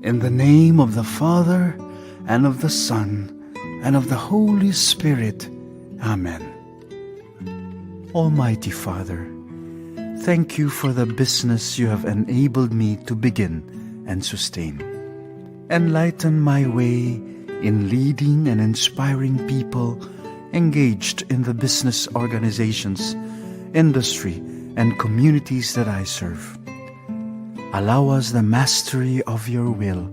In the name of the Father, and of the Son, and of the Holy Spirit. Amen. Almighty Father, thank you for the business you have enabled me to begin and sustain. Enlighten my way in leading and inspiring people engaged in the business organizations, industry, and communities that I serve. Allow us the mastery of your will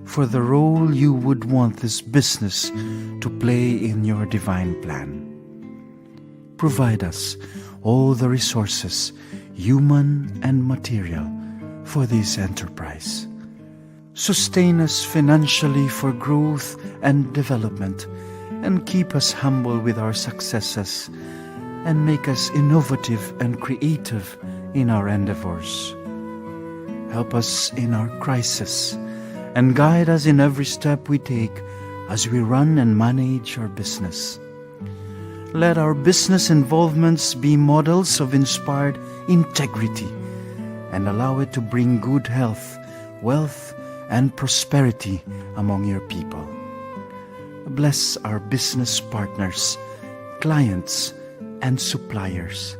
for the role you would want this business to play in your divine plan. Provide us all the resources, human and material, for this enterprise. Sustain us financially for growth and development, and keep us humble with our successes, and make us innovative and creative in our endeavors. Help us in our crisis, and guide us in every step we take as we run and manage our business. Let our business involvements be models of inspired integrity, and allow it to bring good health, wealth, and prosperity among your people. Bless our business partners, clients, and suppliers.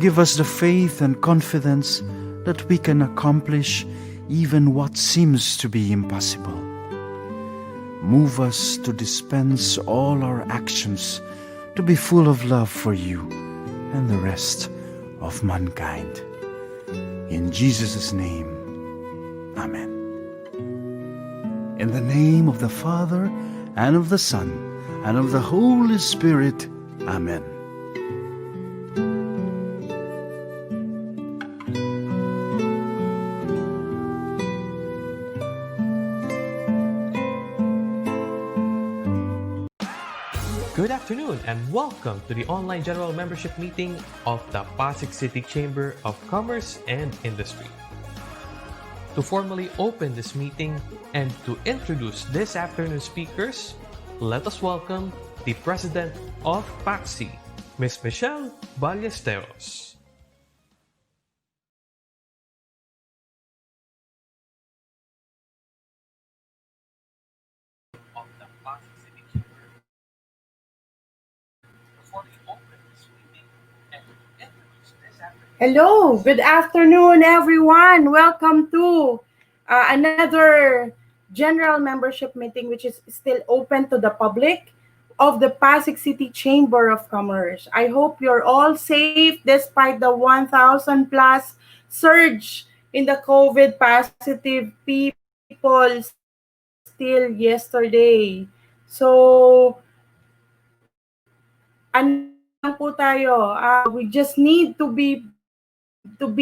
Give us the faith and confidence that we can accomplish even what seems to be impossible. Move us to dispense all our actions to be full of love for you and the rest of mankind. In Jesus' name, Amen. In the name of the Father, and of the Son, and of the Holy Spirit. Amen. Good afternoon and welcome to the online general membership meeting of the PACCII City Chamber of Commerce and Industry. To formally open this meeting and to introduce this afternoon's speakers, let us welcome the President of PACCII, Ms. Michelle Ballesteros. Hello, good afternoon, everyone. Welcome to another general membership meeting, which is still open to the public of the Pasig City Chamber of Commerce. I hope you're all safe despite the 1,000 plus surge in the COVID positive people still yesterday. So, ano lang po tayo, we just need to be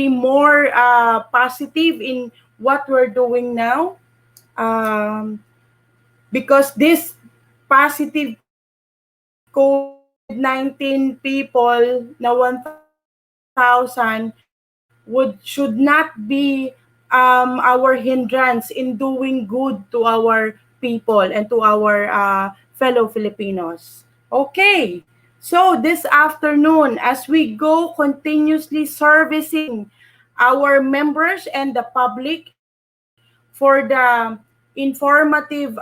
more positive in what we're doing now, because this positive COVID-19 people na 1,000 should not be our hindrance in doing good to our people and to our fellow Filipinos. Okay. So this afternoon, as we go continuously servicing our members and the public for the informative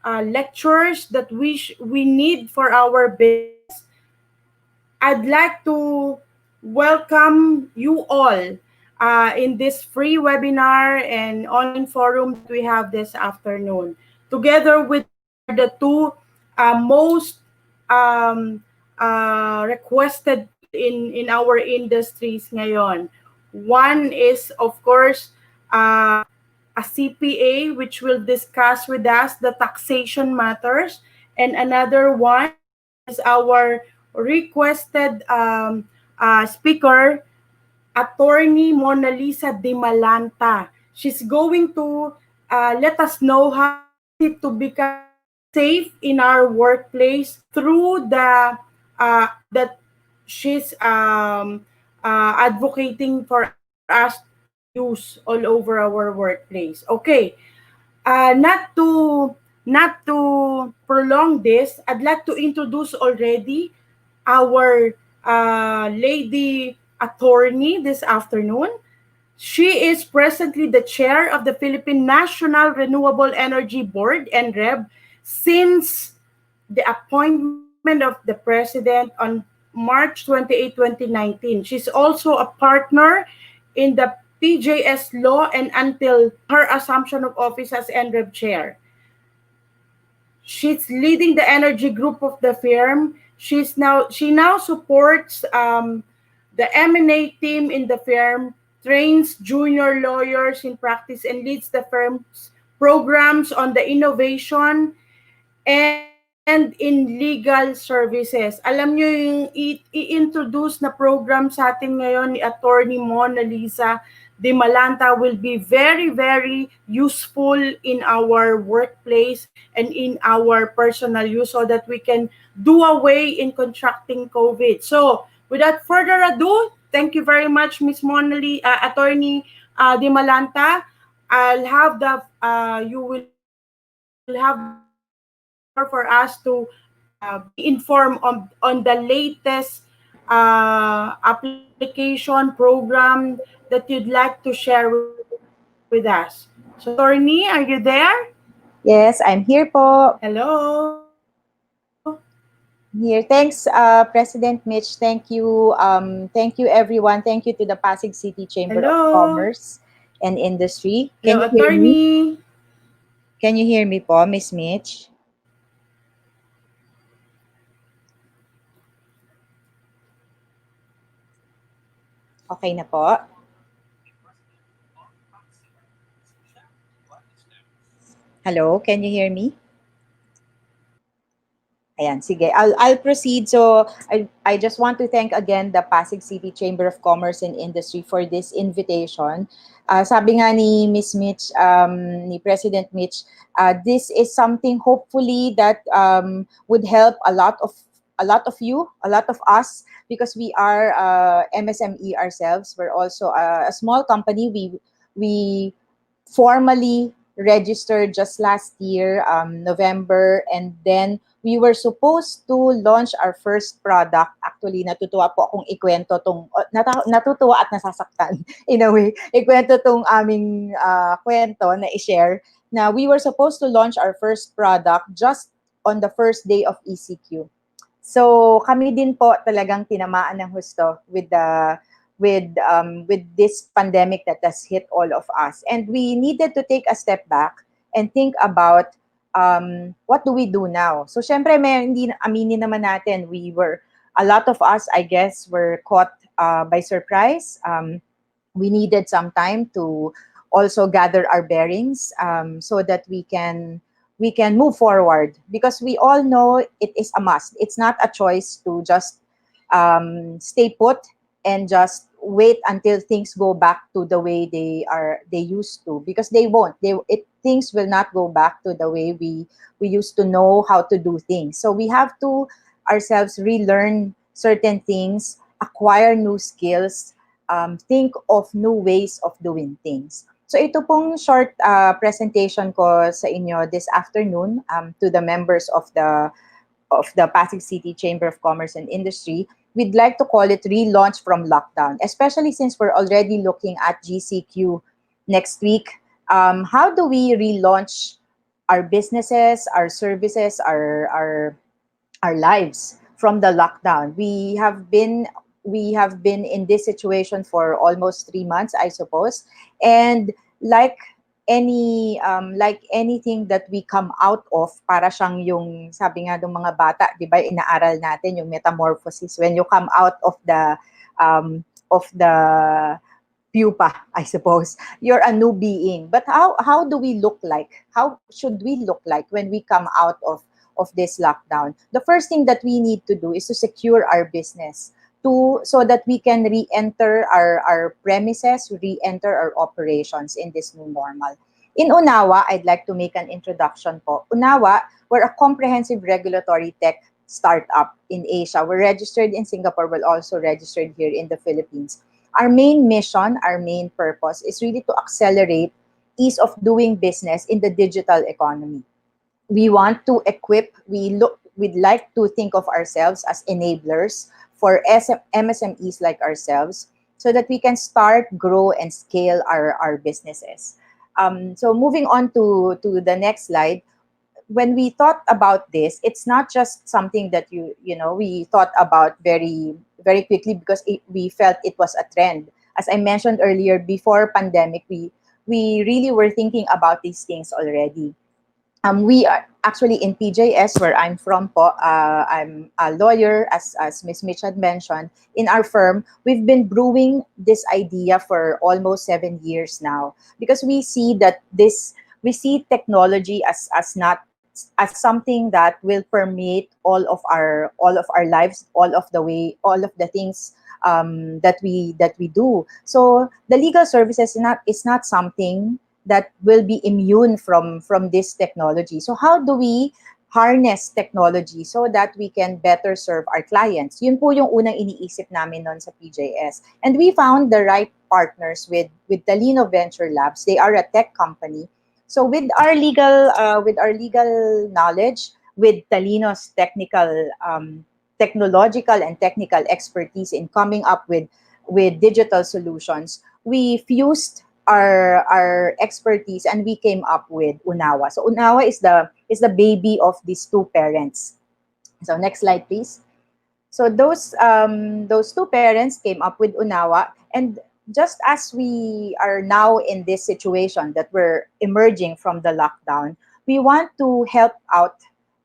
lectures that we need for our business, I'd like to welcome you all in this free webinar and online forum that we have this afternoon, together with the two most requested in our industries ngayon. One is, of course, a CPA, which will discuss with us the taxation matters, and another one is our requested speaker, Attorney Mona Lisa De Malanta. She's going to let us know how to become safe in our workplace through the that she's advocating for us to use all over our workplace. Okay, not to prolong this, I'd like to introduce already our lady attorney this afternoon. She is presently the chair of the Philippine National Renewable Energy Board, NREB, since the appointment of the president on March 28, 2019. She's also a partner in the PJS law and until her assumption of office as NREB chair. She's leading the energy group of the firm. She now supports the M&A team in the firm, trains junior lawyers in practice, and leads the firm's programs on the innovation and in legal services. Alam nyo yung i-introduce na program sa atin ngayon ni Attorney Mona Lisa de Malanta will be very, very useful in our workplace and in our personal use so that we can do away in contracting COVID. So, without further ado, thank you very much, Miss Attorney de Malanta. I'll have you will have the floor for us to be informed on the latest application program that you'd like to share with us. So, Attorney, are you there? Yes, I'm here po. Hello. Here. Thanks, President Mitch. Thank you. Thank you, everyone. Thank you to the Pasig City Chamber of Hello. Commerce and Industry. Hello, Can you hear me? Attorney. Can you hear me po, Miss Mitch? Okay na po. Hello, can you hear me? Ayan, sige. I'll proceed. So, I just want to thank again the Pasig City Chamber of Commerce and Industry for this invitation. Sabi nga ni Miss Mitch, ni President Mitch, this is something hopefully that would help a lot of you, a lot of us, because we are MSME ourselves. We're also a small company. We formally registered just last year, November, and then we were supposed to launch our first product. Actually, natutuwa po akong ikwento tong, natutuwa at nasasaktan in a way. Ikwento tong aming kwento na i-share na we were supposed to launch our first product just on the first day of ECQ. So kami din po talagang tinamaan ng husto with this pandemic that has hit all of us, and we needed to take a step back and think about what do we do now. So syempre hindi aminin naman natin, a lot of us, I guess, were caught by surprise. We needed some time to also gather our bearings, so that we can move forward, because we all know it is a must. It's not a choice to just stay put and just wait until things go back to the way they used to, because they won't. Things will not go back to the way we used to know how to do things. So we have to ourselves relearn certain things, acquire new skills, think of new ways of doing things. So ito pong short presentation ko sa inyo this afternoon, to the members of the Pasig City Chamber of Commerce and Industry. We'd like to call it relaunch from lockdown, especially since we're already looking at GCQ next week. How do we relaunch our businesses, our services, our lives from the lockdown? We have been in this situation for almost 3 months, I suppose, and like anything that we come out of, para siyang yung sabi nga ng mga bata, di ba, inaaral natin yung metamorphosis, when you come out of the pupa, I suppose, you're a new being. But how do we look like? How should we look like when we come out of this lockdown? The first thing that we need to do is to secure our business, so that we can re-enter our premises, re-enter our operations in this new normal. In Unawa, I'd like to make an introduction po. Unawa, we're a comprehensive regulatory tech startup in Asia. We're registered in Singapore, we're also registered here in the Philippines. Our main mission, our main purpose is really to accelerate ease of doing business in the digital economy. We want to equip, we'd like to think of ourselves as enablers for MSMEs like ourselves, so that we can start, grow, and scale our businesses. So moving on to the next slide, when we thought about this, it's not just something that we thought about very very quickly because we felt it was a trend. As I mentioned earlier, before pandemic, we really were thinking about these things already. We are actually in PJS, where I'm from. I'm a lawyer, as Miss Mitch had mentioned. In our firm, we've been brewing this idea for almost 7 years now, because we see technology as not as something that will permeate all of our lives, all of the things that we do. So the legal services is not something that will be immune from this technology. So how do we harness technology so that we can better serve our clients? Yun po yung unang iniisip namin noon sa PJS. And we found the right partners with Talino Venture Labs. They are a tech company. So with our legal knowledge, with Talino's technological and technical expertise in coming up with digital solutions, we fused our expertise, and we came up with Unawa. So Unawa is the baby of these two parents. So next slide, please. So those two parents came up with Unawa, and just as we are now in this situation that we're emerging from the lockdown, we want to help out.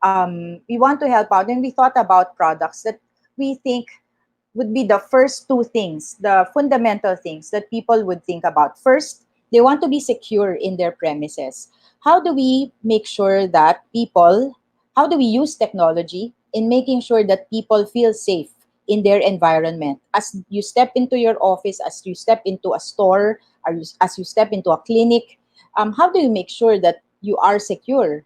And we thought about products that we think would be the first two things, the fundamental things that people would think about. First, they want to be secure in their premises. How do we make sure that how do we use technology in making sure that people feel safe in their environment? As you step into your office, as you step into a store, as you step into a clinic, how do you make sure that you are secure?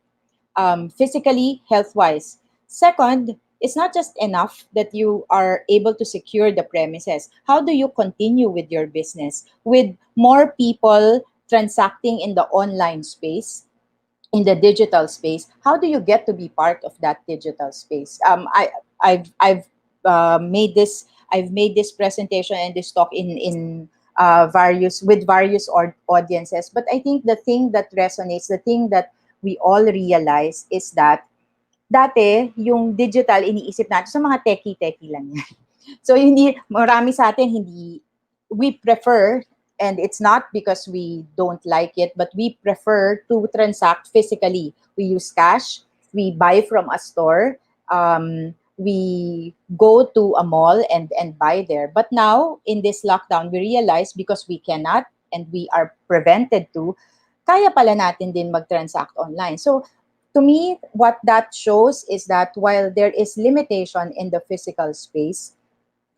Physically, health-wise. Second, it's not just enough that you are able to secure the premises. How do you continue with your business? With more people transacting in the online space, in the digital space, how do you get to be part of that digital space? I've made this presentation and this talk in various audiences, but I think the thing that resonates, the thing that we all realize, is that dati, yung digital, iniisip natin sa mga techie lang yan. So, marami sa atin, we prefer, and it's not because we don't like it, but we prefer to transact physically. We use cash, we buy from a store, we go to a mall and buy there. But now, in this lockdown, we realize, because we cannot and we are prevented to, kaya pala natin din mag-transact online. So, to me, what that shows is that while there is limitation in the physical space,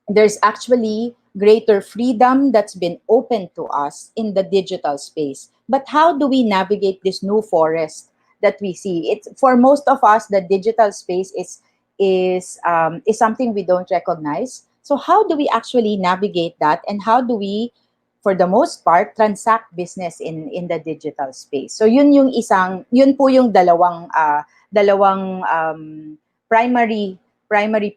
there's actually greater freedom that's been opened to us in the digital space. But how do we navigate this new forest that we see? It's, for most of us, the digital space is something we don't recognize. So how do we actually navigate that, and how do we, for the most part, transact business in the digital space? So yun po yung dalawang primary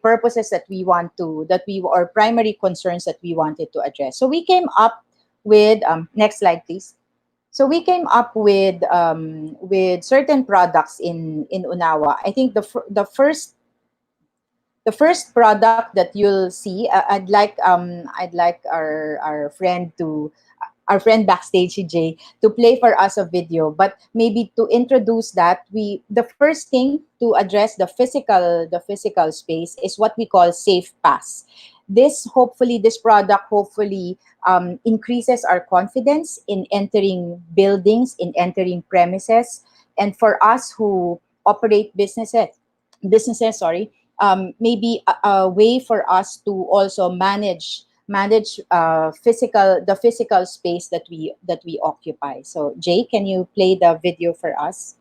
purposes or primary concerns that we wanted to address. So we came up with next slide, please. So we came up with certain products in Unawa. I think the first product that you'll see, I'd like our friend backstage, Jay, to play for us a video. But maybe to introduce that, the first thing to address the physical space is what we call Safe Pass. This product hopefully increases our confidence in entering buildings, in entering premises, and for us who operate businesses, maybe a way for us to also manage the physical space that we occupy. So Jay, can you play the video for us?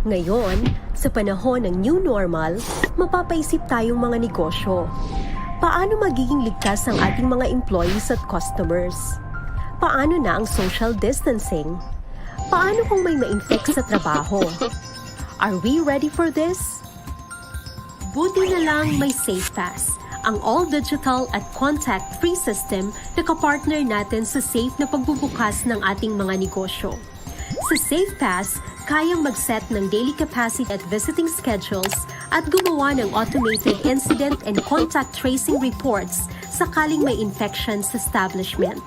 Ngayon, sa panahon ng new normal, mapapaisip tayong mga negosyo. Paano magiging ligtas ang ating mga employees at customers? Paano na ang social distancing? Paano kung may ma-infect sa trabaho? Are we ready for this? Buti na lang may SafePass, ang all-digital at contact-free system na kapartner natin sa safe na pagbubukas ng ating mga negosyo. Sa SafePass, kayang mag-set ng daily capacity at visiting schedules at gumawa ng automated incident and contact tracing reports sakaling may infection sa establishment.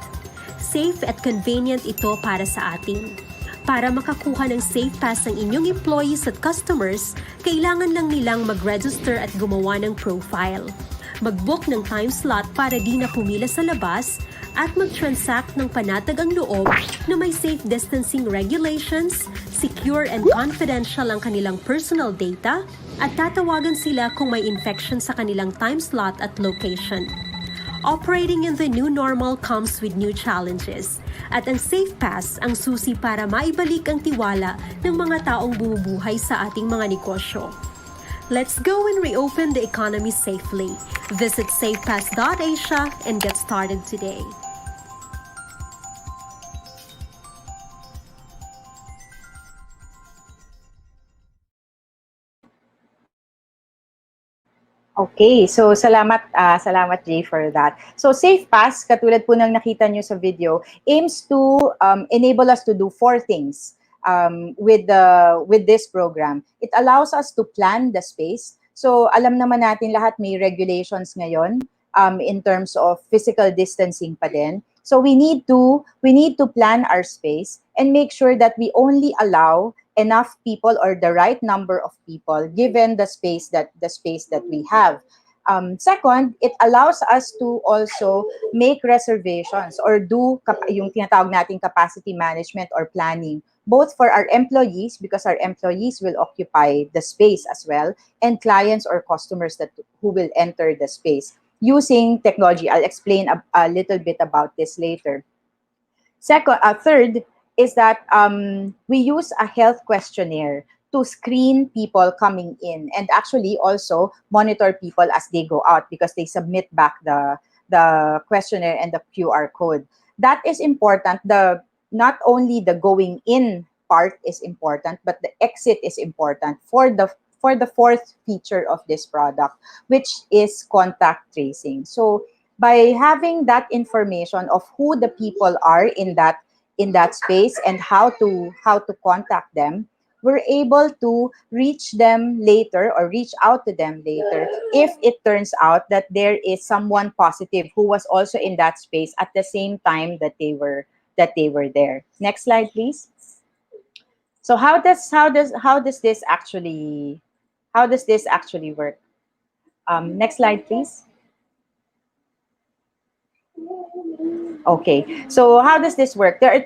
Safe at convenient ito para sa atin. Para makakuha ng SafePass ang inyong employees at customers, kailangan lang nilang mag-register at gumawa ng profile. Mag-book ng time slot para di na pumila sa labas at mag-transact ng panatag ang loob na may safe distancing regulations, secure and confidential ang kanilang personal data, at tatawagan sila kung may infection sa kanilang time slot at location. Operating in the new normal comes with new challenges, at ang SafePass ang susi para maibalik ang tiwala ng mga taong bumubuhay sa ating mga negosyo. Let's go and reopen the economy safely. Visit safepass.asia and get started today. Okay, so salamat Jay for that. So SafePass, katulad po ng nakita nyo sa video, aims to enable us to do 4 things with this program. It allows us to plan the space. So alam naman natin lahat may regulations ngayon in terms of physical distancing pa din. So we need to plan our space and make sure that we only allow enough people or the right number of people given the space that we have. Second, it allows us to also make reservations or do yung tinatawag nating capacity management or planning, both for our employees, because our employees will occupy the space as well, and clients or customers who will enter the space using technology. I'll explain a little bit about this later. Third is that we use a health questionnaire to screen people coming in and actually also monitor people as they go out because they submit back the questionnaire and the QR code. That is important. Not only the going in part is important, but the exit is important for the fourth feature of this product, which is contact tracing. So by having that information of who the people are in that space and how to contact them, we're able to reach them later or reach out to them later if it turns out that there is someone positive who was also in that space at the same time that they were there. Next slide, please. So how does this actually work? Next slide, please. Okay, so how does this work? There are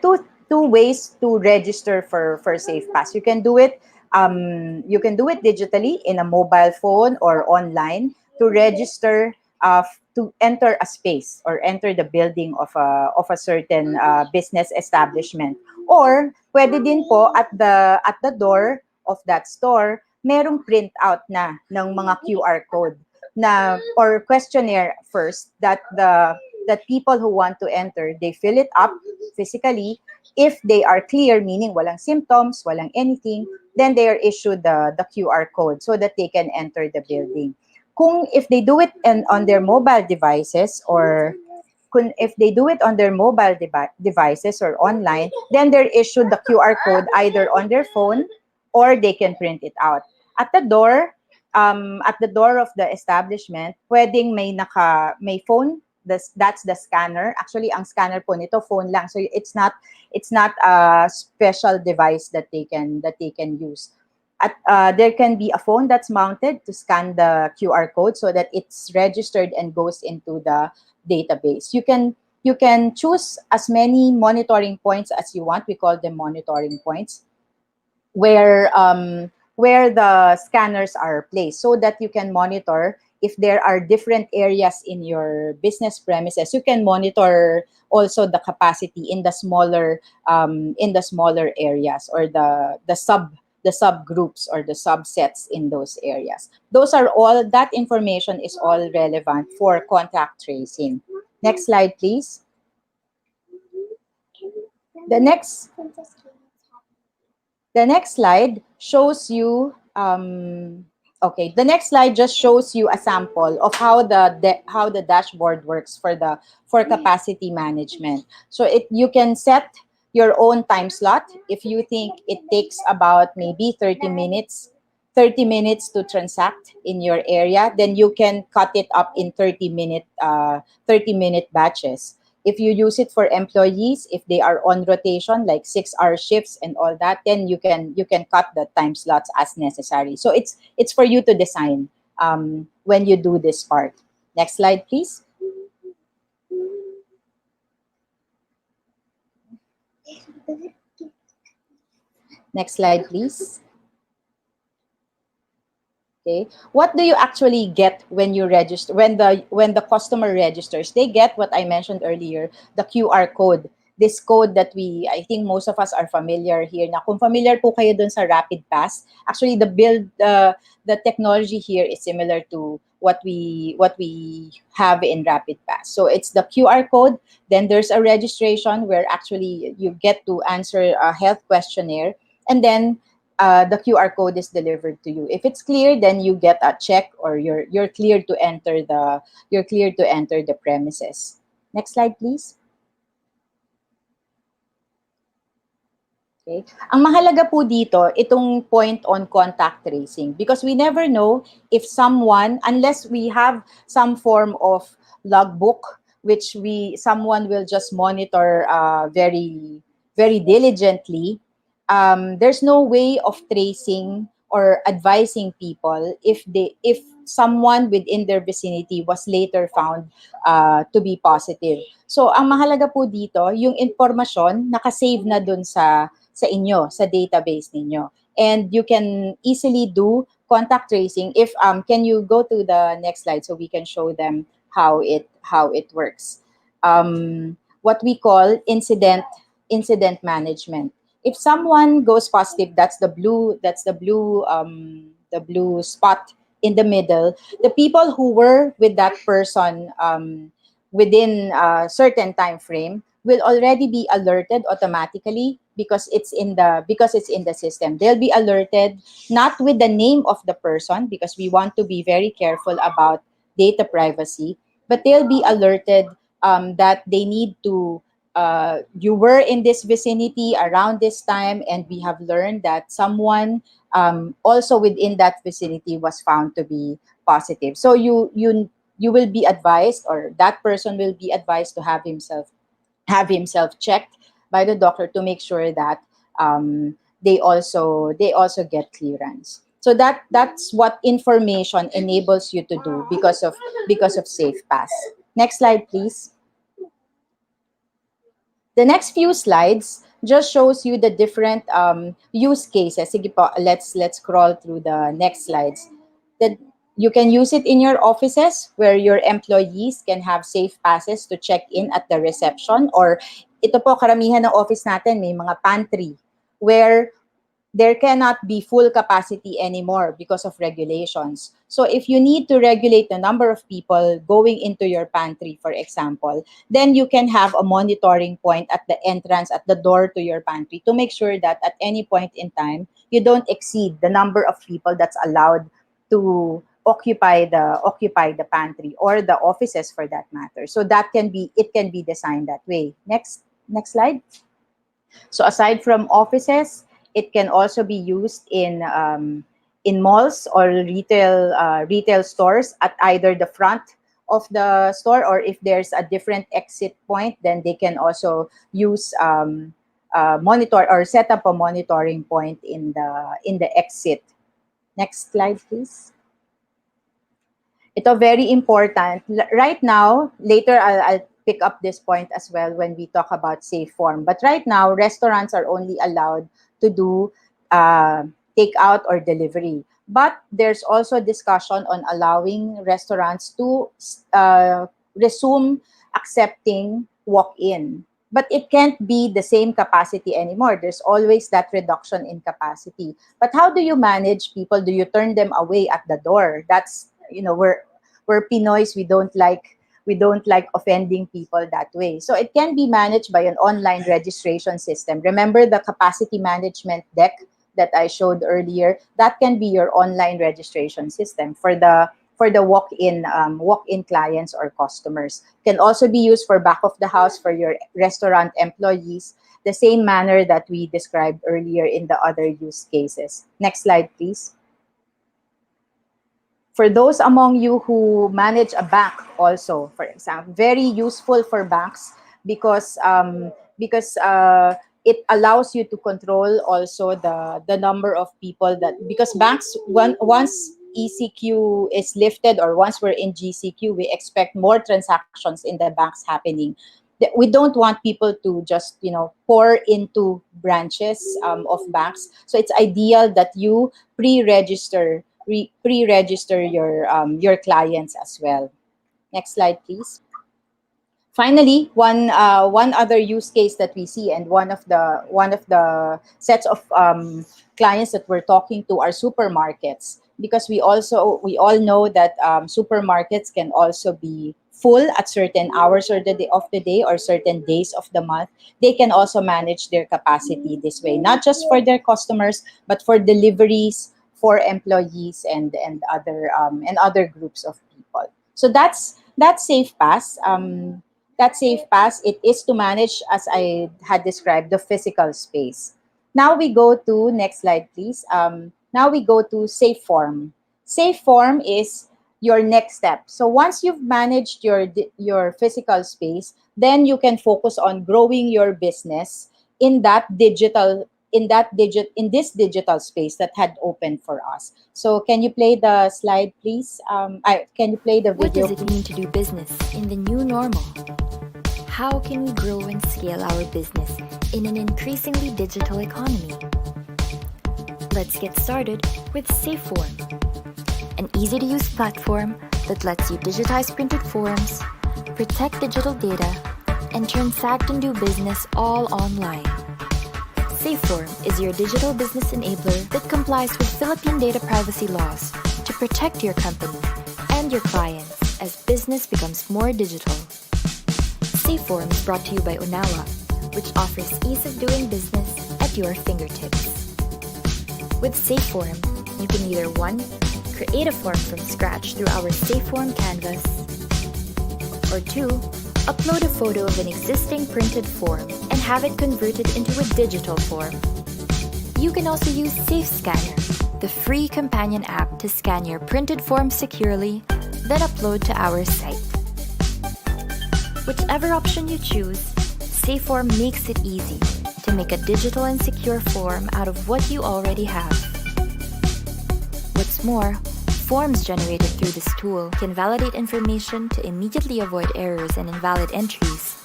two ways to register for SafePass. You can do it digitally in a mobile phone or online to register to enter a space or enter the building of a certain business establishment. Or pwede din po at the door of that store, merong print out na ng mga QR code na or questionnaire first that people who want to enter, they fill it up physically. If they are clear, meaning walang symptoms, walang anything, then they are issued the QR code so that they can enter the building. If they do it on their mobile devices or if they do it on their mobile devices or online, then they're issued the QR code either on their phone or they can print it out. At the door of the establishment, pwedeng may phone. That's the scanner. Actually, ang scanner po nito phone lang. So it's not a special device that they can use. There can be a phone that's mounted to scan the QR code so that it's registered and goes into the database. You can choose as many monitoring points as you want. We call them monitoring points, where the scanners are placed so that you can monitor if there are different areas in your business premises. You can monitor also the capacity in the smaller areas or the subgroups or the subsets in those areas. That information is all relevant for contact tracing. Next slide, please. The next slide shows you Okay, the next slide just shows you a sample of how how the dashboard works for capacity management. So you can set your own time slot. If you think it takes about maybe 30 minutes to transact in your area, then you can cut it up in 30-minute batches. If you use it for employees, if they are on rotation, like 6-hour shifts and all that, then you can cut the time slots as necessary. So it's for you to design when you do this part. Next slide, please. Next slide, please. Okay. What do you actually get when you register, when the customer registers? They get what I mentioned earlier, the QR code. This code that I think most of us are familiar here. Na kung familiar po kayo dun sa Rapid Pass, actually the technology here is similar to what we have in Rapid Pass. So it's the QR code, then there's a registration where actually you get to answer a health questionnaire, and then the QR code is delivered to you. If it's clear, then you get a check, or you're clear to enter the premises. Next slide, please. Okay. Ang mahalaga po dito, itong point on contact tracing, because we never know if someone, unless we have some form of logbook, which someone will just monitor very, very diligently. There's no way of tracing or advising people if someone within their vicinity was later found to be positive. So, ang mahalaga po dito, yung impormasyon nakasave na dun sa inyo, sa database ninyo. And you can easily do contact tracing. If can you go to the next slide so we can show them how it works. What we call incident management. If someone goes positive, that's the blue spot in the middle. The people who were with that person within a certain time frame will already be alerted automatically because it's in the system. They'll be alerted not with the name of the person, because we want to be very careful about data privacy, but they'll be alerted that they need to you were in this vicinity around this time, and we have learned that someone also within that vicinity was found to be positive. So you will be advised, or that person will be advised to have himself checked by the doctor to make sure that they also get clearance. So that's what information enables you to do because of SafePass. Next slide, please. The next few slides just shows you the different use cases. Sige po, let's scroll through the next slides. That you can use it in your offices where your employees can have safe passes to check in at the reception, or ito po, karamihan ng office natin may mga pantry where there cannot be full capacity anymore because of regulations. So if you need to regulate the number of people going into your pantry, for example, then you can have a monitoring point at the entrance, at the door to your pantry, to make sure that at any point in time, you don't exceed the number of people that's allowed to occupy the pantry, or the offices for that matter. So it can be designed that way. Next slide. So aside from offices, it can also be used in malls or retail stores at either the front of the store, or if there's a different exit point, then they can also use monitor or set up a monitoring point in the exit. Next slide, please. Ito, very important. Right now, later I'll pick up this point as well when we talk about safe form. But right now, restaurants are only allowed to do takeout or delivery. But there's also discussion on allowing restaurants to resume accepting walk-in. But it can't be the same capacity anymore. There's always that reduction in capacity. But how do you manage people? Do you turn them away at the door? That's, we're Pinoys, we don't like offending people that way. So it can be managed by an online registration system. Remember the capacity management deck that I showed earlier, that can be your online registration system for the walk-in clients or customers. Can also be used for back of the house for your restaurant employees, the same manner that we described earlier in the other use cases. Next slide, please. For those among you who manage a bank also, for example, very useful for banks because it allows you to control also the number of people that, because banks, once ECQ is lifted or once we're in GCQ, we expect more transactions in the banks happening. We don't want people to just pour into branches of banks. So it's ideal that you pre-register your clients as well. Next slide, please. Finally, one other use case that we see, and one of the sets of clients that we're talking to are supermarkets, because we all know that supermarkets can also be full at certain hours or of the day or certain days of the month. They can also manage their capacity this way, not just for their customers, but for deliveries, for employees, and other groups of people. So that's SafePass. That SafePass, it is to manage, as I had described, the physical space. Now we go to, next slide, please. Now we go to SafeForm. SafeForm is your next step. So once you've managed your physical space, then you can focus on growing your business in this digital space that had opened for us. So can you play the slide, please? Can you play the What video? does it mean to do business in the new normal? How can we grow and scale our business in an increasingly digital economy? Let's get started with SafeForm, an easy-to-use platform that lets you digitize printed forms, protect digital data, and transact and do business all online. SafeForm is your digital business enabler that complies with Philippine data privacy laws to protect your company and your clients as business becomes more digital. SafeForm is brought to you by Unawa, which offers ease of doing business at your fingertips. With SafeForm, you can either 1. Create a form from scratch through our SafeForm canvas, or 2. Upload a photo of an existing printed form and have it converted into a digital form. You can also use SafeScanner, the free companion app to scan your printed form securely, then upload to our site. Whichever option you choose, SafeForm makes it easy to make a digital and secure form out of what you already have. What's more, forms generated through this tool can validate information to immediately avoid errors and invalid entries,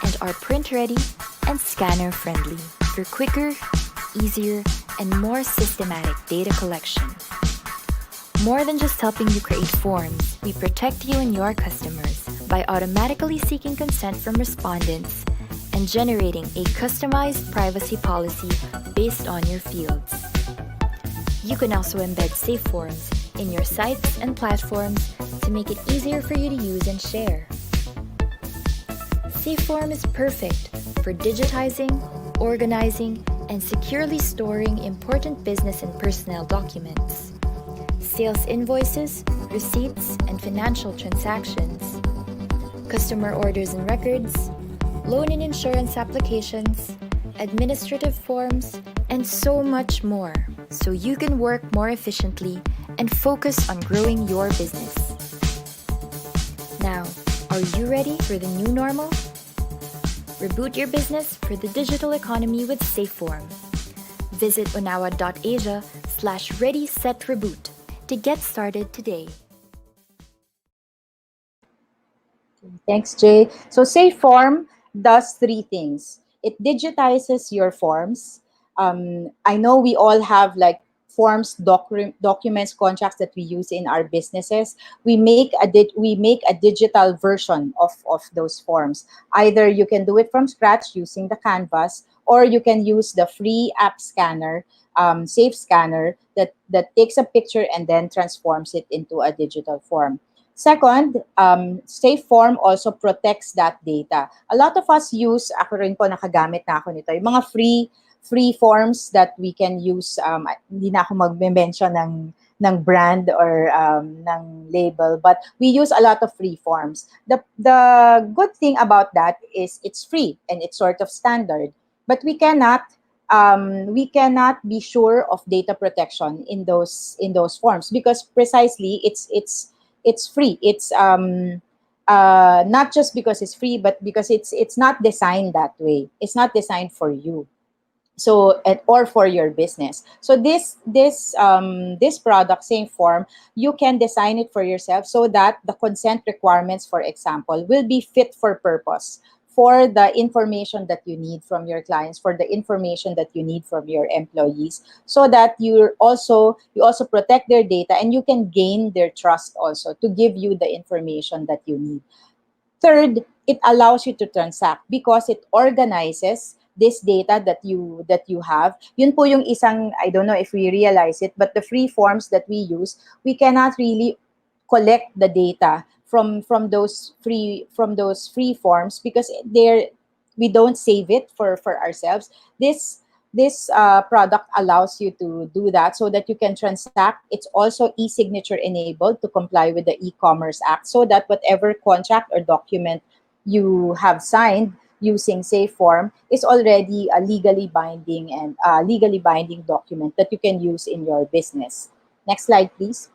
and are print-ready and scanner-friendly for quicker, easier, and more systematic data collection. More than just helping you create forms, we protect you and your customers by automatically seeking consent from respondents and generating a customized privacy policy based on your fields. You can also embed SafeForms in your sites and platforms to make it easier for you to use and share. SafeForm is perfect for digitizing, organizing, and securely storing important business and personnel documents, sales invoices, receipts, and financial transactions, customer orders and records, loan and insurance applications, administrative forms, and so much more, so you can work more efficiently and focus on growing your business. Now, are you ready for the new normal? Reboot your business for the digital economy with SafeForm. Visit unawa.asia/ready-set-reboot to get started today. Thanks, Jay. So SafeForm does 3 things. It digitizes your forms. I know we all have like forms, documents, contracts that we use in our businesses. We make a digital version of those forms. Either you can do it from scratch using the canvas, or you can use the free app scanner, Safe Scanner, that takes a picture and then transforms it into a digital form. Second, SafeForm also protects that data. A lot of us use, ako rin po nakagamit na ako nito, yung mga free forms that we can use. Hindi na ako mag-mention ng brand or ng label, but we use a lot of free forms. The good thing about that is it's free and it's sort of standard, but we cannot be sure of data protection in those forms, because precisely it's free. It's not just because it's free, but because it's not designed that way. It's not designed for you, so or for your business. So this product, same form, you can design it for yourself so that the consent requirements, for example, will be fit for purpose, for the information that you need from your clients, for the information that you need from your employees, so that you also protect their data, and you can gain their trust also to give you the information that you need. Third, it allows you to transact because it organizes this data that you have. Yun po yung isang, I don't know if we realize it, but the free forms that we use, we cannot really collect the data from those free forms, because we don't save it for ourselves. This product allows you to do that so that you can transact. It's also e-signature enabled to comply with the E-commerce Act, so that whatever contract or document you have signed using SafeForm is already a legally binding document that you can use in your business. Next slide, please.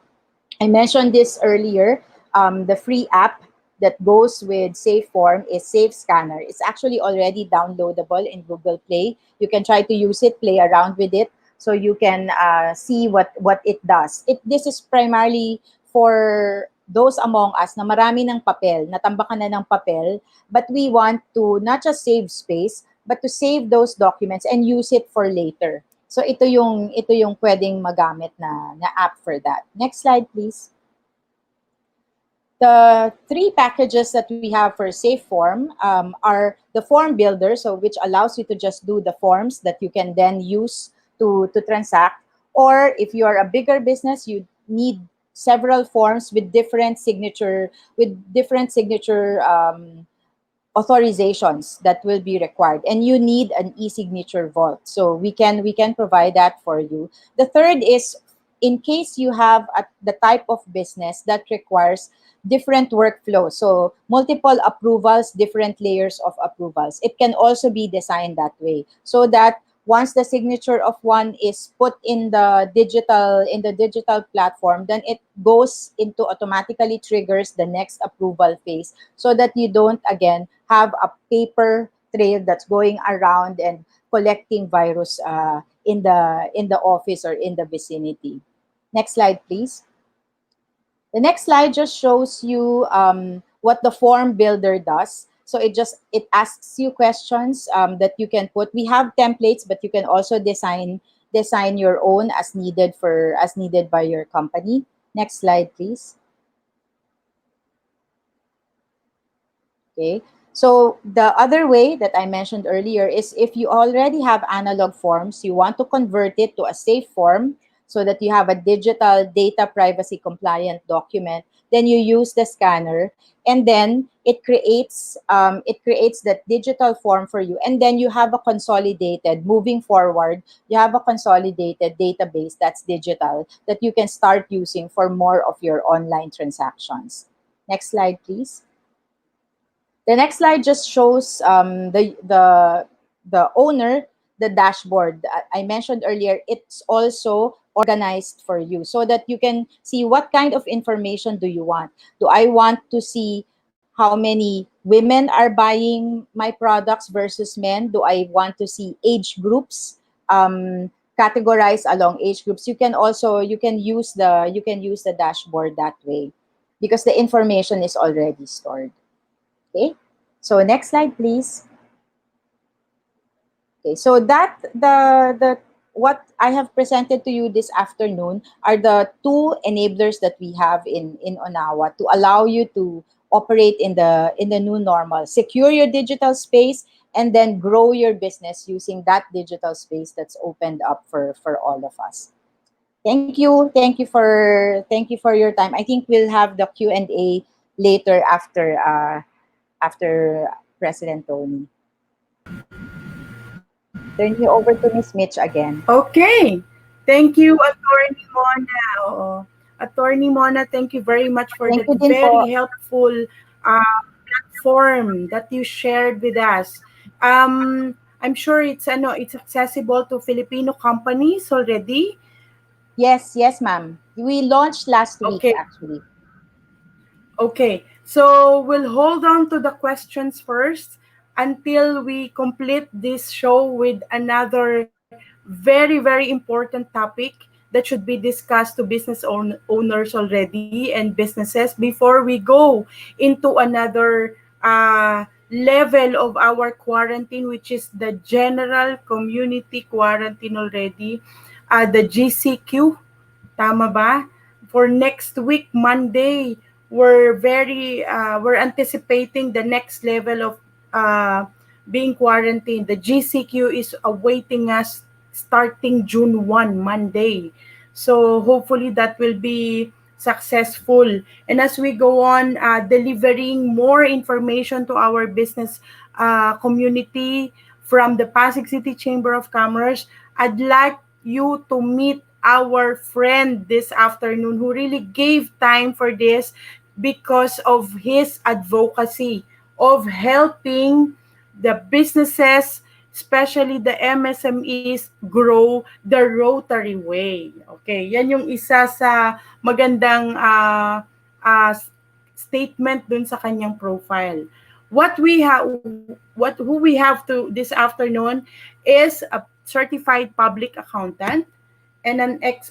I mentioned this earlier. The free app that goes with SafeForm is Safe Scanner. It's actually already downloadable in Google Play. You can try to use it, play around with it, so you can see what it does. This is primarily for those among us na marami ng papel, natambakan na ng papel, but we want to not just save space, but to save those documents and use it for later. So ito yung pwedeng magamit na app for that. Next slide, please. The three packages that we have for SafeForm are the form builder, so which allows you to just do the forms that you can then use to transact. Or if you are a bigger business, you need several forms with different signature authorizations that will be required, and you need an e-signature vault, so we can provide that for you. The third is, in case you have the type of business that requires different workflows, so multiple approvals, different layers of approvals, it can also be designed that way, so that once the signature of one is put in the digital platform, then it goes into automatically triggers the next approval phase, so that you don't again have a paper trail that's going around and collecting virus in the office or in the vicinity. Next slide, please. The next slide just shows you what the form builder does. So it asks you questions that you can put. We have templates, but you can also design your own as needed by your company. Next slide, please. Okay. So the other way that I mentioned earlier is, if you already have analog forms, you want to convert it to a safe form so that you have a digital data privacy compliant document, then you use the scanner, and then it creates that digital form for you, and then you have a consolidated, moving forward, you have a consolidated database that's digital that you can start using for more of your online transactions. Next slide, please. The next slide just shows the owner, the dashboard. I mentioned earlier, it's also organized for you so that you can see what kind of information do you want. Do I want to see how many women are buying my products versus men? Do I want to see age groups categorized along age groups? You can use the dashboard that way, because the information is already stored. Okay, so next slide, please. Okay, so the what I have presented to you this afternoon are the two enablers that we have in Onawa to allow you to operate in the new normal, secure your digital space, and then grow your business using that digital space that's opened up for all of us. Thank you for your time. I think we'll have the Q&A later after President Tony. turn you over to Miss Mitch again. Okay. Thank you, Attorney Mona. Oo. Attorney Mona, thank you very much for Thank that you din po. very helpful platform that you shared with us. I'm sure it's accessible to Filipino companies already. Yes, yes, ma'am. We launched last week, Okay. actually. Okay. So we'll hold on to the questions first until we complete this show with another very important topic that should be discussed to owners already and businesses before we go into another level of our quarantine, which is the general community quarantine already, the GCQ. Tama ba? For next week, Monday, we're anticipating the next level of being quarantined. The GCQ is awaiting us starting June 1, Monday. So hopefully that will be successful. And as we go on delivering more information to our business community from the Pasig City Chamber of Commerce, I'd like you to meet our friend this afternoon who really gave time for this because of his advocacy of helping the businesses, especially the MSMEs, grow the Rotary way. Okay, yan yung isa sa magandang statement dun sa kanyang profile. Who we have to this afternoon is a certified public accountant and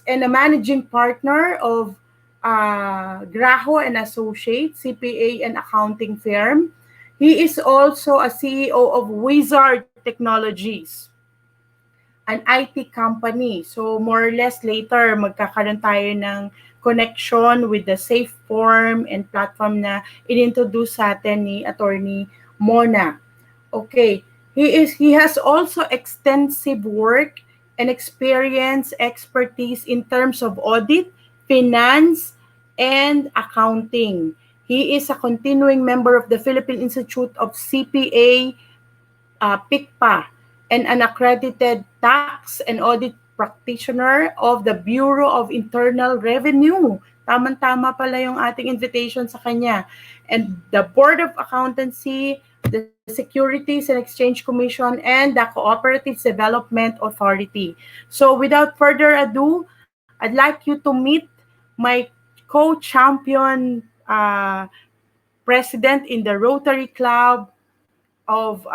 and a managing partner of Graho and Associates CPA and accounting firm. He is also a CEO of Wizard Technologies, an IT company. So more or less later, magkakaroon tayo ng connection with the safe form and platform na inintroduce sa atin ni Attorney Mona. Okay. He has also extensive work and experience, expertise in terms of audit, finance, and accounting. He is a continuing member of the Philippine Institute of CPA, PICPA, and an accredited tax and audit practitioner of the Bureau of Internal Revenue. Tama-tama pala yung ating invitation sa kanya. And the Board of Accountancy, the Securities and Exchange Commission, and the Cooperative Development Authority. So without further ado, I'd like you to meet my co-champion president in the Rotary Club of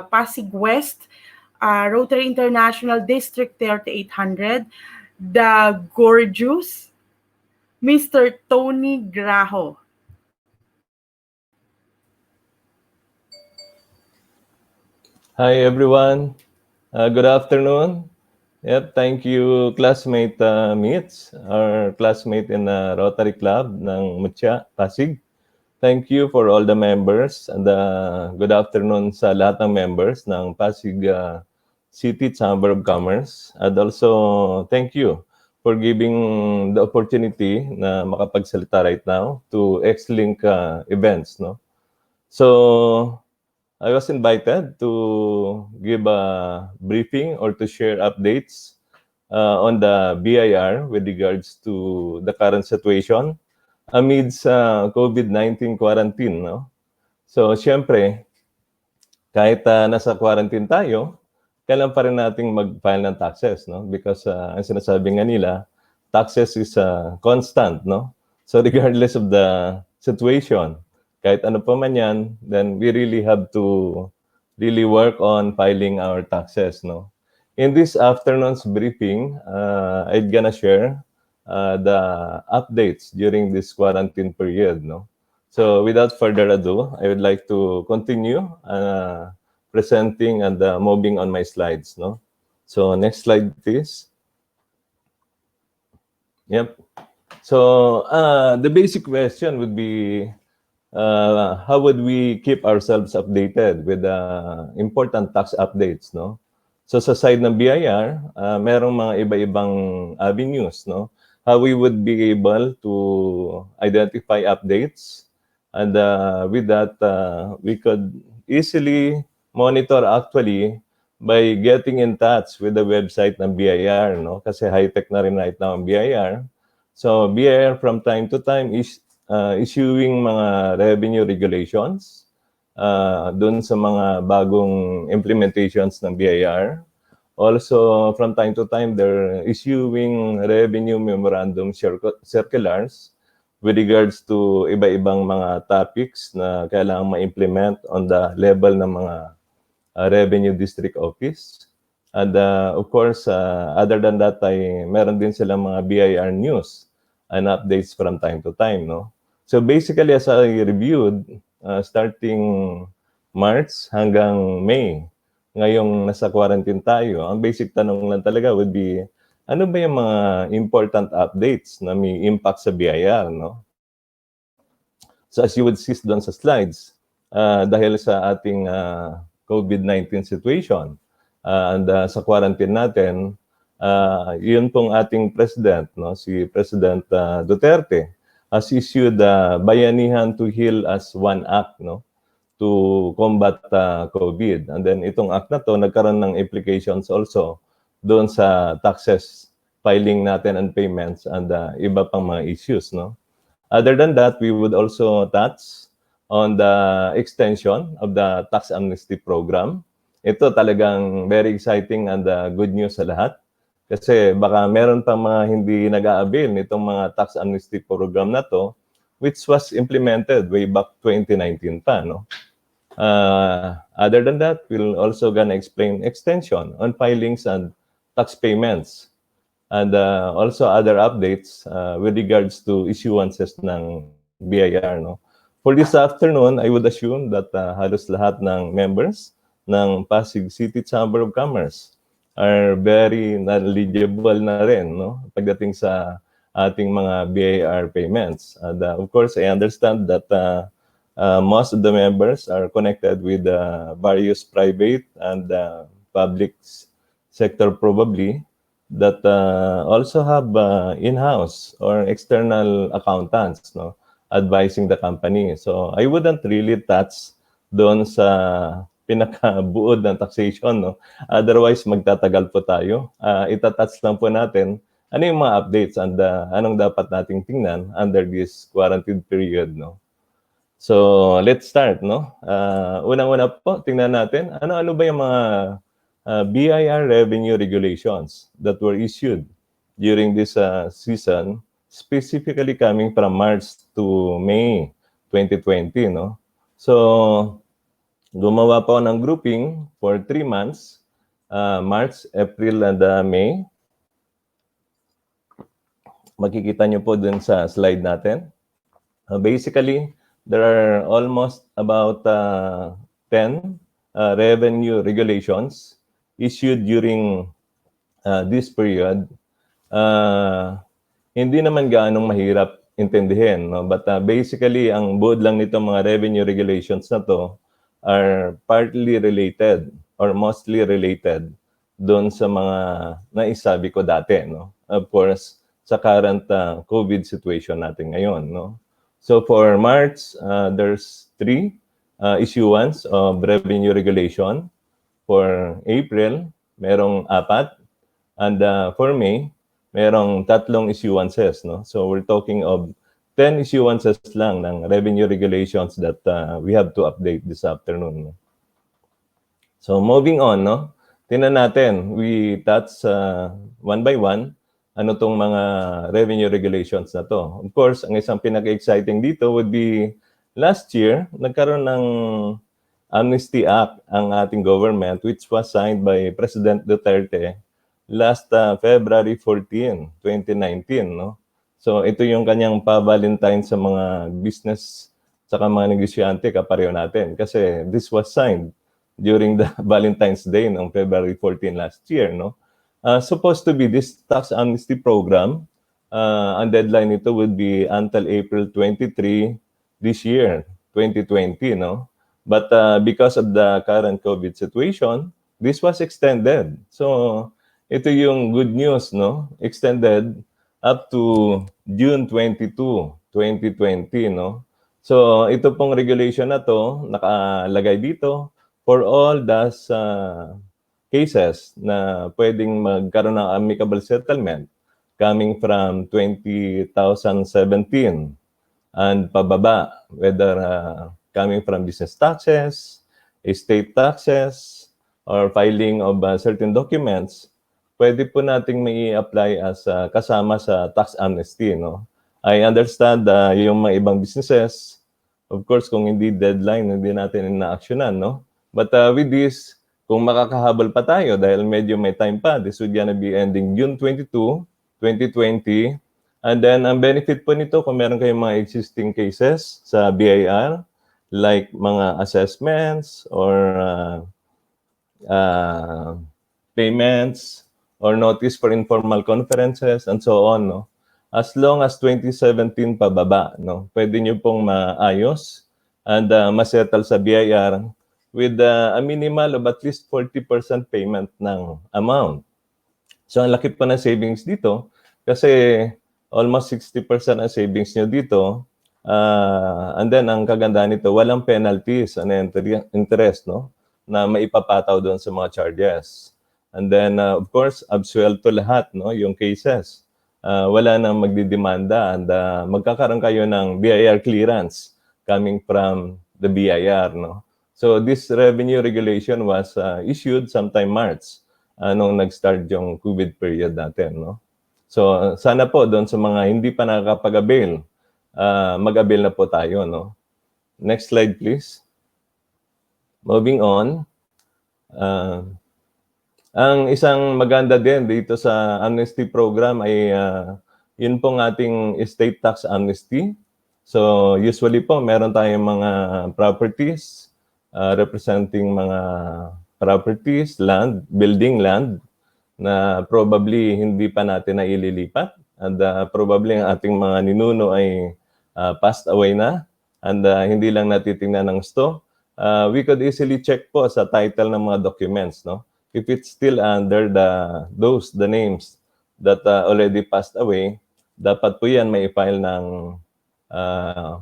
Pasig West, Rotary International District 3800, the gorgeous Mr. Tony Graho. Hi everyone. Good afternoon. Yep, thank you classmate Mitch, our classmate in Rotary Club ng Mutya, Pasig. Thank you for all the members and good afternoon sa lahat ng members ng Pasig City Chamber of Commerce. And also thank you for giving the opportunity na makapagsalita right now to Exlinkevents, no? So I was invited to give a briefing or to share updates on the BIR with regards to the current situation amidst COVID-19 quarantine. No? So, syempre, kahit nasa quarantine tayo, kailan pa rin nating mag-file ng taxes. No? Because ang sinasabi nga nila, taxes is constant. No? So, regardless of the situation, kahit ano pa man yan, then we really have to really work on filing our taxes, no? In this afternoon's briefing, I'm gonna share the updates during this quarantine period, no? So without further ado, I would like to continue presenting and moving on my slides, no? So next slide, please. Yep. So the basic question would be, how would we keep ourselves updated with important tax updates, no? So sa side ng BIR, merong mga iba-ibang avenues, no? How we would be able to identify updates, and with that, we could easily monitor actually by getting in touch with the website ng BIR, no? Kasi high-tech na rin right now ang BIR. So BIR from time to time is issuing mga revenue regulations dun sa mga bagong implementations ng BIR. Also, from time to time, they're issuing revenue memorandum circulars with regards to iba-ibang mga topics na kailangang ma-implement on the level ng mga revenue district office. And of course, other than that, ay meron din silang mga BIR news and updates from time to time, no? So basically, as I reviewed, starting March hanggang May, ngayong nasa quarantine tayo, ang basic tanong lang talaga would be, ano ba yung mga important updates na may impact sa BIR, no? So as you would see doon sa slides, dahil sa ating COVID-19 situation and sa quarantine natin, yun pong ating president, no, si President Duterte, has issued Bayanihan to Heal as One Act, no, to combat COVID. And then itong act na to nagkaroon ng implications also doon sa taxes filing natin and payments and iba pang mga issues, no. Other than that, we would also touch on the extension of the tax amnesty program. Ito talagang very exciting and good news sa lahat. Kasi baka meron pa mga hindi nag-a-avail nitong mga tax amnesty program na to, which was implemented way back 2019 pa, no? Other than that, we'll also gonna explain extension on filings and tax payments. And also other updates with regards to issuances ng BIR, no? For this afternoon, I would assume that halos lahat ng members ng Pasig City Chamber of Commerce are very knowledgeable na rin, no, pagdating sa ating mga BIR payments. And of course, I understand that most of the members are connected with various private and public sector probably that also have in-house or external accountants, no, advising the company. So I wouldn't really touch doon sa pinakabuod ng taxation, no. Otherwise, magtatagal po tayo. Itatouch lang po natin ano yung mga updates and anong dapat nating tingnan under this quarantine period, no. So let's start, no. Unang-una po, tingnan natin ano-ano ba yung mga BIR revenue regulations that were issued during this season, specifically coming from March to May 2020, no? So, gumawa po ng grouping for 3 months, March, April, and May. Makikita nyo po dun sa slide natin. Basically, there are almost about 10 revenue regulations issued during this period. Hindi naman gaanong mahirap intindihin, no? But basically, ang buod lang nito mga revenue regulations na to are partly related or mostly related doon sa mga naisabi ko dati, no? Of course, sa current COVID situation natin ngayon, no? So for March, there's 3 issuance of revenue regulation. For April, merong 4. And for May, merong 3 issuances, no? So we're talking of 10 issuances lang ng revenue regulations that we have to update this afternoon, no? So moving on, no? Tingnan natin, we touch one by one ano tong mga revenue regulations na to. Of course, ang isang pinaka-exciting dito would be last year, nagkaroon ng Amnesty Act ang ating government, which was signed by President Duterte last February 14, 2019, no? So ito yung kanyang pa-Valentine sa mga business saka mga negosyante kapareho natin kasi this was signed during the Valentine's Day ng February 14 last year, no? Supposed to be this tax amnesty program, ang deadline nito would be until April 23 this year, 2020, no? But because of the current COVID situation, this was extended. So ito yung good news, no? Extended up to June 22, 2020, no? So ito pong regulation na to, nakalagay dito, for all those cases na pwedeng magkaroon ng amicable settlement coming from 2017 and pababa, whether coming from business taxes, estate taxes, or filing of certain documents, pwede po nating may apply as kasama sa tax amnesty, no? I understand yung mga ibang businesses, of course, kung hindi deadline, hindi natin ina-actionan, no? But with this, kung makakahabol pa tayo dahil medyo may time pa, this would gonna be ending June 22, 2020. And then, ang benefit po nito, kung meron kayong mga existing cases sa BIR, like mga assessments or payments or notice for informal conferences and so on, no? As long as 2017 pababa, no? Pwede nyo pong maayos and masettle sa BIR with a minimal of at least 40% payment ng amount. So, ang laki pa ng savings dito kasi almost 60% ang savings nyo dito. And then, ang kagandaan nito, walang penalties and interest, no? Na maipapataw doon sa mga charges. And then, of course, absuelto lahat, no? Yung cases. Wala nang magdidemanda and magkakaroon kayo ng BIR clearance coming from the BIR, no? So, this revenue regulation was issued sometime March nung nag-start yung COVID period natin, no? So, sana po doon sa mga hindi pa nakakapag-avail, mag-avail na po tayo, no? Next slide, please. Moving on. Ang isang maganda din dito sa amnesty program ay yun pong ating estate tax amnesty. So, usually po, meron tayong mga properties, representing mga properties, land, building land, na probably hindi pa natin na ililipat. And probably ang ating mga ninuno ay passed away na. And hindi lang natitingnan ng gusto. We could easily check po sa title ng mga documents, no? If it's still under the names that already passed away, dapat po yan may file ng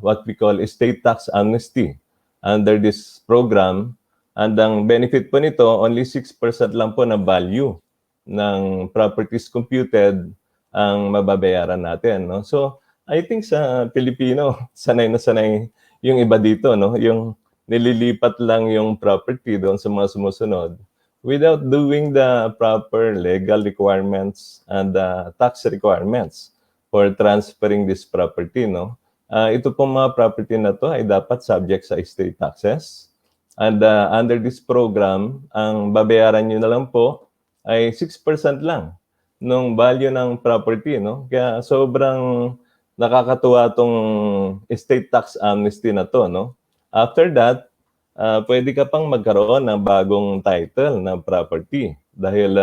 what we call estate tax amnesty under this program. And ang benefit po nito, only 6% lang po na value ng properties computed ang mababayaran natin, no? So, I think sa Pilipino, sanay na sanay yung iba dito, no? Yung nililipat lang yung property doon sa mga sumusunod without doing the proper legal requirements and tax requirements for transferring this property, no? Ito pong mga property na to ay dapat subject sa estate taxes. And under this program, ang babayaran nyo na lang po ay 6% lang nung value ng property, no? Kaya sobrang nakakatuwa tong estate tax amnesty na to, no? After that, pwede ka pang magkaroon ng bagong title ng property dahil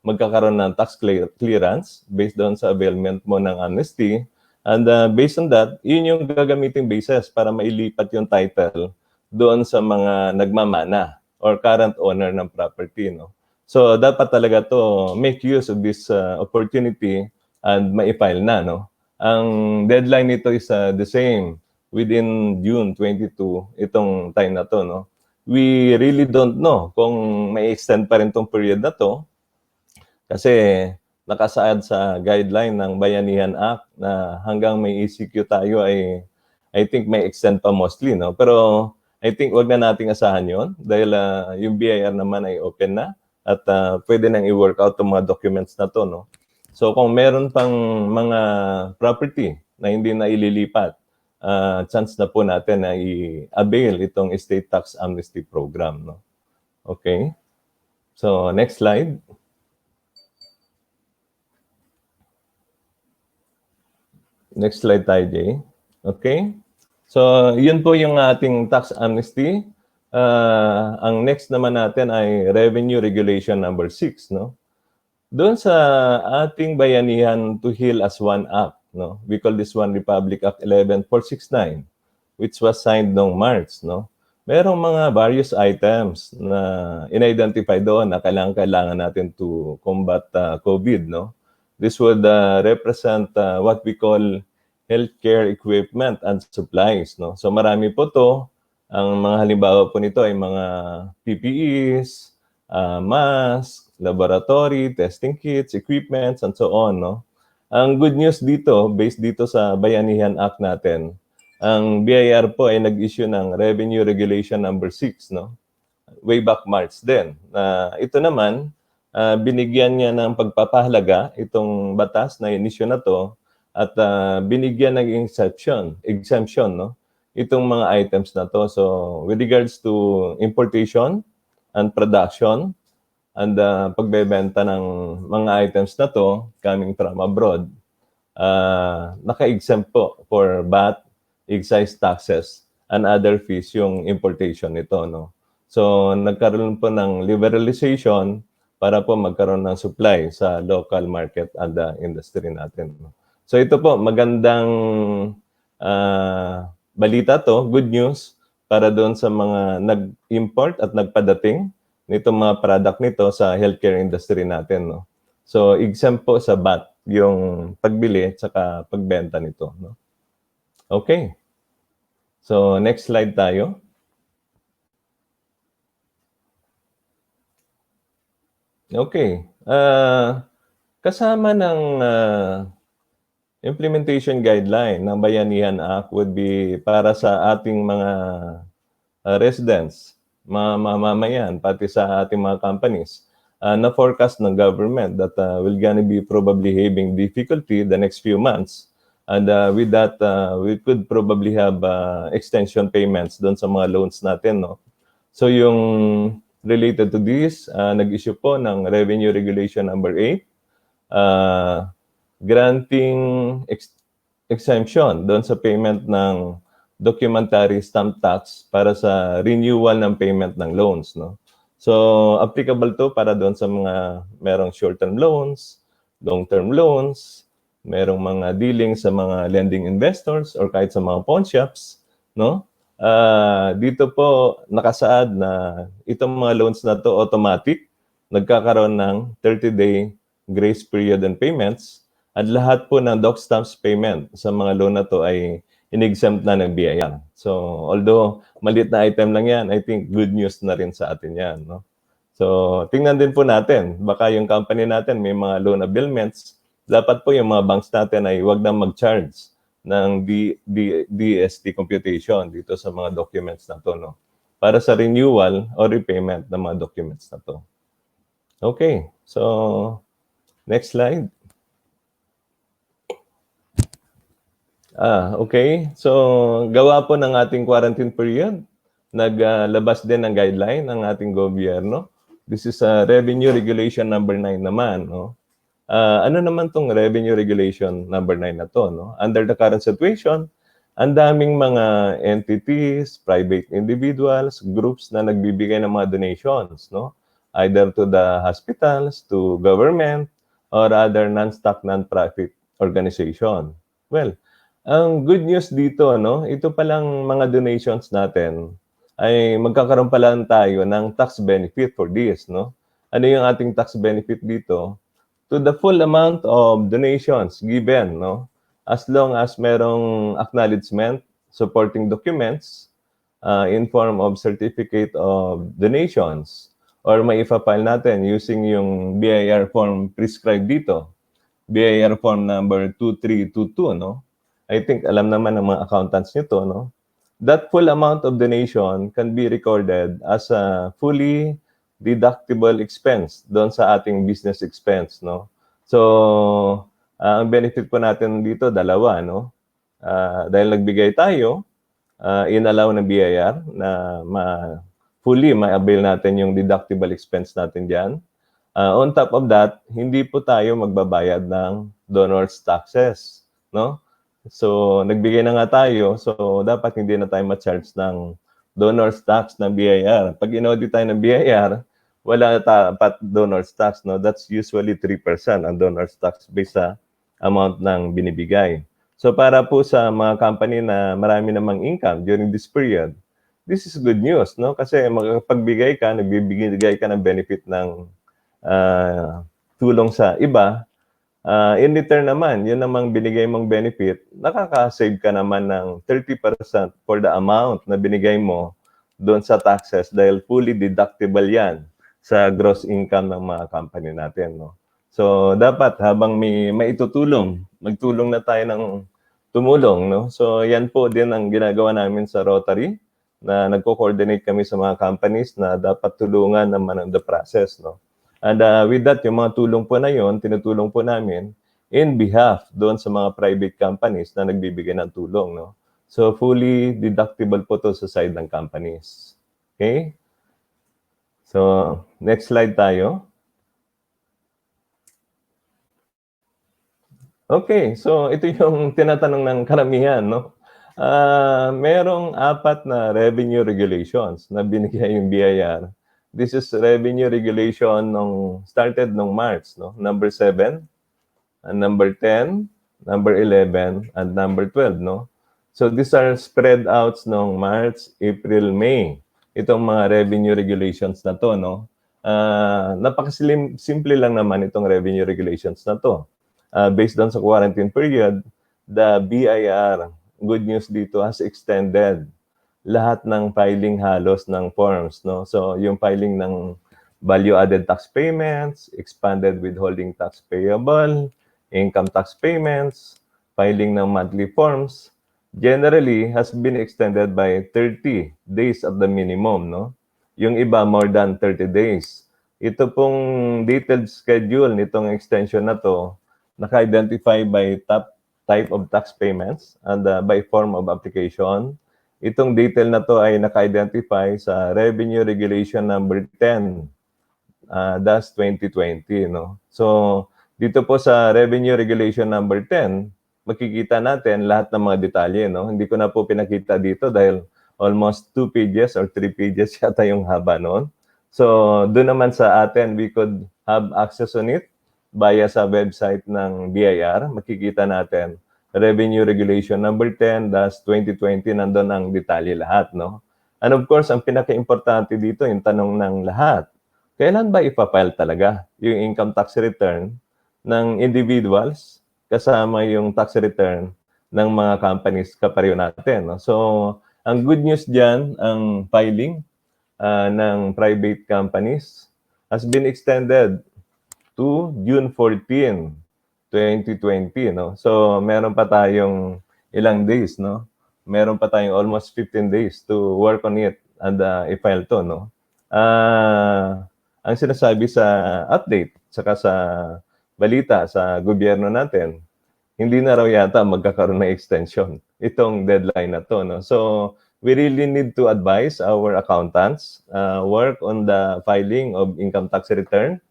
magkakaroon ng tax clearance based doon sa availment mo ng amnesty. And based on that, yun yung gagamiting basis para mailipat yung title doon sa mga nagmamana or current owner ng property, no? So, dapat talaga to make use of this opportunity and ma-file na, no? Ang deadline nito is the same within June 22, itong time na to, no? We really don't know kung may extend pa rin tong period na to kasi nakasaad sa guideline ng Bayanihan Act na hanggang may ECQ tayo ay I think may extend pa mostly, no? Pero I think wag na nating asahan yon dahil yung BIR naman ay open na at pwede nang i-work out yung mga documents na to, no? So kung meron pang mga property na hindi na ililipat, chance na po natin na i-avail itong estate tax amnesty program, no? Okay. So, next slide. Next slide tayo, Jay. Okay. So, yun po yung ating tax amnesty. Ang next naman natin ay Revenue Regulation number 6, no? Doon sa ating bayanihan to heal as one act, no? We call this one Republic Act 11469, which was signed noong March, no? Merong mga various items na in-identify doon na kailangan natin to combat COVID, no? This would represent what we call healthcare equipment and supplies, no? So marami po to. Ang mga halimbawa po nito ay mga PPEs, mask, laboratory, testing kits, equipments, and so on, no? Ang good news dito, based dito sa Bayanihan Act natin, ang BIR po ay nag-issue ng Revenue Regulation number 6, no? Way back March din. Ito naman, binigyan niya ng pagpapahalaga itong batas na inisyu na to at binigyan ng exemption, no? Itong mga items na to. So, with regards to importation and production and pagbebenta ng mga items na to coming from abroad, naka-exempt po for VAT, excise taxes, and other fees yung importation nito, no? So, nagkaroon po ng liberalization para po magkaroon ng supply sa local market and industry natin, no? So, ito po, magandang balita to, good news, para doon sa mga nag-import at nagpadating nitong mga product nito sa healthcare industry natin, no? So, exempt po sa VAT yung pagbili at saka pagbenta nito, no? Okay. So, next slide tayo. Okay. Kasama ng implementation guideline ng Bayanihan Act would be para sa ating mga residents, mga mamamayan, pati sa ating mga companies, na forecast ng government that will gonna be probably having difficulty the next few months. And with that, we could probably have extension payments doon sa mga loans natin, no? So yung related to this, nag-issue po ng Revenue Regulation number 8, granting exemption doon sa payment ng documentary stamp tax para sa renewal ng payment ng loans, no? So, applicable to para doon sa mga merong short-term loans, long-term loans, merong mga dealing sa mga lending investors or kahit sa mga pawn shops, no? Dito po nakasaad na itong mga loans na to automatic, nagkakaroon ng 30-day grace period and payments, at lahat po ng doc stamps payment sa mga loan na to ay in-exempt na ng BIR. So, although maliit na item lang yan, I think good news na rin sa atin yan, no? So, tingnan din po natin, baka yung company natin may mga loan availments, dapat po yung mga banks natin ay wag na mag-charge ng DST computation dito sa mga documents na to, no? Para sa renewal or repayment ng mga documents na to. Okay, so next slide. Okay. So, gawa po ng ating quarantine period, naglabas din ng guideline ng ating gobyerno. This is Revenue Regulation number 9 naman, no? Ano naman tong Revenue Regulation number 9 na to, no? Under the current situation, ang daming mga entities, private individuals, groups na nagbibigay ng mga donations, no? Either to the hospitals, to government, or other non-stock, non-profit organization. Well, ang good news dito, no? Ito palang mga donations natin ay magkakaroon pa lang tayo ng tax benefit for this, no? Ano yung ating tax benefit dito? To the full amount of donations given, no? As long as merong acknowledgement, supporting documents in form of certificate of donations, or maipapile natin using yung BIR form prescribed dito, BIR form number 2322, no? I think alam naman ng mga accountants nito, no? That full amount of donation can be recorded as a fully deductible expense doon sa ating business expense, no? So, ang benefit po natin dito, dalawa, no? Dahil nagbigay tayo, inallow ng BIR na fully ma-avail natin yung deductible expense natin diyan. On top of that, hindi po tayo magbabayad ng donor's taxes, no? So, nagbigay na nga tayo, so dapat hindi na tayo ma-charge ng donor's tax ng BIR. Pag in-audit tayo ng BIR, wala dapat donor's tax, no? That's usually 3% ang donor's tax based sa amount ng binibigay. So, para po sa mga company na marami namang income during this period, this is good news, no? Kasi magpagbigay ka, nagbibigay ka ng benefit ng tulong sa iba, in return naman, yun namang binigay mong benefit, nakaka-save ka naman ng 30% for the amount na binigay mo doon sa taxes dahil fully deductible yan sa gross income ng mga company natin, no? So, dapat habang may maitutulong, magtulong na tayo ng tumulong, no? So, yan po din ang ginagawa namin sa Rotary, na nagko-coordinate kami sa mga companies na dapat tulungan naman on the process, no? And with that, yung mga tulong po na yun, tinutulong po namin in behalf doon sa mga private companies na nagbibigay ng tulong, no? So, fully deductible po to sa side ng companies. Okay? So, next slide tayo. Okay, so ito yung tinatanong ng karamihan, no? Merong 4 na revenue regulations na binigay yung BIR. This is revenue regulation started nung March, no? Number 7, and number 10, number 11, and number 12, no? So these are spread outs nung March, April, May. Itong mga revenue regulations na to, no? Napakasimple lang naman itong revenue regulations na to. Based on sa quarantine period, the BIR, good news dito, has extended lahat ng filing halos ng forms, no? So, yung filing ng value-added tax payments, expanded withholding tax payable, income tax payments, filing ng monthly forms, generally has been extended by 30 days at the minimum, no? Yung iba, more than 30 days. Ito pong detailed schedule nitong extension na to, naka-identify by type of tax payments and by form of application. Itong detail na to ay naka-identify sa Revenue Regulation number 10, that's 2020, no? So, dito po sa Revenue Regulation number 10, makikita natin lahat ng mga detalye, no? Hindi ko na po pinakita dito dahil almost 2 pages or 3 pages yata yung haba noon. So, doon naman sa atin, we could have access on it via sa website ng BIR. Makikita natin Revenue Regulation number 10, that's 2020, nandun ang detalye lahat, no? And of course, ang pinaka-importante dito, yung tanong ng lahat, kailan ba ipapile talaga yung income tax return ng individuals kasama yung tax return ng mga companies kapareho natin, no? So, ang good news dyan, ang filing ng private companies has been extended to June 14, 2020, no? So, meron pa tayong ilang days, no? Meron pa tayong almost 15 days to work on it and i-file to, no? Ang sinasabi sa update, saka sa balita sa gobyerno natin, hindi na raw yata magkakaroon ng extension itong deadline na to, no? So, we really need to advise our accountants, work on the filing of income tax return.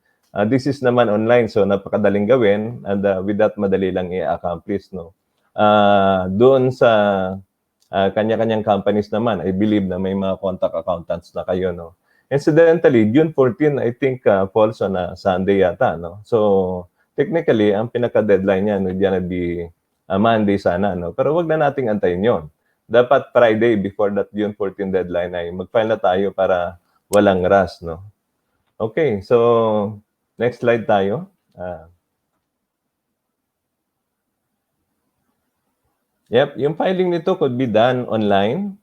This is naman online, so napakadaling gawin, and with that, madali lang i-accomplish, no? Doon sa kanya-kanyang companies naman, I believe na may mga contact accountants na kayo, no? Incidentally, June 14, I think, falls on a Sunday yata, no? So, technically, ang pinaka-deadline niya would gonna be Monday sana, no? Pero wag na nating antayin yon. Dapat Friday before that June 14 deadline ay mag-file na tayo para walang rush, no? Okay, so next slide tayo. Yep, yung filing nito could be done online.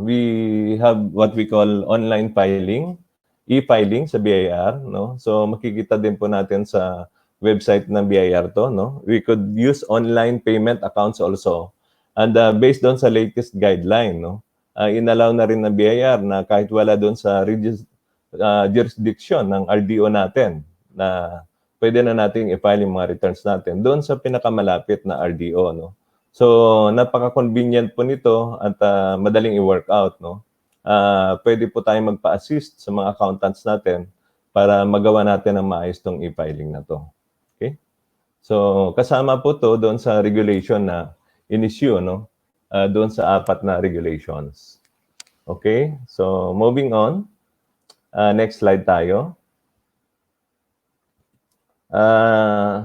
We have what we call online filing, e-filing sa BIR, no? So makikita din po natin sa website ng BIR to, no? We could use online payment accounts also. And based on sa latest guideline, no? Inallow na rin ng BIR na kahit wala doon sa jurisdiction ng RDO natin, na pwede na nating i-file yung mga returns natin doon sa pinakamalapit na RDO, no? So, napaka-convenient po nito at madaling i-work out, no? Pwede po tayong magpa-assist sa mga accountants natin para magawa natin ang maayos tong e-filing na to. Okay? So, kasama po to doon sa regulation na in-issue, no? Doon sa 4 na regulations. Okay? So, moving on. Next slide tayo.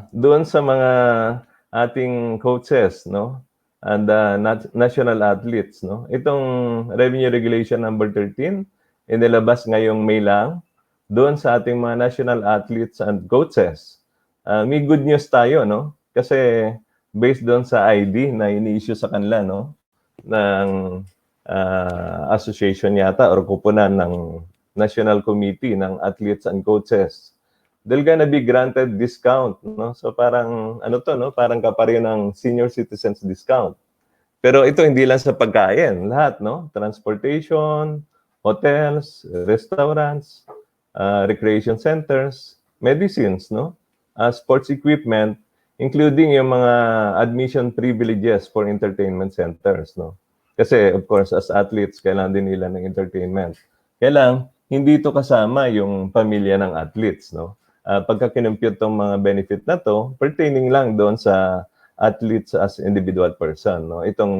Doon sa mga ating coaches, no? And national athletes, no? Itong Revenue Regulation number 13, inilabas ngayong May lang. Doon sa ating mga national athletes and coaches, may good news tayo, no? Kasi based doon sa ID na ini-issue sa kanila, no? Ng association yata or kupunan ng National Committee ng Athletes and Coaches, they're gonna be granted discount, no? So parang ano to, no? Parang kapareho ng senior citizens discount. Pero ito hindi lang sa pagkain, lahat, no? Transportation, hotels, restaurants, recreation centers, medicines, no? Sports equipment, including yung mga admission privileges for entertainment centers, no? Kasi of course as athletes kailangan din nila ng entertainment. Kailangan hindi ito kasama yung pamilya ng athletes, no? Pagka kinumpute tong mga benefit na to, pertaining lang doon sa athletes as individual person, no? Itong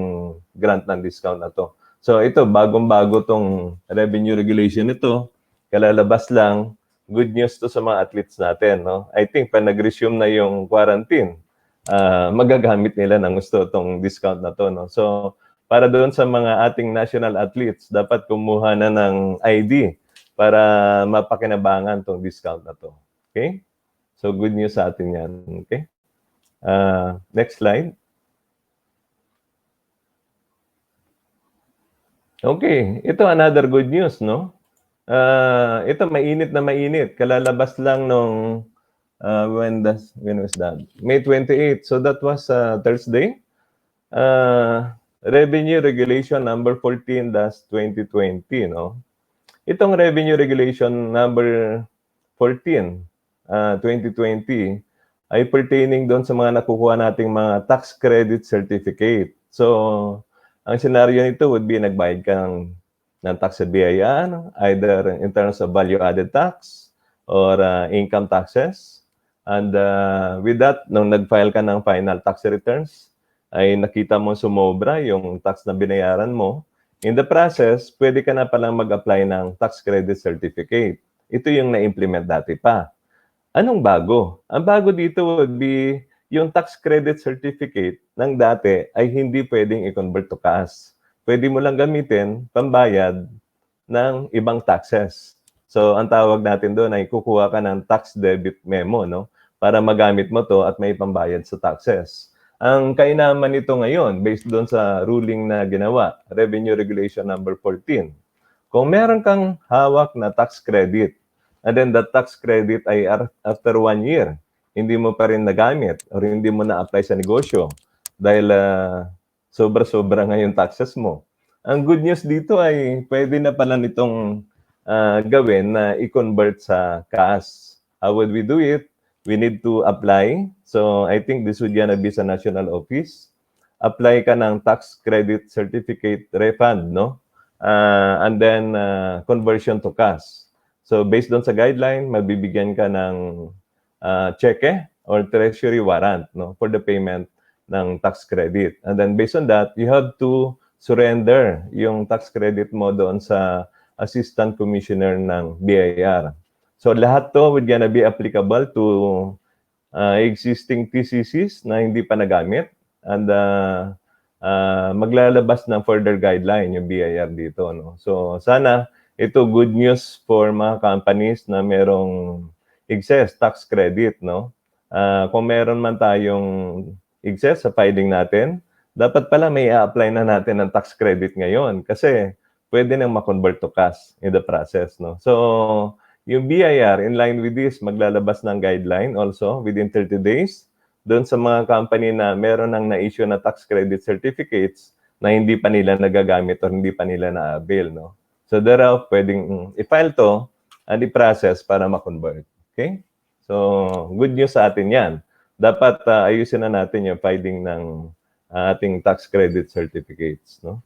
grant ng discount na to. So ito, bagong-bago tong revenue regulation nito, kalalabas lang, good news to sa mga athletes natin, no? I think pa nag-resume na yung quarantine, magagamit nila ng gusto tong discount na to, no? So para doon sa mga ating national athletes, dapat kumuha na ng ID para mapakinabangan tong discount na to. Okay? So good news sa atin yan. Okay? Next slide. Okay, ito another good news, no? Ito mainit na mainit. Kalalabas lang nung when was that? May 28. So that was Thursday. Revenue Regulation number 14-2020, no? Itong Revenue Regulation number 14, 2020, ay pertaining doon sa mga nakukuha nating mga tax credit certificate. So, ang scenario nito would be nagbayad ka ng tax sa BIR, either in terms of value-added tax or income taxes. And with that, nung nag-file ka ng final tax returns, ay nakita mo sumobra yung tax na binayaran mo. In the process, pwede ka na palang mag-apply ng tax credit certificate. Ito yung na-implement dati pa. Anong bago? Ang bago dito would be yung tax credit certificate ng dati ay hindi pwedeng i-convert to cash. Pwede mo lang gamitin pambayad ng ibang taxes. So, ang tawag natin doon ay kukuha ka ng tax debit memo, no? Para magamit mo to at may pambayad sa taxes. Ang kainaman nito ngayon, based doon sa ruling na ginawa, Revenue Regulation number 14, kung meron kang hawak na tax credit, and then that tax credit ay after 1 year, hindi mo pa rin nagamit or hindi mo na-apply sa negosyo dahil sobra-sobra nga yung taxes mo. Ang good news dito ay pwede na pala nitong gawin na i-convert sa cash. How would we do it? We need to apply. So I think this would gonna be sa national office. Apply ka ng tax credit certificate refund, no? And then conversion to cash. So based on sa guideline, mabibigyan ka ng cheque or treasury warrant, no, for the payment ng tax credit. And then based on that, you have to surrender yung tax credit mo doon sa Assistant Commissioner ng BIR. So lahat to would gonna be applicable to existing TCCs na hindi pa nagamit, and maglalabas ng further guideline yung BIR dito, no? So sana ito good news for mga companies na merong excess tax credit, no? Kung meron man tayong excess sa filing natin, dapat pala may i-apply na natin ng tax credit ngayon kasi pwede nang ma-convert to cash in the process, no? So yung BIR, in line with this, maglalabas ng guideline also within 30 days doon sa mga company na meron ng na-issue na tax credit certificates na hindi pa nila nagagamit or hindi pa nila na-avail, no? So thereof, pwedeng i-file to and i-process para ma-convert. Okay? So, good news sa atin yan. Dapat ayusin na natin yung filing ng ating tax credit certificates, no?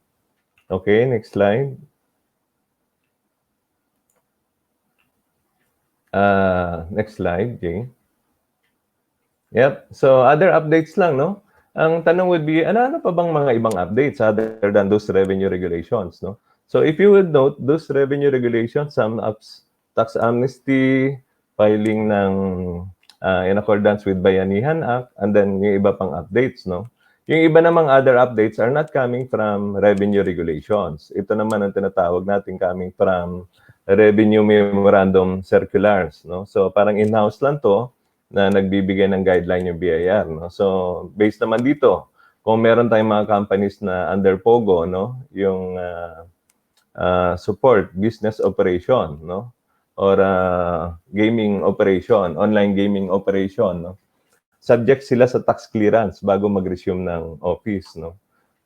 Okay, next slide. Next slide, Jay. Yep. So, other updates lang, no? Ang tanong would be, ano pa bang mga ibang updates other than those revenue regulations, no? So, if you would note, those revenue regulations, some tax amnesty, filing ng in accordance with Bayanihan Act, and then yung iba pang updates, no? Yung iba namang other updates are not coming from revenue regulations. Ito naman ang tinatawag natin coming from revenue memorandum circulars, no? So parang in-house lang to na nagbibigay ng guideline yung BIR, no? So based naman dito, kung meron tayong mga companies na under POGO, no, yung support business operation, no? Or gaming operation, online gaming operation, no? Subject sila sa tax clearance bago mag-resume ng office, no?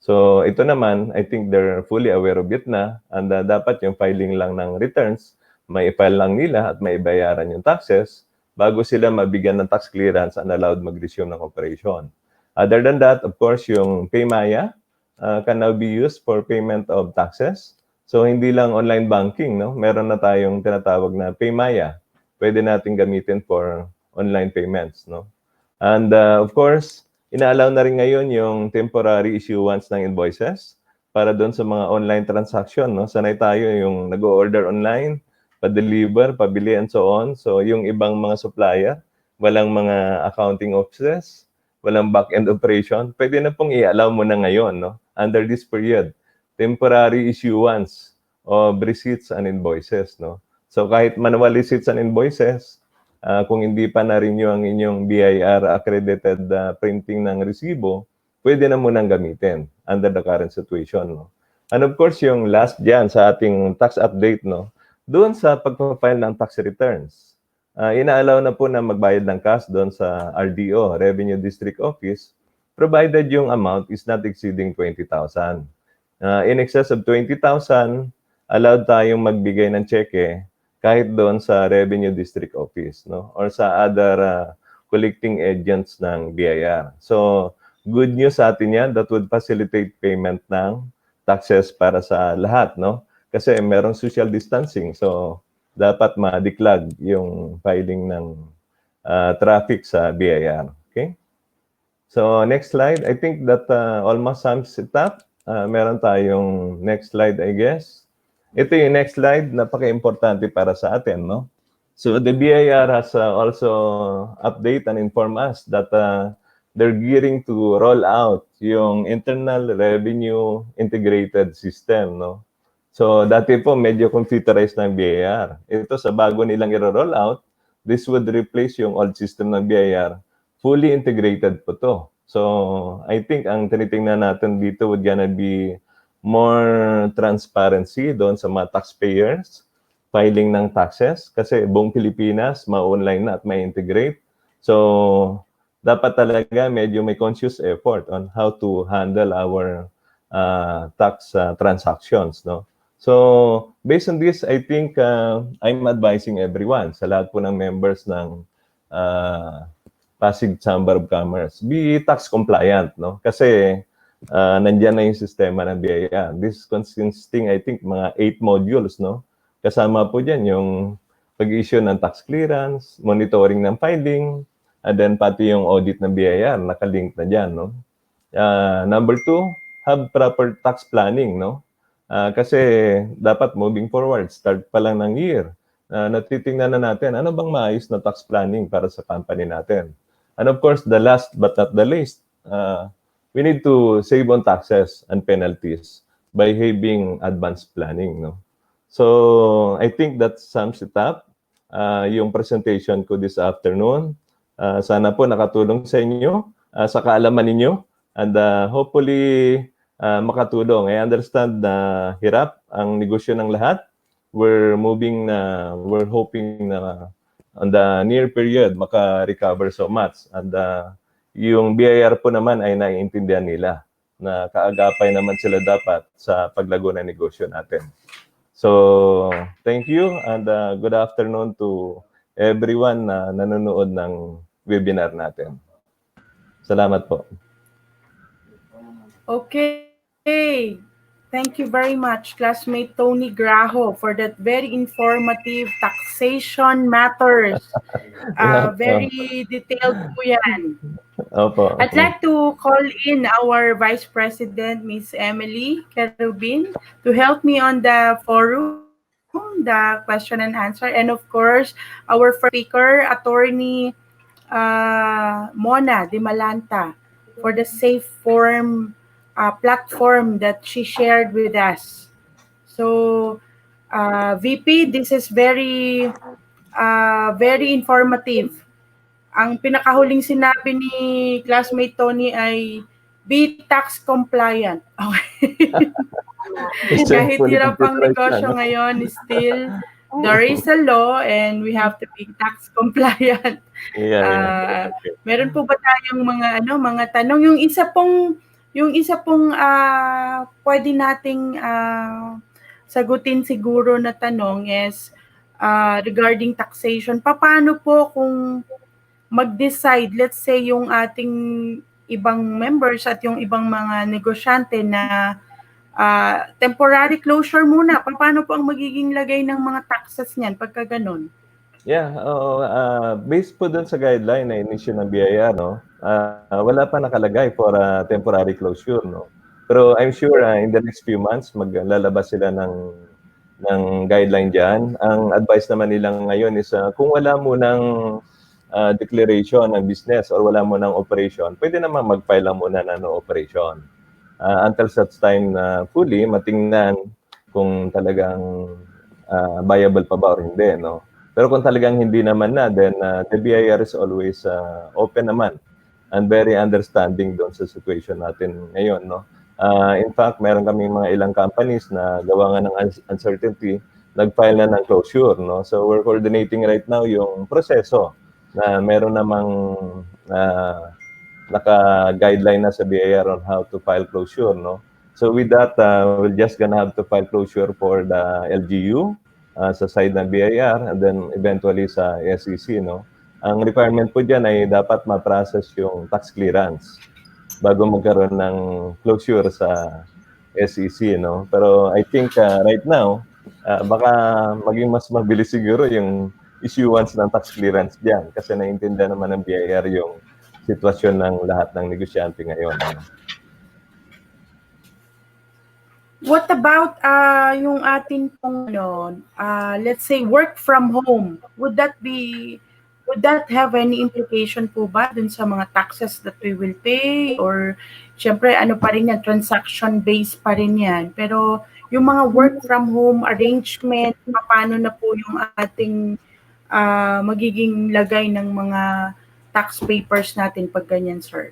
So ito naman, I think they're fully aware of it na, and dapat yung filing lang ng returns, may file lang nila at may bayaran yung taxes bago sila mabigyan ng tax clearance and allowed mag-resume ng operation. Other than that, of course, yung PayMaya can now be used for payment of taxes. So hindi lang online banking, no? Meron na tayong tinatawag na PayMaya. Pwede nating gamitin for online payments, no? And of course, inaalaw na rin ngayon yung temporary issuance ng invoices para doon sa mga online transaction, no? Sanay tayo yung nag-order online, pa-deliver, pabili and so on. So yung ibang mga supplier, walang mga accounting offices, walang back-end operation, pwede na pong i-allow mo na ngayon, no? Under this period, temporary issuance of receipts and invoices, no? So kahit manual receipts and invoices, kung hindi pa na-renew ang inyong BIR accredited printing ng resibo, pwede na munang gamitin under the current situation, no? And of course, yung last dyan sa ating tax update, no? Doon sa pagpa-file ng tax returns, inaalaw na po na magbayad ng cash doon sa RDO, Revenue District Office, provided yung amount is not exceeding 20,000. In excess of 20,000, allowed tayong magbigay ng cheque kahit doon sa Revenue District Office, no? Or sa other collecting agents ng BIR. So, good news sa atin yan, that would facilitate payment ng taxes para sa lahat, no? Kasi merong social distancing, so dapat ma-declag yung filing ng traffic sa BIR. Okay? So, next slide. I think that almost sums it up. Meron tayong next slide, I guess. Ito yung next slide, napaka-importante para sa atin, no? So, the BIR has also update and inform us that they're gearing to roll out yung Internal Revenue Integrated System, no? So, dati po medyo computerized ng BIR. Ito sa bago nilang i-roll out, this would replace yung old system ng BIR. Fully integrated po to. So, I think ang tinitingnan natin dito would gonna be more transparency doon sa mga taxpayers, filing ng taxes, kasi buong Pilipinas, ma-online na at ma-integrate. So, dapat talaga medyo may conscious effort on how to handle our tax transactions, no? So, based on this, I think I'm advising everyone, sa lahat po ng members ng Pasig Chamber of Commerce, be tax compliant, no? Kasi nandyan na yung sistema ng BIR. This consisting, I think, mga 8 modules, no? Kasama po dyan yung pag-issue ng tax clearance, monitoring ng filing, and then pati yung audit ng BIR, nakalink na dyan, no? Number 2, have proper tax planning, no? Kasi dapat moving forward, start pa lang ng year, natitingnan na natin, ano bang maayos na tax planning para sa company natin. And of course, the last but not the least, we need to save on taxes and penalties by having advanced planning, no? So, I think that sums it up, yung presentation ko this afternoon. Sana po nakatulong sa inyo, sa kaalaman ninyo, and hopefully, makatulong. I understand na hirap ang negosyo ng lahat. We're hoping na on the near period, maka-recover so much. And yung BIR po naman ay naiintindihan nila na kaagapay naman sila dapat sa paglago ng negosyo natin. So, thank you and good afternoon to everyone na nanonood ng webinar natin. Salamat po. Okay. Thank you very much, classmate Tony Graho, for that very informative taxation matters. Very detailed po yan. Opo. I'd like to call in our Vice President, Ms. Emily Kerubin, to help me on the forum, the question and answer. And of course, our first speaker, Attorney Mona de Malanta, for the safe form platform that she shared with us. So, VP, this is very informative. Ang pinakahuling sinabi ni classmate Tony ay be tax compliant. Okay. Kahit Fully hirap ang computerized na, negosyo no? ngayon, still there is a law and we have to be tax compliant. Yeah. Okay. Meron po ba tayong mga tanong? Yung isa pong pwede nating sagutin siguro na tanong is regarding taxation. Paano po kung mag-decide, let's say yung ating ibang members at yung ibang mga negosyante na temporary closure muna. Paano po ang magiging lagay ng mga taxes niyan pagka ganun? Yeah, oo, based po dun sa guideline na inisyu ng BIR, no, wala pa nakalagay for temporary closure, no. Pero I'm sure in the next few months maglalabas sila ng guideline diyan. Ang advice naman nila ngayon is kung wala munang declaration ng business or wala munang operation, pwede naman mag-file lang muna ng no operation. Until such time na fully matingnan kung talagang viable pa ba or hindi, no. Pero kung talagang hindi naman na, then the BIR is always open naman and very understanding doon sa situation natin ngayon, no. In fact, meron kaming mga ilang companies na gawa nga ng uncertainty, nag-file na ng closure, no. So we're coordinating right now yung proseso na meron namang naka-guideline na sa BIR on how to file closure, no. So with that, we're just gonna have to file closure for the LGU, sa side ng BIR and then eventually sa SEC, no. Ang requirement po diyan ay dapat ma-process yung tax clearance bago magkaroon ng closure sa SEC, no. Pero I think right now, baka maging mas mabilis siguro yung issuance ng tax clearance diyan kasi naiintindihan naman ng BIR yung sitwasyon ng lahat ng negosyante ngayon, ano. What about yung atin pong let's say work from home? Would that have any implication po ba dun sa mga taxes that we will pay, or syempre pa rin yan, transaction based pa rin yan, pero yung mga work from home arrangement, paano na po yung ating magiging lagay ng mga tax papers natin pag ganyan, sir?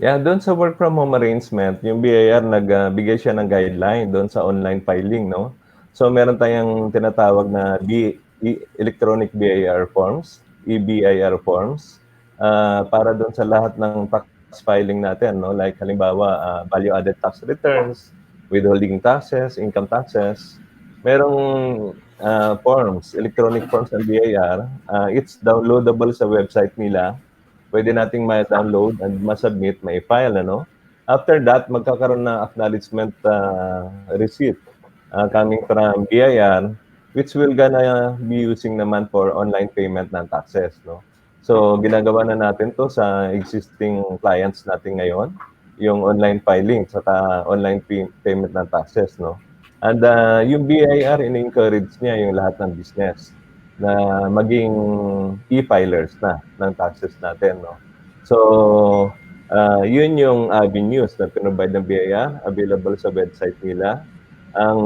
Yeah, doon sa work from home arrangement, yung BIR nagbigay siya ng guideline doon sa online filing, no. So meron tayong tinatawag na electronic BIR forms, EBIR forms, para doon sa lahat ng tax filing natin, no. Like halimbawa, value added tax returns, withholding taxes, income taxes. Merong forms, electronic forms ng BIR. It's downloadable sa website nila. Pwede nating ma-download and ma-submit, ma-file, ano. After that, magkakaroon ng acknowledgement receipt coming from BIR, which will gonna be using naman for online payment ng taxes, no. So, ginagawa na natin to sa existing clients natin ngayon, yung online filing, saka online payment ng taxes, no. And yung BIR, in-encourage niya yung lahat ng business na maging e-filers na ng taxes natin, no. So, yun yung avenues na pinrovide ng BIR, available sa website nila. Ang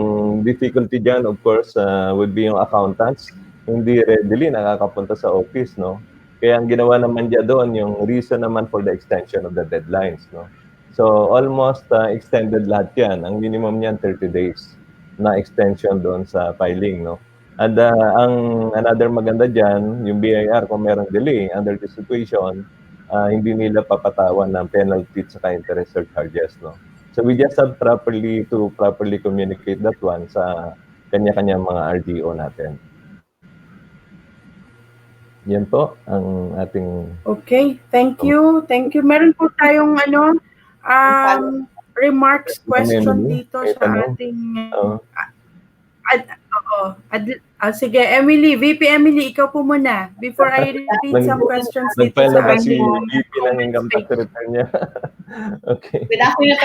difficulty dyan, of course, would be yung accountants, hindi readily nakakapunta sa office, no. Kaya ang ginawa naman dyan doon, yung reason naman for the extension of the deadlines, no. So, almost extended lahat yan. Ang minimum niyan, 30 days na extension doon sa filing, no. And ang another maganda dyan, yung BIR, kung merong delay under the situation, hindi nila papatawan ng penalty at saka interest surcharges, no. So we just have to properly communicate that one sa kanya-kanyang mga RDO natin. Yan po ang ating... Okay, thank you. Thank you. Meron po tayong remarks, question dito sa ating... sige, Emily, VP Emily, ikaw po muna. Before I read some questions dito Nag-file na ba sa si ating VP ng income tax return niya? Okay. Good afternoon,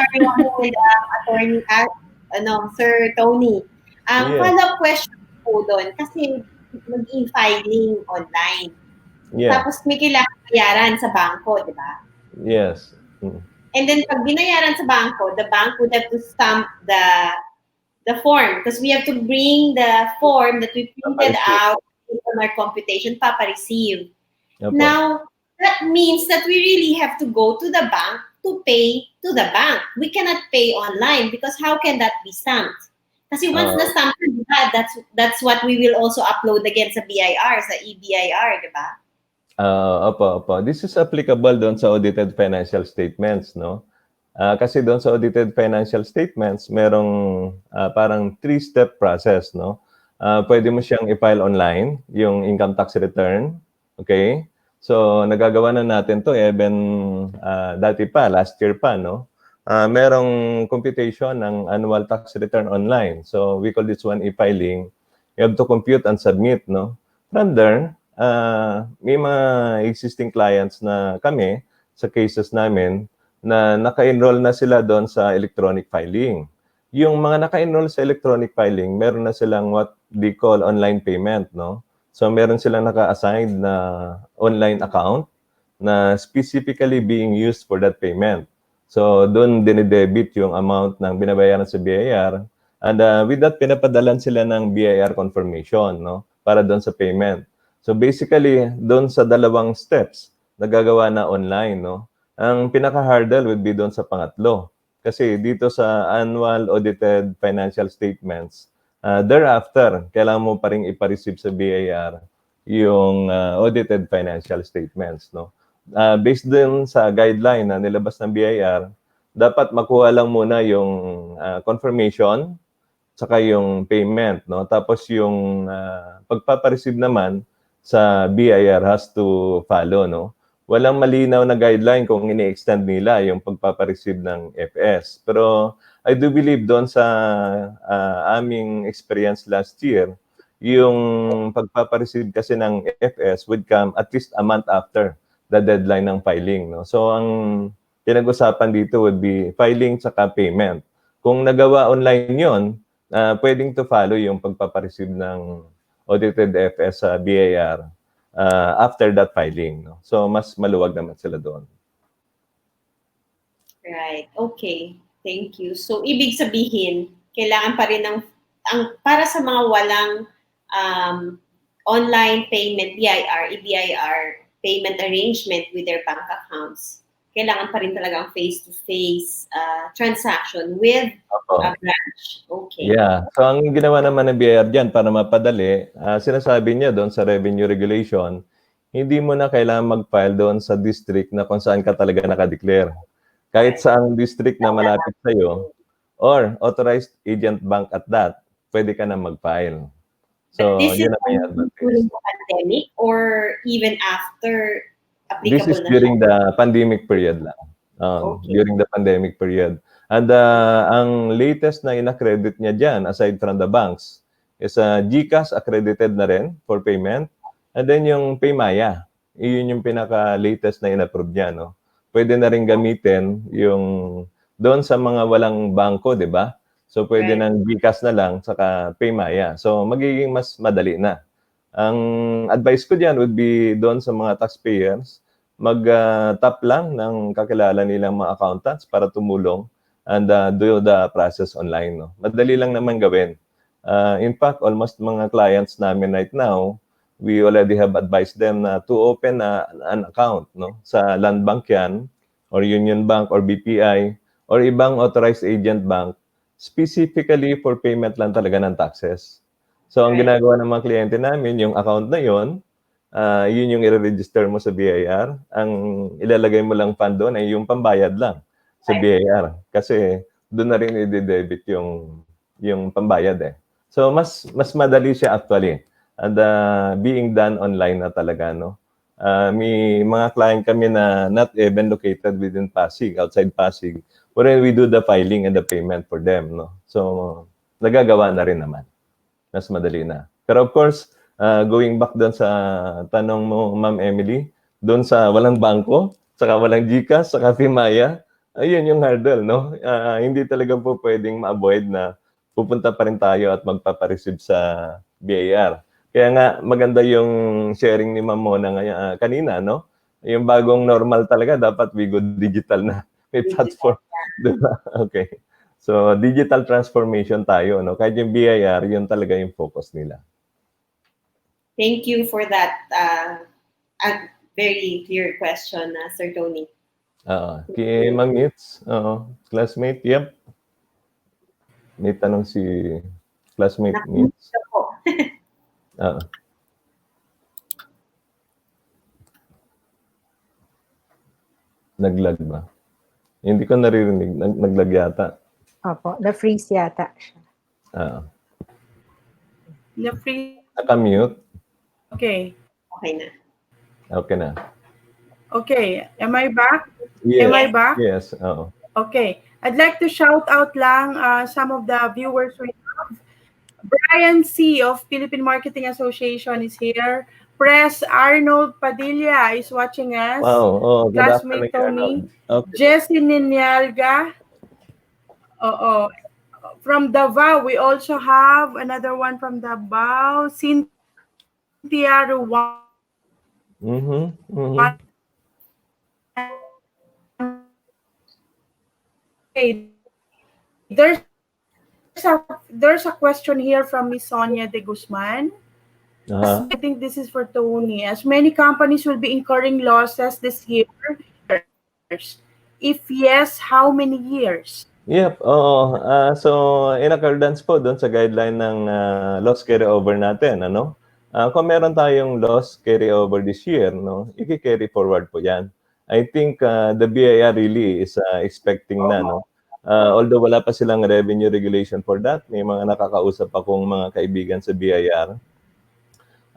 Attorney Sir Tony. Follow-up question po doon kasi mag-e-filing online. Yeah. Tapos may kailangan bayaran sa bangko, di ba? Yes. And then pag binayaran sa bangko, the bank would have to stamp the form because we have to bring the form that we printed out on our computation, Papa receive. Opo. Now, that means that we really have to go to the bank to pay to the bank. We cannot pay online because how can that be stamped? Kasi once na-stamp na, that's what we will also upload again sa BIR, sa EBIR, di ba? Opo. This is applicable doon sa audited financial statements, no? Kasi doon sa audited financial statements, merong parang 3-step process, no? Pwede mo siyang i-file online, yung income tax return, okay? So, nagagawa na natin to even dati pa, last year pa, no? Merong computation ng annual tax return online. So, we call this one e-filing. You have to compute and submit, no? From there, may mga existing clients na kami sa cases namin na naka-enroll na sila doon sa electronic filing. Yung mga naka-enroll sa electronic filing, meron na silang what they call online payment, no? So meron silang naka-assigned na online account na specifically being used for that payment. So doon dinidebit yung amount ng binabayaran sa BIR, and with that pinapadalan sila ng BIR confirmation, no? Para doon sa payment. So basically, doon sa dalawang steps, nagagawa na online, no? Ang pinaka-hurdle would be doon sa pangatlo. Kasi dito sa annual audited financial statements, thereafter, kailangan mo pa rin ipa-receive sa BIR yung audited financial statements, no? Based din sa guideline na nilabas ng BIR, dapat makuha lang muna yung confirmation saka yung payment, no? Tapos yung pagpapa-receive naman sa BIR has to follow, no? Walang malinaw na guideline kung ini-extend nila yung pagpapa-receive ng FS. Pero I do believe doon sa aming experience last year, yung pagpapa-receive kasi ng FS would come at least a month after the deadline ng filing, no? So ang pinag-usapan dito would be filing saka payment. Kung nagawa online yon, pwedeng to follow yung pagpapa-receive ng audited FS sa BIR after that filing, no? So mas maluwag naman sila doon. Right. Okay. Thank you. So ibig sabihin, kailangan pa rin para sa mga walang online payment, BIR, EBIR, payment arrangement with their bank accounts, kailangan pa rin talagang face-to-face transaction with a branch. Okay. Yeah. So ang ginawa naman ng BIR dyan para mapadali, sinasabi niya doon sa revenue regulation, hindi mo na kailangan mag-file doon sa district na kung saan ka talaga nakadeclare. Kahit sa ang district na malapit sa'yo or authorized agent bank at that, pwede ka na mag-file. So, But this yun is ang advantage. during the pandemic or even after applicable? This is during the pandemic period lang. Okay. During the pandemic period. And ang latest na in-accredit niya dyan, aside from the banks, is GCash accredited na rin for payment. And then yung Paymaya, yun yung pinaka-latest na in-approve niya, no? Pwede na rin gamitin yung doon sa mga walang bangko, di ba? So pwede Right. ng GCash na lang saka Paymaya. So magiging mas madali na. Ang advice ko diyan would be doon sa mga taxpayers, mag-tap lang ng kakilala nilang mga accountants para tumulong and do the process online, no? Madali lang naman gawin. In fact, almost mga clients namin right now, we already have advised them na to open an account, no? Sa Land Bank yan, or Union Bank, or BPI, or ibang authorized agent bank, specifically for payment lang talaga ng taxes. So, ang Right. ginagawa ng mga kliyente namin, yung account na yon, yun yung i-register mo sa BIR. Ang ilalagay mo lang fund doon ay yung pambayad lang sa BIR. Kasi doon na rin i-debit yung pambayad eh. So, mas madali siya actually. And being done online na talaga, no? May mga client kami na not even located within PACCII, outside PACCII, wherein we do the filing and the payment for them, no? So, nagagawa na rin naman. Mas madali na. Pero of course, going back doon sa tanong mo, Ma'am Emily, doon sa walang bangko, saka walang GCash, saka Paymaya, ayun yung hurdle, no? Hindi talaga po pwedeng ma-avoid na pupunta pa rin tayo at magpapareceive sa BIR. Kaya nga, maganda yung sharing ni Ma'am Mona kanina, no? Yung bagong normal talaga, dapat we go digital na. May platform. Diba? Okay. So, digital transformation tayo, no? Kahit yung BIR, yun talaga yung focus nila. Thank you for that very clear question, Sir Tony. Kay Ma'am Mitz, classmate, yep. May tanong si classmate Mitz. Naku po. Oo. Naglag ba? Hindi ko naririnig. Naglag yata. Opo, na-freeze yata siya. Oo. Na-free. Naka-mute. Okay. Okay na. Okay na. Okay. Am I back? Yes. Am I back? Yes. Oo. Okay. I'd like to shout out lang some of the viewers we have. Brian C. of Philippine Marketing Association is here. Press Arnold Padilla is watching us. Wow. Oh, good Classmate afternoon, Tony. Okay. Jessie Ninyalga. From Davao, we also have another one from Davao. Cynthia Ruwan. Okay. There's a question here from Miss Sonia de Guzman. I think this is for Tony. As many companies will be incurring losses this year. If yes, how many years? Yep, oo. So, in accordance po doon sa guideline ng loss carryover natin, ano? Kung meron tayong loss carryover this year, no, i-carry forward po yan. I think the BIR really is expecting na, no? Although wala pa silang revenue regulation for that, may mga nakakausap akong mga kaibigan sa BIR.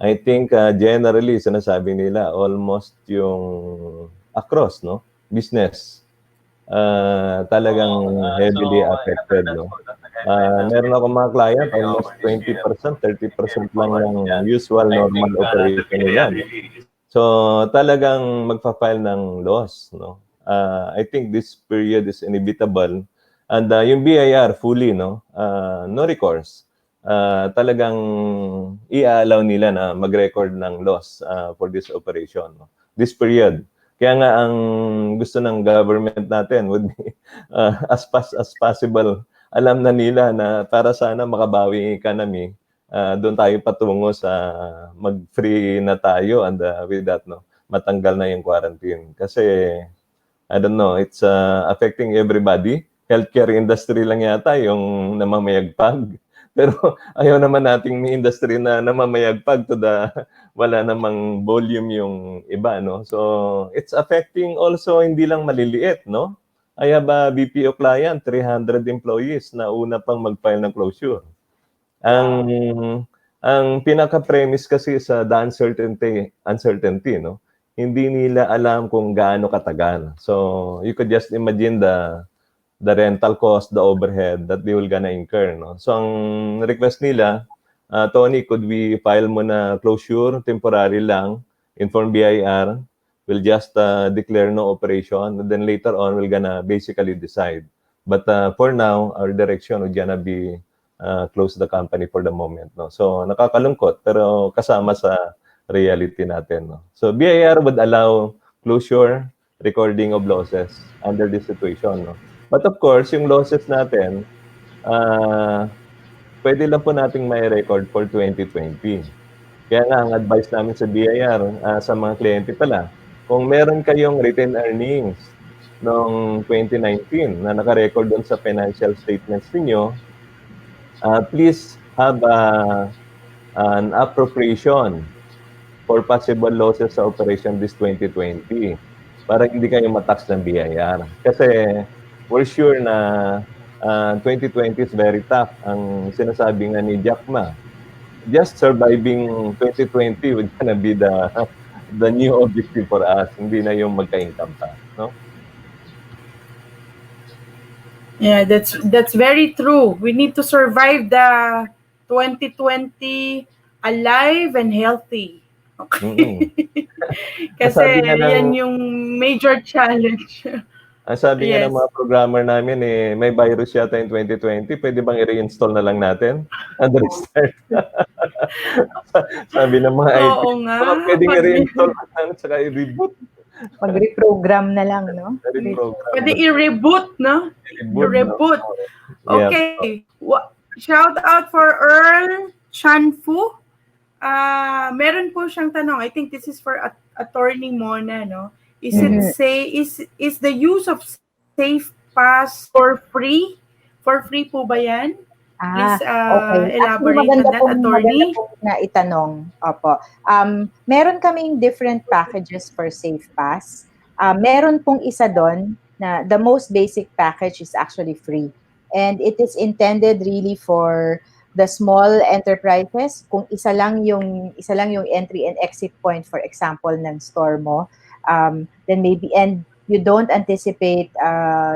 I think generally, sinasabi nila, almost yung across, no, business, talagang heavily affected, no? Meron akong mga client, almost 20%, 30% lang ng usual normal operation nila. No? So, talagang magpa-file ng loss, no? I think this period is inevitable. And yung BIR fully, no? No recourse. Talagang i-allow nila na mag-record ng loss for this operation, no? This period. Kaya nga ang gusto ng government natin would be as fast as possible. Alam na nila na para sana makabawi ang economy, doon tayo patungo sa mag-free na tayo and with that, no, matanggal na yung quarantine. Kasi, I don't know, it's affecting everybody. Healthcare industry lang yata yung namamayagpag. Pero ayaw naman nating may industry na namamayagpag to the wala namang volume yung iba, no? So, it's affecting also hindi lang maliliit, no? I have a BPO client, 300 employees na una pang mag-file ng closure. Ang pinaka-premise kasi sa the uncertainty, no? Hindi nila alam kung gaano katagal. So, you could just imagine the rental cost, the overhead that they will gonna incur, no? So, ang request nila, Tony, could we file mo na closure, temporary lang, inform BIR, we'll just declare no operation, and then later on, we're gonna basically decide. But for now, our direction would gonna be close the company for the moment, no? So, nakakalungkot, pero kasama sa reality natin, no? So, BIR would allow closure, recording of losses under this situation, no? But of course, yung losses natin, pwede lang po nating may record for 2020. Kaya nga, ang advice namin sa BIR, sa mga kliyente pala, kung meron kayong retained earnings noong 2019 na naka-record doon sa financial statements niyo, please have an appropriation for possible losses sa operation this 2020 para hindi kayo matax ng BIR. Kasi we're sure na 2020 is very tough. Ang sinasabi nga ni Jack Ma, just surviving 2020 would gonna be the new objective for us. Hindi na yung magka-income tax, no? Yeah, that's very true. We need to survive the 2020 alive and healthy. Okay. Kasi yan yung major challenge. Ang sabi nga ng mga programmer namin, may virus yata in 2020, pwede bang i-reinstall na lang natin? And restart. Sabi ng mga IT, Oo nga. Pwedeng i-reinstall na lang, saka i-reboot. Mag-reprogram na lang, no? Pwede i-reboot, no? I-reboot. Okay. Shout out for Earl Chanfu. Meron po siyang tanong. I think this is for Attorney Mona, no? Is it say is the use of Safe Pass for free? For free po ba yan? Please Okay. Actually, elaborate on that, maganda attorney. po na itanong. Opo. Meron kaming different packages for SafePass. Meron pong isa doon na the most basic package is actually free. And it is intended really for the small enterprises. Kung isa lang yung entry and exit point, for example, ng store mo, then maybe, and you don't anticipate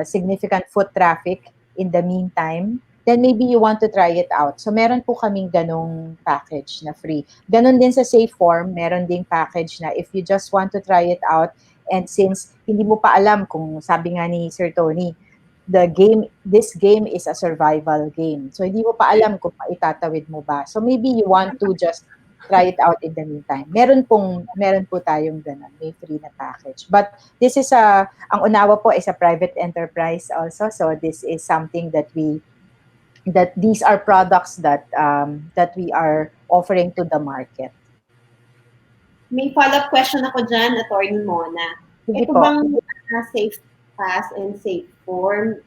significant foot traffic in the meantime, then maybe you want to try it out. So meron po kaming ganong package na free. Ganon din sa Safeform, meron ding package na if you just want to try it out, and since hindi mo pa alam kung sabi nga ni Sir Tony, this game is a survival game. So hindi mo pa alam kung itatawid mo ba. So maybe you want to just try it out in the meantime. Meron po tayong ganun, may free na package. But this is ang Unawa po is a private enterprise also. So this is something that these are products that we are offering to the market. May follow-up question ako dyan, Attorney Mona. Sige Ito po. bang Safe Pass and Safeform?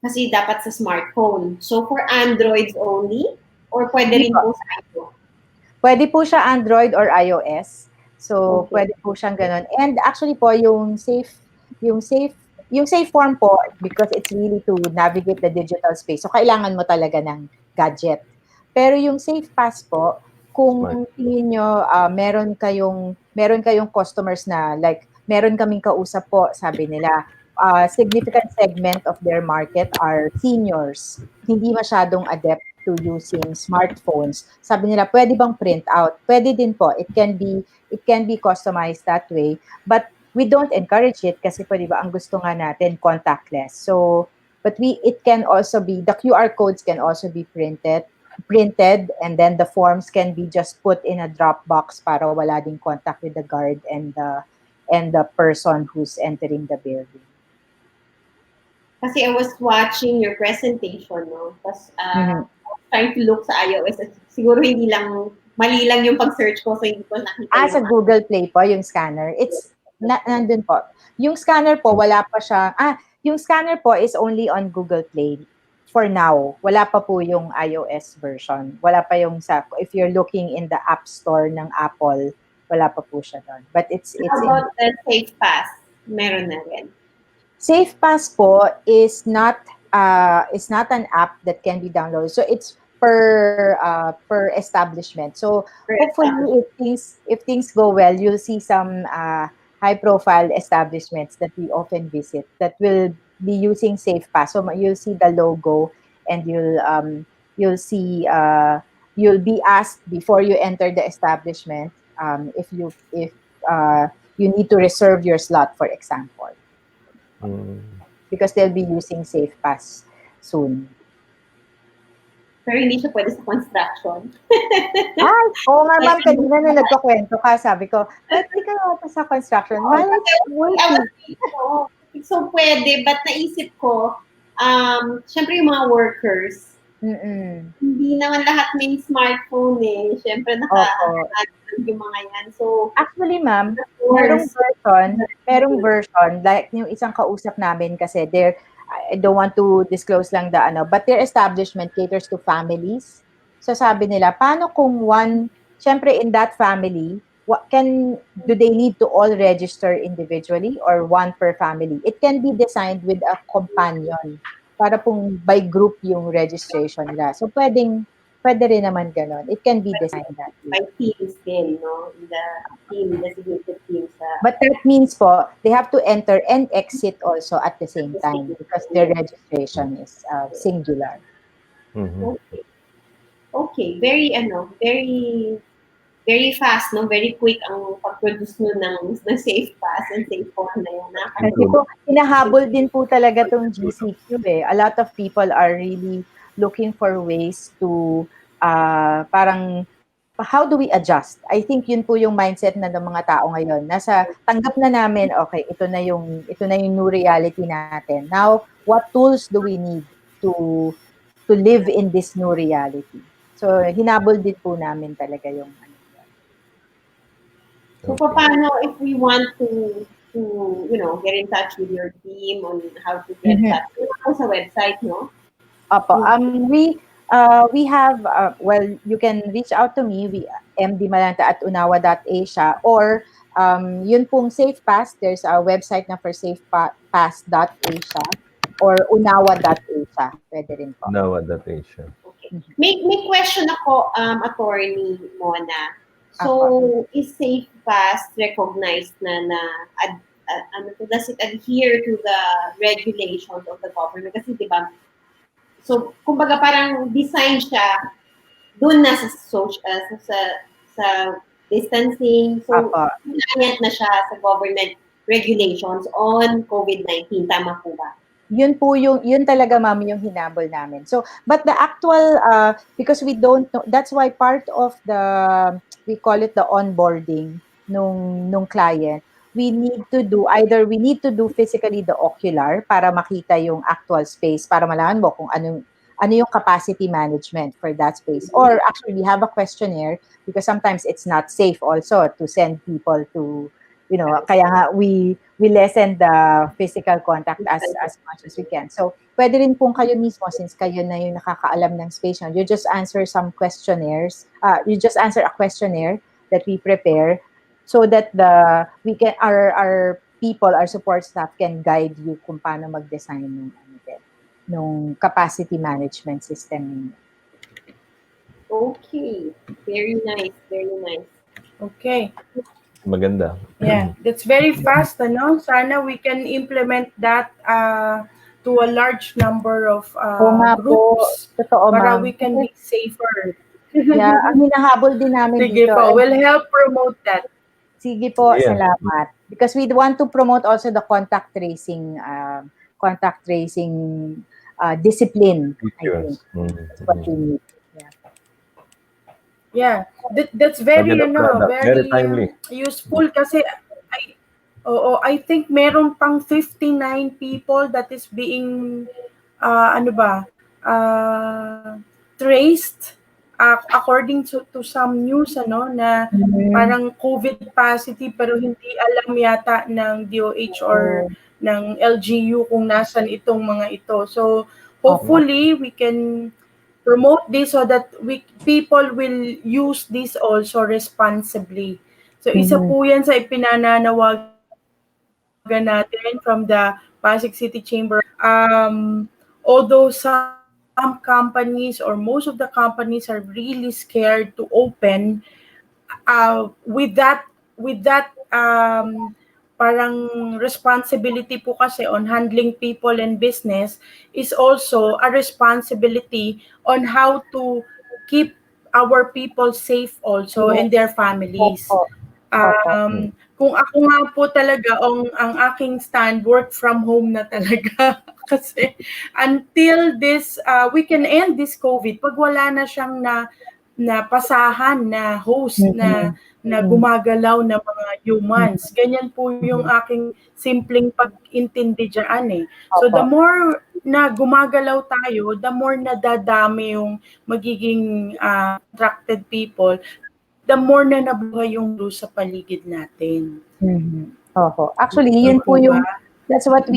Kasi dapat sa smartphone. So for Androids only? Or pwede rin po sa iPhone? Pwede po siya Android or iOS. So pwede po siyang ganun. And actually po yung Safeform po, because it's really to navigate the digital space. So kailangan mo talaga ng gadget. Pero yung SafePass po, kung tingin nyo, meron kayong customers na like, meron kaming kausap po, sabi nila, significant segment of their market are seniors. Hindi masyadong adept to using smartphones. Sabi nila, pwede bang print out? Pwede din po. It can be customized that way. But we don't encourage it kasi po, di ba, ang gusto nga natin, contactless. So, but it can also be, the QR codes can also be printed, and then the forms can be just put in a Dropbox para wala ding contact with the guard and the person who's entering the building. Kasi I was watching your presentation, no? Tapos, trying to look sa iOS. Siguro mali lang yung pag-search ko, so hindi ko nakita. Sa Google Play po, yung scanner. It's, nandun po. Yung scanner po, wala pa siya. Yung scanner po is only on Google Play for now. Wala pa po yung iOS version. Wala pa yung if you're looking in the App Store ng Apple, wala pa po siya doon. But it's How about the SafePass? Meron na rin. SafePass po is not an app that can be downloaded. So it's per establishment. So hopefully if things go well, you'll see some high profile establishments that we often visit that will be using SafePass. So you'll see the logo and you'll see you'll be asked before you enter the establishment if you need to reserve your slot, for example. Because they'll be using SafePass soon. Pero hindi siya pwede sa construction. Oo nga ma'am, kanina na nagkakwento ka, sabi ko, pwede ka yata sa construction. So pwede, but naisip ko, syempre yung mga workers, hindi naman lahat may smartphone eh. Syempre yung mga yan. So, actually, ma'am, merong version, like yung isang kausap namin kasi I don't want to disclose lang but their establishment caters to families. So sabi nila, paano kung syempre in that family, do they need to all register individually or one per family? It can be designed with a companion para pong by group yung registration nila. So pwede rin naman ganon. It can be designed that way. By teams din, no? Designated teams. But that means po, they have to enter and exit also at the same time because their registration is singular. Okay. Very, very fast, no? Very quick ang pag-produce nyo ng SafePass and Safeform na yan. Kasi po, hinahabol din po talaga tong GCQ eh. A lot of people are really looking for ways to parang how do we adjust? I think yun po yung mindset ng mga tao ngayon. Tanggap na namin, okay, ito na yung new reality natin. Now, what tools do we need to live in this new reality? So, hinabol din po namin talaga yung So, paano if we want to get in touch with your team on how to get that. Ano sa website, no? Opo. We have, well, you can reach out to me, mdmalanta@unawa.asia, or yun pong SafePass, there's a website na for safepass.asia or unawa.asia. Pwede rin po. Nawa.asia. Okay. May question ako, Attorney Mona. So, is SafePass recognized does it adhere to the regulations of the government? Kasi, di ba, so, kumbaga parang design siya doon na sa distancing. So, compliant na siya sa government regulations on COVID-19. Tama po ba? Yun talaga, ma'am, yung hinabol namin. So, but the actual, because we don't know, that's why part of we call it the onboarding nung client, we need to do physically the ocular para makita yung actual space, para malaman mo kung ano yung capacity management for that space. Or actually, we have a questionnaire because sometimes it's not safe also to send people to, kaya nga we lessen the physical contact as much as we can. So, pwede rin pong kayo mismo, since kayo na yung nakakaalam ng space, you just answer some questionnaires. You just answer a questionnaire that we prepare so that our people, our support staff can guide you kung paano mag-design ng capacity management system. Okay. Very nice. Very nice. Okay. Maganda. Yeah, that's very fast, ano? Sana we can implement that to a large number of groups para we can be safer. Yeah, ang hinahabol din namin Sige dito. po, we'll help promote that. Sige po, salamat. Because we want to promote also the contact tracing discipline, I think. That's what we need. Yeah, that's very timely. Useful kasi I think meron pang 59 people that is being traced according to some news na parang COVID positive pero hindi alam yata ng DOH or ng LGU kung nasan itong mga ito. So hopefully we can promote this so that people will use this also responsibly. So isa po yan sa ipinananawagan natin from the Pasig City Chamber. Although some companies or most of the companies are really scared to open, with that parang responsibility po kasi on handling people and business is also a responsibility on how to keep our people safe also and their families. Kung ako nga po talaga, ang aking stand, work from home na talaga. Kasi until this, we can end this COVID, pag wala na siyang napasahan na host na gumagalaw na mga humans. Ganyan po yung aking simpleng pag-intindi dyan . So the more na gumagalaw tayo, the more nadadami yung magiging attracted people, the more na nabuhay yung blue sa paligid natin. Actually, yun po yung that's what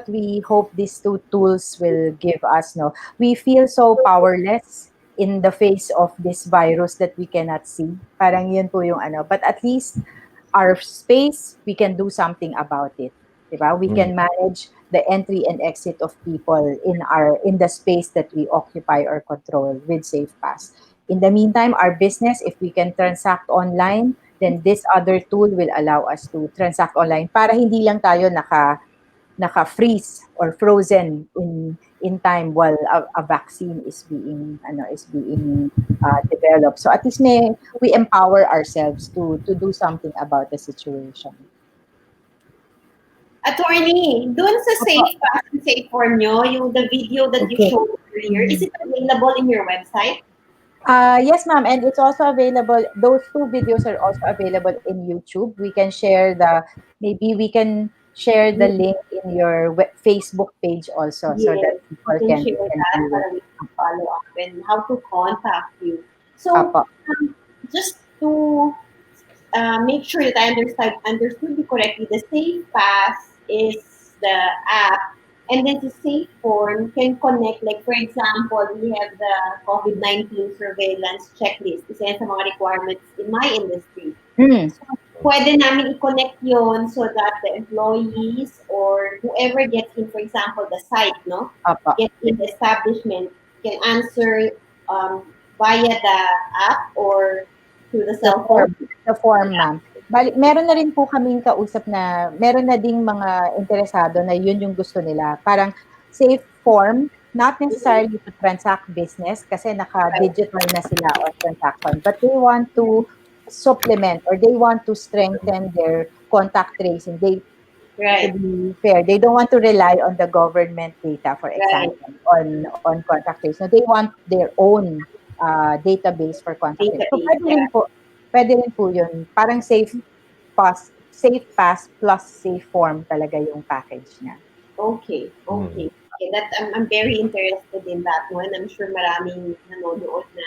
we hope these two tools will give us. No, we feel so powerless in the face of this virus that we cannot see. Parang yun po yung but at least our space, we can do something about it. Diba? We can manage the entry and exit of people in the space that we occupy or control with SafePass. In the meantime, our business, if we can transact online, then this other tool will allow us to transact online para hindi lang tayo naka-freeze or frozen in time while a vaccine is being developed. So at least we empower ourselves to do something about the situation. Attorney, dun sa SafePass and SafeForm nyo, the video that you showed earlier, is it available in your website? Yes, ma'am, and it's also available. Those two videos are also available in YouTube. We can share maybe we can share the link in your Facebook page also, so that people can share that para we can follow up and how to contact you. So, just to make sure that I understood you correctly. The Safe Pass is the app, and then the Safe Form can connect. Like for example, we have the COVID-19 surveillance checklist. Isa yan sa mga requirements in my industry. So, pwede namin i-connect yon so that the employees or whoever gets in, for example, the site, no, gets in the establishment, can answer via the app or through the cell phone. The form, ma'am. Bali, meron na rin po kaming kausap na meron na ding mga interesado na yun yung gusto nila. Parang safe form, not necessarily to transact business kasi naka-digital na sila on transaction. But they want to supplement or they want to strengthen their contact tracing. To be fair, they don't want to rely on the government data, for example, on contact tracing. So they want their own database for contact tracing. So pwede rin po yun. Parang safe pass plus safe form talaga yung package niya. Okay. That I'm very interested in that one. I'm sure maraming nanonood na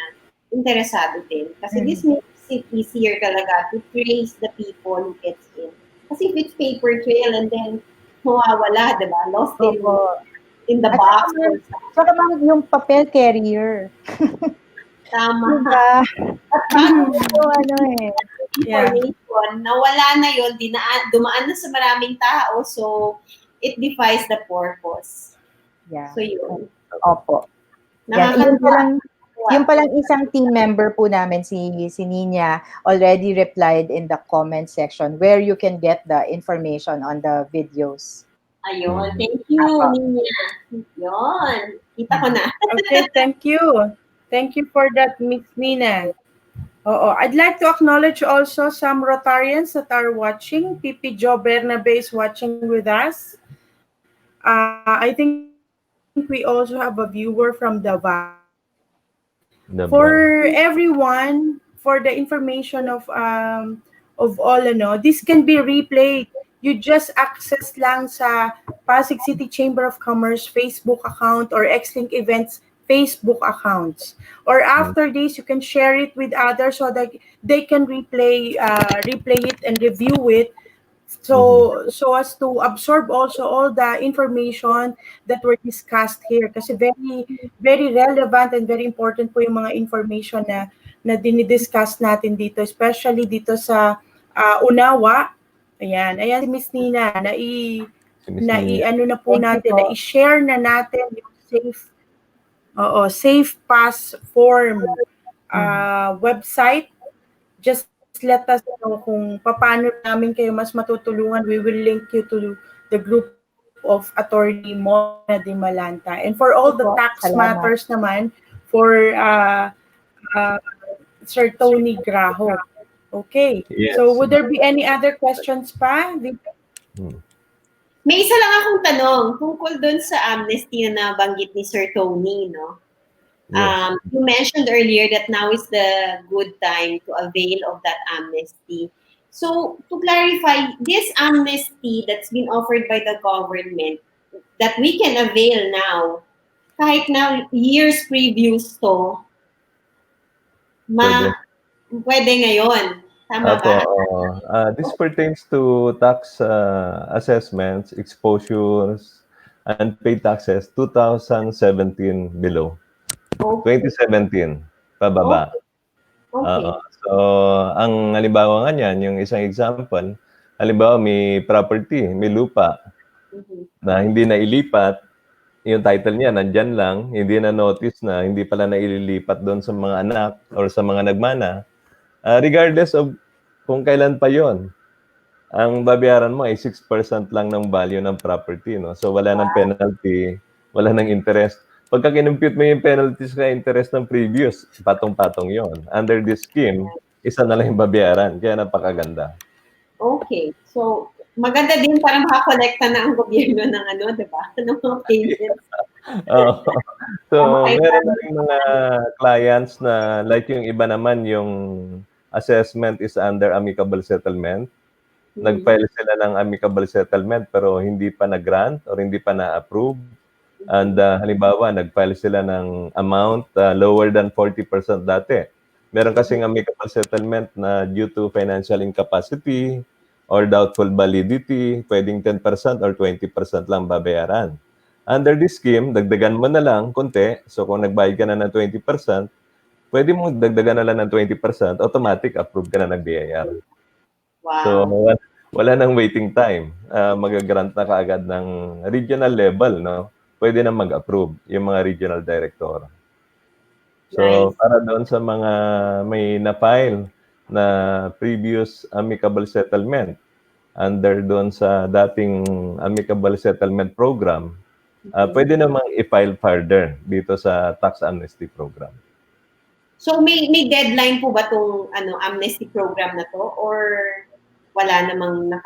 interesado din. Kasi this makes it easier talaga to trace the people who gets in. Kasi if it's paper trail and then mawawala, diba? Lost in the box. Saka yung papel carrier. Tama. Diba? Information, nawala na yun, dumaan na sa maraming tao, so it defies the purpose. Yeah. So yun. Opo. Yung palang isang team member po namin, si Nina, already replied in the comment section where you can get the information on the videos. Ayun. Thank you, Nina. Yun. Kita ko na. Okay, thank you. Thank you for that, Miss Nina. I'd like to acknowledge also some Rotarians that are watching. Pipi Jo Bernabe is watching with us. I think we also have a viewer from Davao. For everyone, for the information of all, this can be replayed. You just access lang sa Pasig City Chamber of Commerce Facebook account or Exlinkevents Facebook accounts. Or after this, you can share it with others so that they can replay it and review it. So as to absorb also all the information that were discussed here. Kasi very, very relevant and very important po yung mga information na dinidiscuss natin dito. Especially dito sa Unawa. Ayan si Miss Nina, i-share na natin yung Safe Pass form website. Just let us know kung paano namin kayo mas matutulungan. We will link you to the group of Attorney Mona de Malanta. And for all the tax matters naman, for Sir Tony Graho. Okay. Yes. So would there be any other questions pa? May isa lang akong tanong tungkol dun sa amnesty na nabanggit ni Sir Tony, no? Yes. You mentioned earlier that now is the good time to avail of that amnesty. So, to clarify, this amnesty that's been offered by the government that we can avail now, kahit na years previous to, pwede ngayon. Tama ba? This pertains to tax assessments, exposures, unpaid taxes 2017 below. 2017 pababa. Okay. So, ang halimbawa nga niyan, yung isang example, halimbawa may property, may lupa na hindi na ilipat, yung title niya nandyan lang, hindi na notice na hindi pala na ililipat doon sa mga anak or sa mga nagmana. Regardless of kung kailan pa yon, ang babayaran mo ay 6% lang ng value ng property, no? So wala nang penalty, wala nang interest. Pagka kinumpute mo yung penalties ka interest ng previous, patong-patong yon. Under this scheme, isa na lang yung babayaran, kaya napakaganda. Okay. So, maganda din para makakolekta na ang gobyerno ng diba? Ng mga payments. So, meron na rin mga clients na like yung iba naman yung assessment is under amicable settlement. Nag-file sila ng amicable settlement pero hindi pa na-grant or hindi pa na-approve. And halimbawa, nag-file sila ng amount lower than 40% dati. Meron kasing amicable settlement na due to financial incapacity or doubtful validity, pwedeng 10% or 20% lang babayaran. Under this scheme, dagdagan mo na lang konti. So kung nagbayad ka na ng 20%, pwede mo dagdagan na lang ng 20%, automatic approve ka na ng BIR. So Wow. wala nang waiting time. Magagrant na kaagad ng regional level, no? Pwede na mag-approve yung mga regional director. So Nice. para doon sa mga may na-file na previous amicable settlement under doon sa dating amicable settlement program, pwede namang i-file further dito sa tax amnesty program. So may deadline po ba tong amnesty program na to, or wala namang na?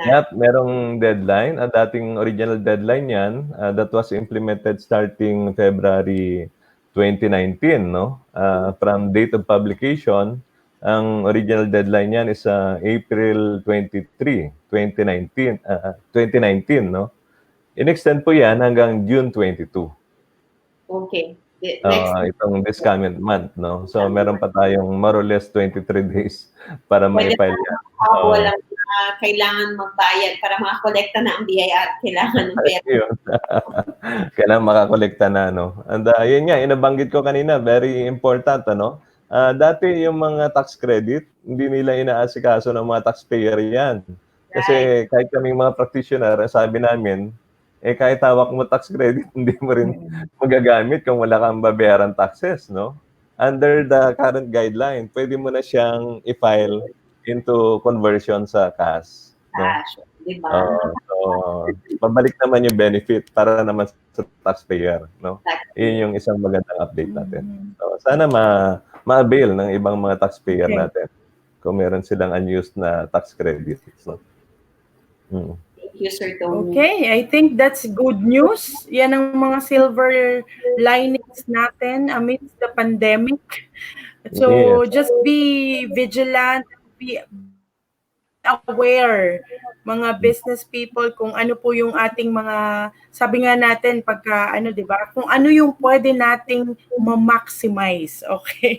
Yep, merong deadline. Ang dating original deadline yan, that was implemented starting February 2019, no? From date of publication, ang original deadline yan is April 23, 2019, no? In-extend po yan hanggang June 22. Okay. Next Itong this coming month, no? So meron pa tayong more or less 23 days para ma-file yan. walang kailangan magbayad para makakolekta na ang BIR. Kailangan ng pera. Yun. Kailangan makakolekta na, no? And yun nga, inabanggit ko kanina, very important, ano? Dati yung mga tax credit, hindi nila inaasikaso ng mga taxpayer yan. Kasi kahit kaming mga practitioner, sabi namin, kahit hawak mo tax credit, hindi mo rin magagamit kung wala kang babayaran taxes, no? Under the current guideline, pwede mo na siyang i-file into conversion sa cash, no? Diba? So, pabalik naman yung benefit para naman sa taxpayer, no? Yun yung isang magandang update natin. So, sana ma-avail ng ibang mga taxpayer natin kung meron silang unused na tax credits, no? Thank you, Sir Tony. Okay, I think that's good news. Yan ang mga silver linings natin amidst the pandemic. So just be vigilant, be aware, mga business people, kung ano po yung ating mga, sabi nga natin pagka di ba, kung ano yung pwede nating ma-maximize, okay?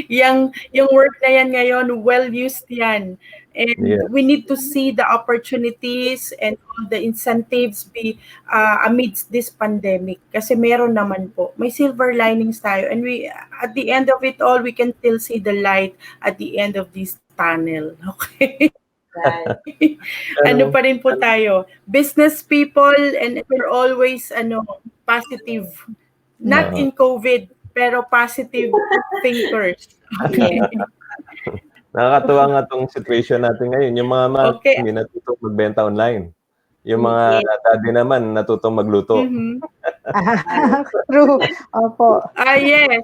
yung work na yan ngayon, well used yan. And we need to see the opportunities and all the incentives amidst this pandemic. Kasi meron naman po, may silver linings tayo. And at the end of it all, we can still see the light at the end of this tunnel. Okay? Ano pa rin po tayo, business people, and we're always positive, not in COVID, pero positive thinkers. Okay. Nakakatuwa nga tong situation natin ngayon. Yung mga mami natutong magbenta online. Yung mga daddy naman natutong magluto. True. Opo. Yes.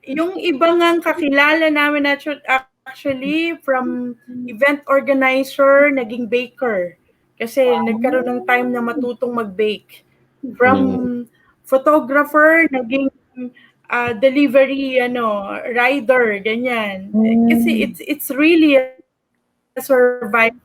Yung ibang kakilala namin actually from event organizer, naging baker. Kasi nagkaroon ng time na matutong mag-bake. From photographer, naging delivery rider, ganyan. Kasi it's really a survival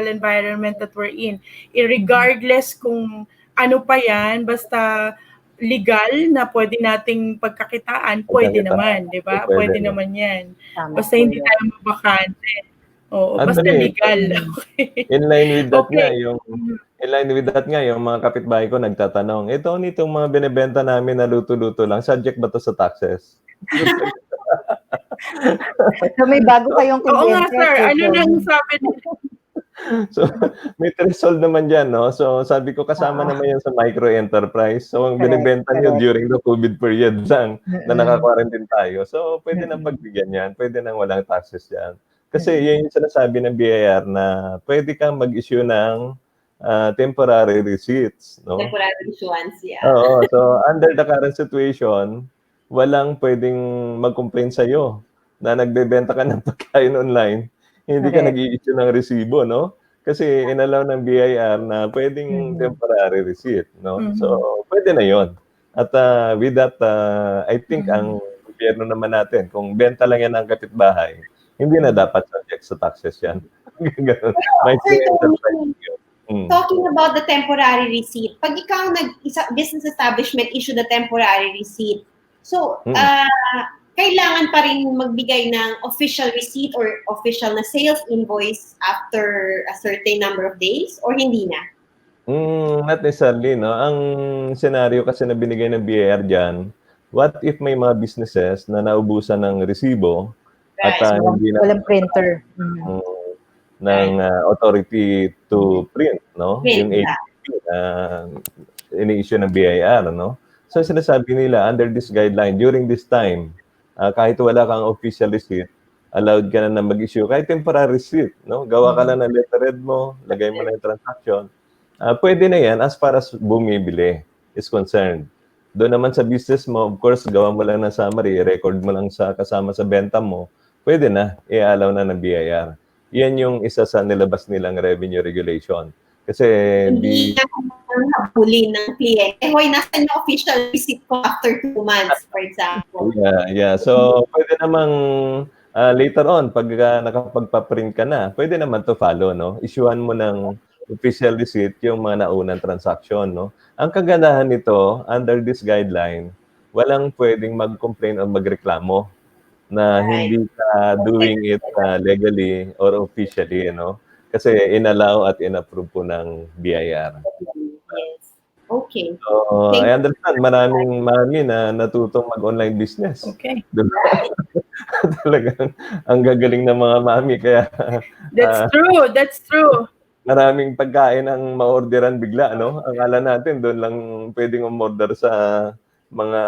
environment that we're in. Regardless kung ano pa yan, basta legal na pwede nating pagkakitaan, pwede naman, di ba? Pwede naman yan. Basta hindi tayo mabakante. Oo, basta legal. In line with that nga, yung mga kapitbahay ko nagtatanong, itong mga binibenta namin na luto-luto lang, subject ba to sa taxes? So may bago kayong kliyente. Oo nga, sir. Ano nang sabi nila? So, may threshold naman dyan, no? So, sabi ko, kasama naman yan sa micro-enterprise. So, ang binibenta nyo during the COVID period lang na naka-quarantine tayo. So, pwede nang pagbigyan yan. Pwede nang walang taxes yan. Kasi yun yung sinasabi ng BIR na pwede kang mag-issue ng temporary receipts, no? Temporary issuance, Oo. So, under the current situation, walang pwedeng mag-complain sa'yo na nagbebenta ka ng pagkain online, hindi ka nag-i-issue ng resibo, no? Kasi inalaw ng BIR na pwedeng temporary receipt, no? So, pwede na yon. At with that, I think ang gobyerno naman natin, kung benta lang yan ng kapitbahay, hindi na dapat subject sa taxes yan. Ganun. Talking about the temporary receipt, pag ikaw business establishment issue the temporary receipt, So, kailangan pa rin magbigay ng official receipt or official na sales invoice after a certain number of days or hindi na? Not necessarily, no? Ang senaryo kasi na binigay ng BIR dyan, what if may mga businesses na naubusan ng resibo at Right. hindi na Walang printer. ng authority to print, no? Print, Yung APP na ini-issue ng BIR, no? So sinasabi nila, under this guideline, during this time, kahit wala kang official receipt, allowed ka na mag-issue kahit temporary receipt, no? Gawa ka lang ng letterhead mo, lagay mo na yung transaction. Pwede na yan as far as bumibili is concerned. Doon naman sa business mo, of course, gawa mo lang ng summary, record mo lang sa kasama sa benta mo, pwede na, i-allow na ng BIR. Yan yung isa sa nilabas nilang revenue regulation. Kasi Hindi na habulin ng kliyente. Hoy, nasan yung official receipt ko after 2 months, for example? Yeah. So, pwede namang later on, pag nakapagpa-print ka na, pwede naman to follow, no? Issuean mo ng official receipt yung mga naunang transaction, no? Ang kagandahan nito, under this guideline, walang pwedeng mag-complain o magreklamo na hindi ka doing it legally or officially, no? Kasi inallow at inapprove po ng BIR. Yes. Okay. So, I understand, maraming mami na natutong mag-online business. Okay. Talagang ang gagaling ng mga mami, kaya That's true. maraming pagkain ang ma-orderan bigla, no? Akala natin doon lang pwedeng umorder sa mga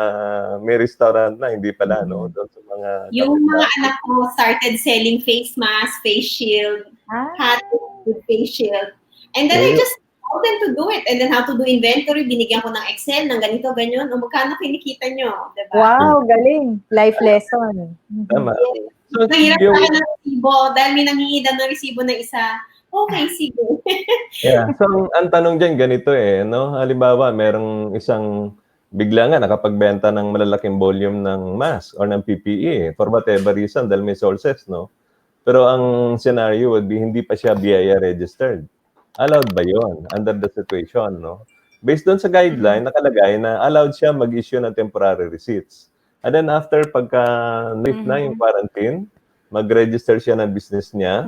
may restaurant na, hindi pala, no? Doon sa mga Yung mga anak ko started selling face mask, face shield, hat with face shield. And then I just told them to do it. And then how to do inventory, binigyan ko ng Excel, ng ganito, ganyan. O magkano kinikita nyo, diba? Wow, galing. Life lesson. Tama. So, nahirap tayo ng resibo dahil may nanghihingi ng resibo ng isa. Okay, sige. Yeah. So, ang tanong dyan, ganito no? Halimbawa, merong isang bigla nga nakapagbenta ng malalaking volume ng mask or ng PPE for whatever reason, dahil may sources, no? Pero ang scenario would be, hindi pa siya BIR registered. Allowed ba yon under the situation, no? Based doon sa guideline, nakalagay na allowed siya mag-issue ng temporary receipts. And then after, pagka lift na yung quarantine, mag-register siya ng business niya,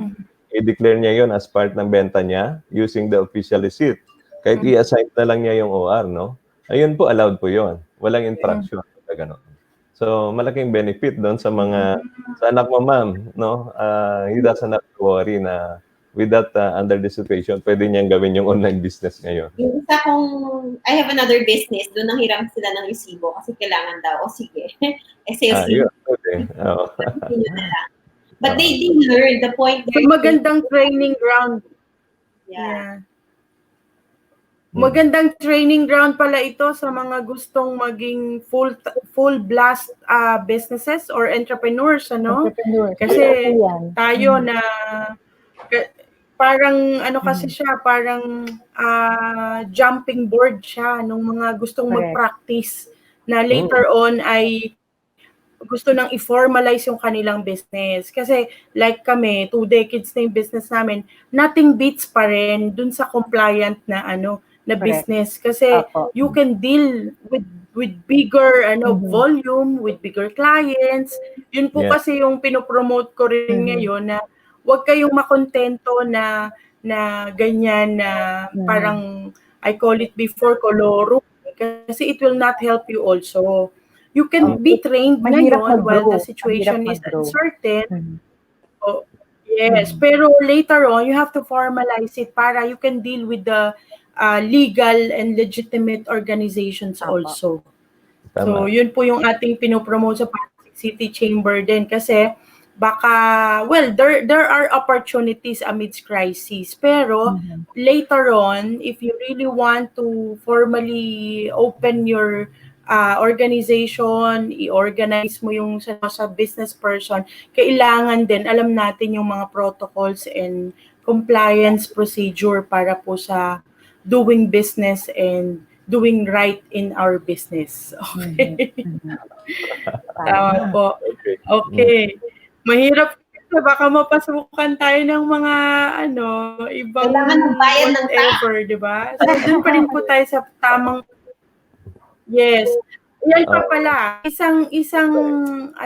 i-declare niya yon as part ng benta niya using the official receipt. Kahit i-assign na lang niya yung OR, no? Ayun po, allowed po yon. Walang infraction. Ganun. So, malaking benefit doon sa mga, sa anak mo, ma'am, no? He doesn't have to worry na with that, under the situation, pwede niyang gawin yung online business ngayon. Yung isa kong, I have another business, doon nang hiram sila ng resibo kasi kailangan daw. O sige, sales Yun. Okay. But they didn't learn the point. So, magandang training ground. Yeah. Magandang training ground pala ito sa mga gustong maging full blast businesses or entrepreneurs, ano? Kasi tayo na parang ano kasi siya, parang jumping board siya nung mga gustong mag-practice na later on ay gusto nang i-formalize yung kanilang business. Kasi like kami, 2 decades na yung business namin, nothing beats pa rin dun sa compliant na na business. Kasi you can deal with bigger volume, with bigger clients. Yun po kasi yung pinopromote ko rin ngayon na huwag kayong makontento na ganyan na parang I call it before koloro kasi it will not help you also. You can be trained ngayon while the situation is uncertain. Yes, pero later on, you have to formalize it para you can deal with the legal and legitimate organizations also. So, yun po yung ating pinopromote sa PACCII City Chamber din kasi baka, well, there are opportunities amidst crisis. Pero later on, if you really want to formally open your organization, i-organize mo yung sa business person, kailangan din alam natin yung mga protocols and compliance procedure para po sa doing business and doing right in our business. Okay. Tama po. Okay. Mahirap kasi baka mapasukan tayo ng mga ibang whatever, di ba? So, dun pa rin po tayo sa tamang. Yes. Yan pa pala, isang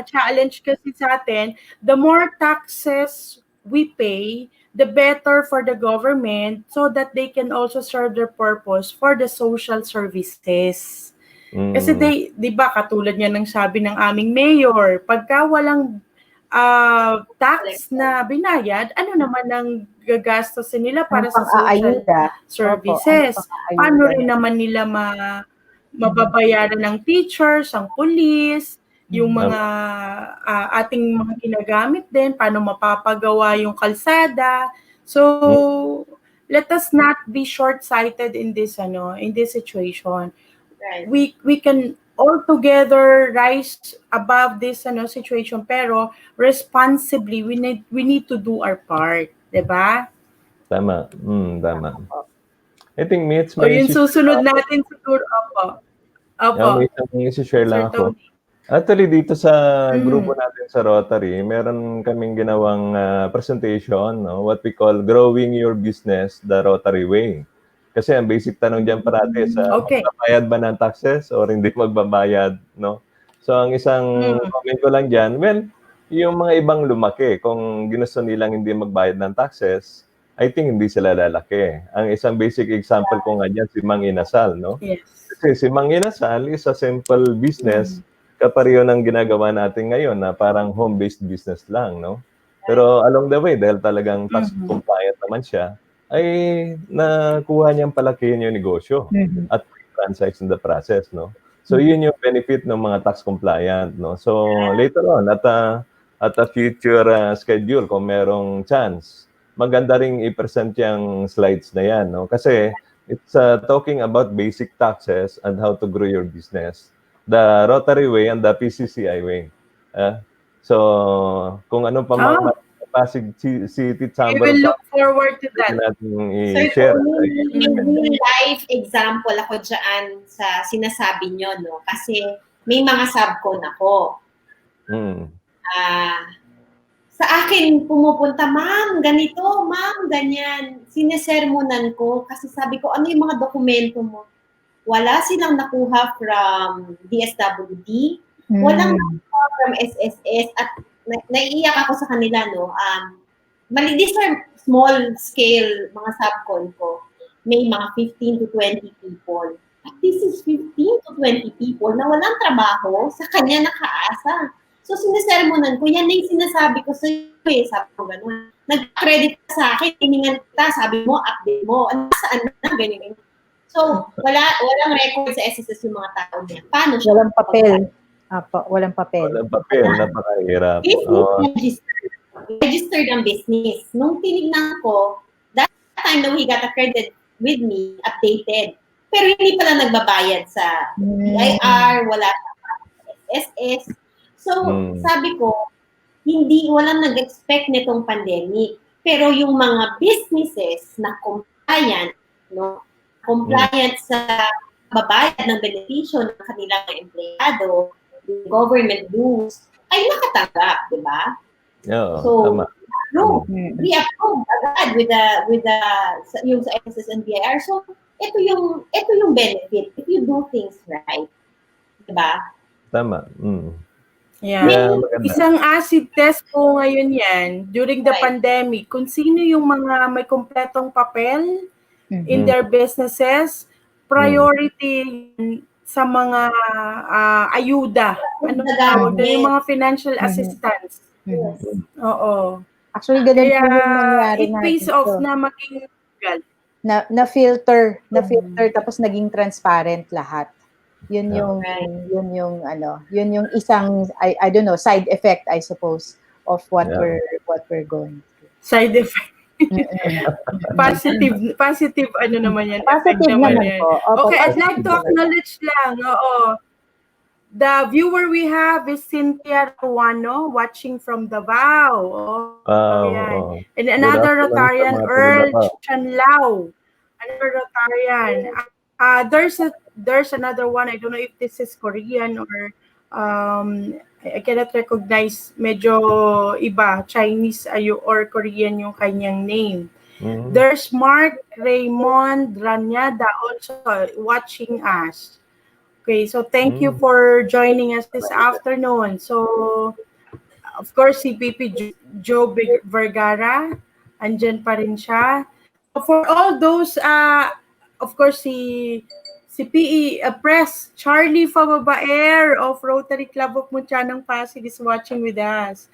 challenge kasi sa atin, the more taxes we pay, the better for the government so that they can also serve their purpose for the social services. Kasi di ba katulad niya ng sabi ng aming mayor, pagka walang tax na binayad, ano naman ang gagastosin nila para sa social services? Paano rin naman nila mababayaran ng teachers, ang police, yung mga ating mga ginagamit din, paano mapapagawa yung kalsada. So, let us not be short-sighted in this situation. Right. We can all together rise above this situation, pero responsibly we need to do our part, 'di ba? Tama. Tama. I think Mitch, O yung susunod natin siguro, may isang share lang ako. Actually, dito sa grupo natin sa Rotary, meron kaming ginawang presentation, no? What we call Growing Your Business the Rotary Way. Kasi ang basic tanong dyan parati sa magbabayad ba ng taxes or hindi magbabayad, no? So, ang isang comment ko lang dyan, well, yung mga ibang lumaki, kung ginusto nilang hindi magbayad ng taxes, I think hindi sila lalaki. Ang isang basic example ko nga dyan, si Mang Inasal, no? Yes. Kasi si Mang Inasal is a simple business, kapareho ng ginagawa natin ngayon na parang home-based business lang, no? Pero along the way, dahil talagang tax compliant naman siya, ay nakuha niyang palakihin yung negosyo at franchise in the process, no? So yun yung benefit ng mga tax compliant, no? So later on, at a future schedule, kung merong chance, maganda ring i-present yung slides na yan, no? Kasi it's talking about basic taxes and how to grow your business. The Rotary Way and the PCCI Way. So, kung ano pa mga Pasig City Chamber, we will look forward to that. Natin i-share. May live example ako dyan sa sinasabi nyo, no? Kasi may mga subcon ako. Sa akin pumupunta, ma'am, ganito, ma'am, ganyan. Sinesermonan ko kasi sabi ko, ano yung mga dokumento mo? Wala silang nakuha from DSWD, walang nakuha from SSS, at naiiyak ako sa kanila, no? These are small scale mga subcon ko. May mga 15 to 20 people. At this is 15 to 20 people na walang trabaho, sa kanya nakaasa. So, sinisermonan ko, yan na yung sinasabi ko sa iyo, sabi ko gano'n. Nag-credit ka sa akin, hiningan kita, sabi mo, update mo, saan na, ganyan. So, walang record sa SSS yung mga tao niya. Paano siya? Walang papel. Walang papel. Walang papel, napakahirap. Registered ang business. Nung tinignan ko, that time na he got accredited with me, updated. Pero hindi pala nagbabayad sa BIR, wala sa SSS. So, sabi ko, walang nag-expect nitong pandemic. Pero yung mga businesses na compliant, no, compliant sa babayad ng benepisyo ng kanilang empleyado, government dues, ay nakatanggap, di ba? So, re-approve agad with the yung sa SSS and BIR. So, ito yung benefit if you do things right. Di ba? Tama. Yeah. Isang acid test po ngayon yan during the pandemic. Kung sino yung mga may kompletong papel in their businesses, priority sa mga ayuda. Ano tawag doon? Yung mga financial assistance. Oo. Actually, ganun po yung nangyari it pays off na maging legal. Na-filter tapos naging transparent lahat. Yun yung isang I don't know, side effect I suppose of what we're going through. Side effect. positive ano naman yan. Positive naman yan. Po. Okay, I'd like to acknowledge lang. The viewer we have is Cynthia Ruano watching from Davao. And another Rotarian, Earl Chanlao. Another Rotarian. There's another one. I don't know if this is Korean or I cannot recognize. Medyo iba, Chinese or Korean yung kanyang name. There's Mark Raymond Ranyada also watching us. Okay, so thank you for joining us this afternoon. So, of course, si Joe Vergara, andyan pa rin siya. So, for all those, of course, si PE Press, Charlie Fababaer of Rotary Club of Muntianang Pasig is watching with us.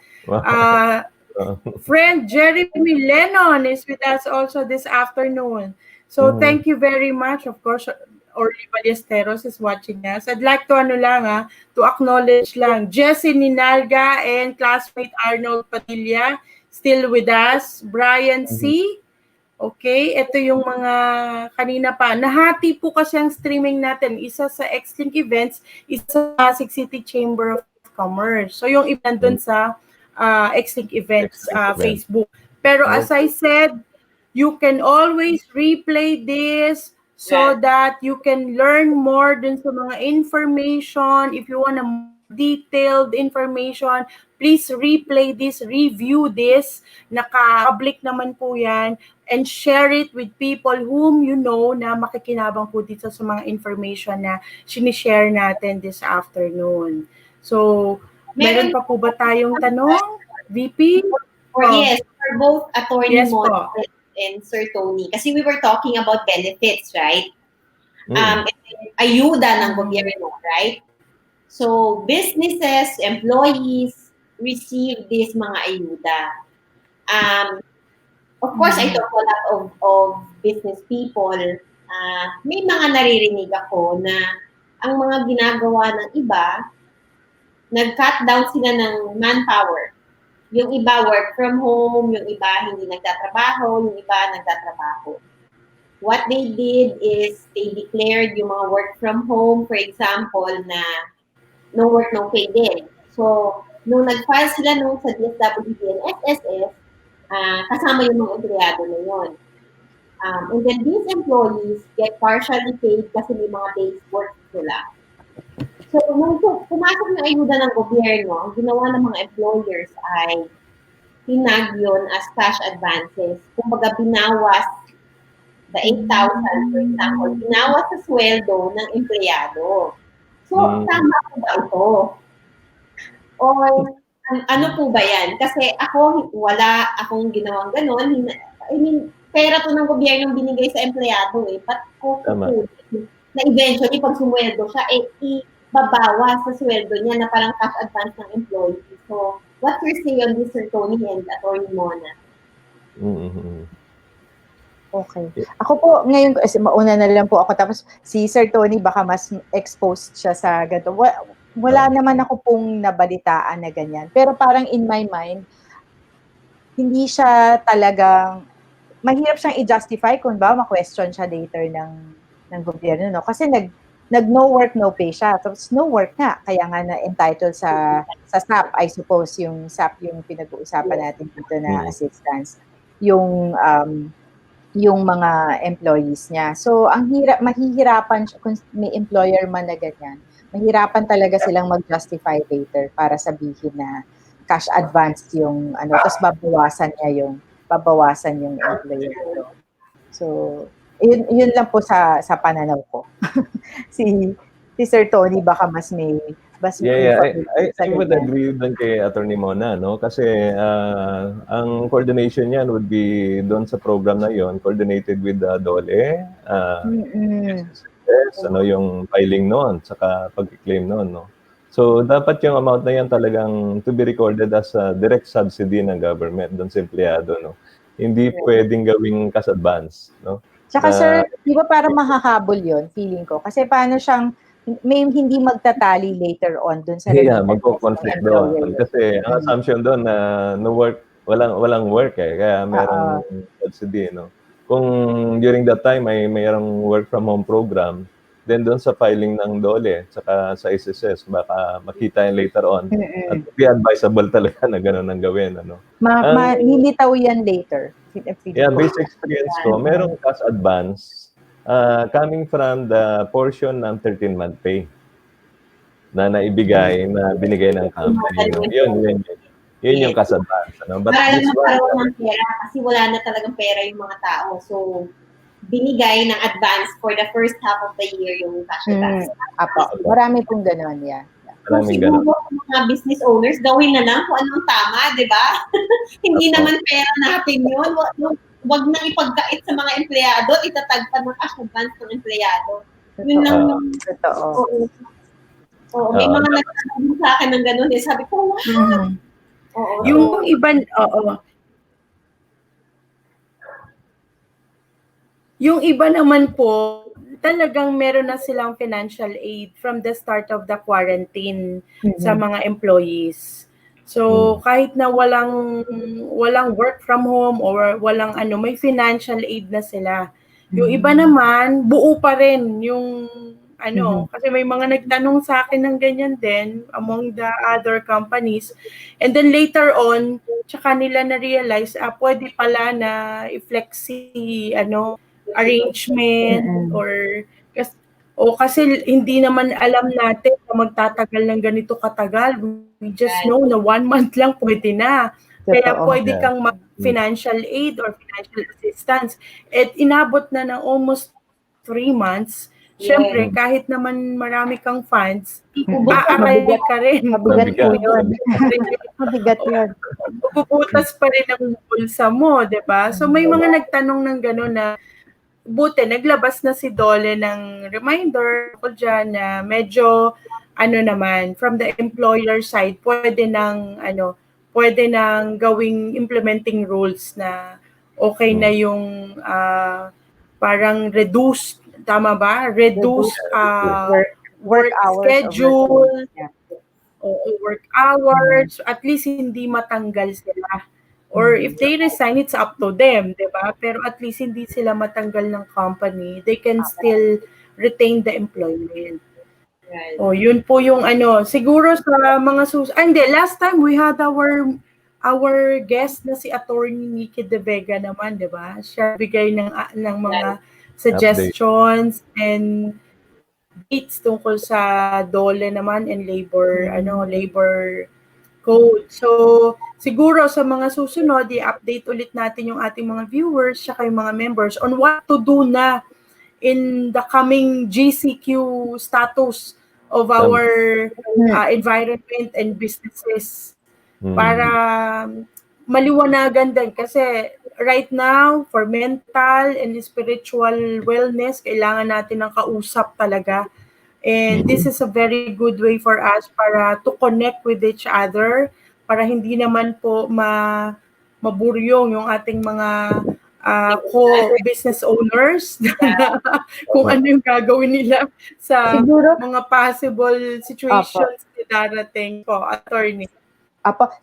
Friend Jeremy Lennon is with us also this afternoon. So thank you very much. Of course, Orly Ballesteros is watching us. I'd like to to acknowledge lang Jessie Ninalga and classmate Arnold Padilla still with us. Brian C. Okay, ito yung mga kanina pa. Nahati po kasi ang streaming natin. Isa sa Exlinkevents, isa sa Pasig City Chamber of Commerce. So yung iba nandun sa Exlinkevents Facebook. Pero as I said, you can always replay this so that you can learn more dun sa mga information. If you want a detailed information, please replay this, review this. Naka-public naman po yan. And share it with people whom you know na makikinabang po dito sa mga information na sinishare natin this afternoon. So, meron pa po ba tayong tanong? VP? Yes, for both Attorney Mona and Sir Tony. Kasi we were talking about benefits, right? Ayuda ng gobyerno, right? So, businesses, employees receive this mga ayuda. Of course, I talk a lot of business people. May mga naririnig ako na ang mga ginagawa ng iba, nag-cut down sila ng manpower. Yung iba work from home, yung iba hindi nagtatrabaho, yung iba nagtatrabaho. What they did is they declared yung mga work from home, for example, na no work, no pay din. So, nung nag-file sila sa DSWD and SSS, kasama yung mga empleyado na yun. And then these employees get partially paid kasi may mga days work sila. So, nung pumasok yung ayuda ng gobyerno, ang ginawa ng mga employers ay hinag yun as cash advances. Kumbaga, binawas the 8,000, for example, binawas sa sweldo ng empleyado. So, tama po ba ito? Or, ano po ba yan? Kasi ako, wala akong ginawang ganon. I mean, pera to ng gobyerno binigay sa empleyado eh. Ba't ko na eventually, pag sumweldo siya, ibabawas sa sweldo niya na parang cash advance ng employee. So, what's your say on this, Sir Tony and Attorney Mona? Okay. Ako po, ngayon, kasi mauna na lang po ako. Tapos si Sir Tony, baka mas exposed siya sa ganito. Wala naman ako pong nabalitaan na ganyan. Pero parang in my mind, hindi siya talagang, mahirap siyang i-justify kung ba ma-question siya later ng gobyerno. No? Kasi nag no work, no pay siya. Tapos no work nga. Kaya nga na-entitled sa SAP, I suppose, yung SAP yung pinag-uusapan natin dito na assistance. Yung mga employees niya. So, mahihirapan siya kung may employer man na ganyan. Mahirapan talaga silang mag-justify later para sabihin na cash advance yung tapos babawasan yung employer. So, yun lang po sa pananaw ko. si Sir Tony baka mas may I would agree dun kay Attorney Mona, no? Kasi ang coordination niyan would be doon sa program na yon, coordinated with the DOLE, yung filing noon, saka pag-claim noon, no? So, dapat yung amount na yan talagang to be recorded as a direct subsidy ng government doon sa empleyado, no? Hindi pwedeng gawing cash advance, no? Tsaka sir, di ba parang mahahabol yon feeling ko? Kasi paano siyang may hindi magtatali later on dun sa magko-conflict doon. Kasi ang assumption doon na no work, walang work eh. Kaya merong subsidy, no? Kung during that time ay mayroong work from home program, then doon sa filing ng DOLE, saka sa SSS, baka makita yan later on. At be advisable talaga na gano'n ang gawin, ano? Lilitaw yan later. Based experience ko, merong cash advance coming from the portion ng 13-month pay na naibigay, na binigay ng company. No? Yun yung cash advance. Ano? But para lang magkaroon ng pera kasi wala na talagang pera yung mga tao. So, binigay ng advance for the first half of the year yung cash advance. Apo. Marami pong ganun, yeah. So, siguro mga business owners, gawin na lang kung anong tama, di ba? Hindi naman pera natin yun. Wag nang ipagkait sa mga empleyado, itatag pa ng cash advance ng empleyado. Yun lang yung... Totoo. Oo, may mga nagsasabi sa akin ng gano'n. Sabi ko, wow! Oo. Yung iba, Yung iba naman po, talagang meron na silang financial aid from the start of the quarantine sa mga employees. So, kahit na walang work from home or walang may financial aid na sila. Yung iba naman, buo pa rin yung kasi may mga nagtanong sa akin ng ganyan din among the other companies. And then later on, tsaka nila na-realize, pwede pala na i-flexi, arrangement kasi hindi naman alam natin na magtatagal ng ganito katagal. We just know na 1 month lang pwede na. Kaya pwede kang mag-financial aid or financial assistance. At inabot na ng almost 3 months. Siyempre, kahit naman marami kang funds, aaray ka rin. Mabigat po yun. Mabigat yun. Puputas pa rin ang bulsa mo, di ba? So may mga nagtanong ng gano'n na buti, naglabas na si Dole ng reminder ko dyan na medyo, naman, from the employer side, pwede nang gawing implementing rules na okay na yung parang reduced, tama ba? Reduced work schedule, work hours, at least hindi matanggal sila. Or if they resign, it's up to them, di ba? Pero at least hindi sila matanggal ng company. They can still retain the employment. Right. Yun po yung siguro sa mga hindi, last time we had our guest na si Attorney Nikki De Vega naman, di ba? Siya bigay ng mga suggestions and dates tungkol sa DOLE naman and labor code. So, siguro sa mga susunod, i-update ulit natin yung ating mga viewers saka yung mga members on what to do na in the coming GCQ status of our environment and businesses para maliwanagan din. Kasi right now, for mental and spiritual wellness, kailangan natin ng kausap talaga. And this is a very good way for us para to connect with each other, para hindi naman po maburyong yung ating mga co-business owners kung ano yung gagawin nila sa mga possible situations na darating po, attorney.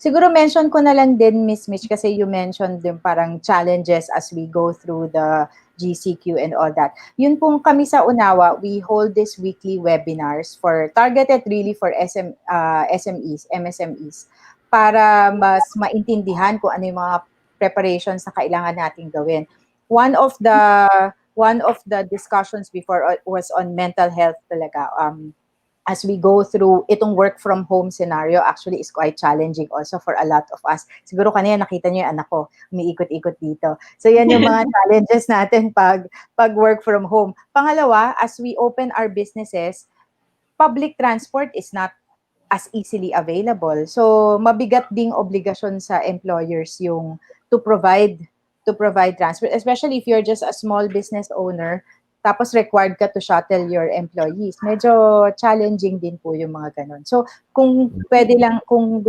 Siguro mention ko na lang din, Miss Mitch, kasi you mentioned din parang challenges as we go through the GCQ and all that. Yun pong kami sa Unawa, we hold these weekly webinars targeted really for SMEs, MSMEs, para mas maintindihan kung ano yung mga preparations na kailangan nating gawin. One of the discussions before was on mental health talaga. As we go through itong work from home scenario, actually is quite challenging also for a lot of us. Siguro kanina nakita niyo yung anak ko, umiikot-ikot dito. So yan yung mga challenges natin pag work from home. Pangalawa, as we open our businesses, public transport is not as easily available. So mabigat ding obligasyon sa employers yung to provide transport, especially if you're just a small business owner, tapos required ka to shuttle your employees. Medyo challenging din po yung mga ganun. So, kung pwede lang, kung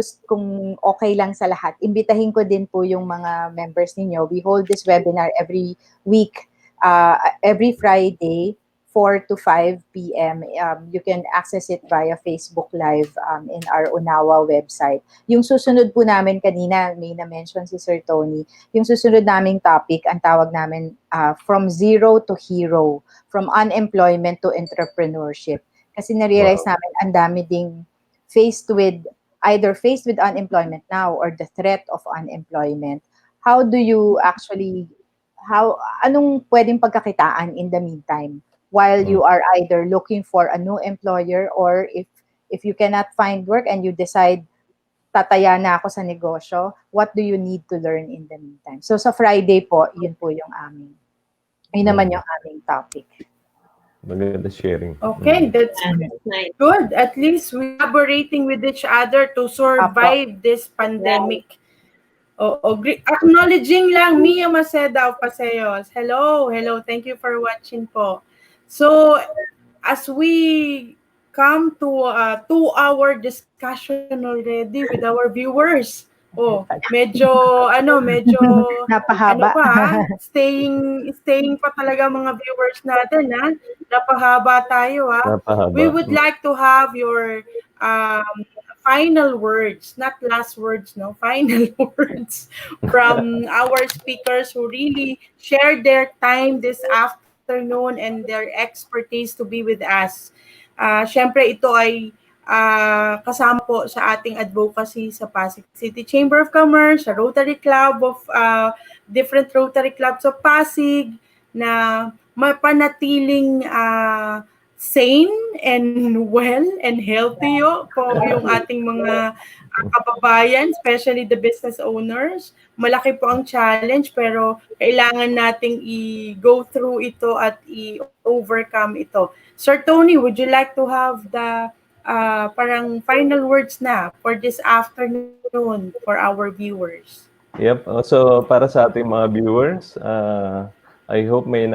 okay lang sa lahat, imbitahin ko din po yung mga members ninyo. We hold this webinar every week, every Friday, 4 to 5 p.m. You can access it via Facebook Live in our Unawa website. Yung susunod po namin kanina, may na-mention si Sir Tony, yung susunod naming topic, ang tawag namin from zero to hero, from unemployment to entrepreneurship. Kasi na-realize namin ang dami ding faced with unemployment now or the threat of unemployment. How do you actually, anong pwedeng pagkakitaan in the meantime? While you are either looking for a new employer or if you cannot find work and you decide, tataya na ako sa negosyo, what do you need to learn in the meantime? So sa Friday po, yun po yung amin. Yun naman yung aming topic. Maganda sharing. Okay, that's Nice. good. At least we're collaborating with each other to survive this pandemic. Acknowledging lang Mia Maceda of Paseos. Hello, hello. Thank you for watching po. So, as we come to a 2-hour discussion already with our viewers. Medyo Napahaba. staying pa talaga mga viewers natin, ha? Napahaba tayo, ha? Napahaba. We would like to have your final words, not last words, no? Final words from our speakers who really shared their time this afternoon and their expertise to be with us. Syempre, ito ay kasama po sa ating advocacy sa Pasig City Chamber of Commerce, sa Rotary Club of different Rotary Clubs of Pasig na mapanatiling sane and well and healthy po yung ating mga kababayan, especially the business owners. Malaki po ang challenge pero kailangan nating i-go through ito at i-overcome ito. Sir Tony, would you like to have the parang final words na for this afternoon for our viewers? Yep. So, para sa ating mga viewers, I hope may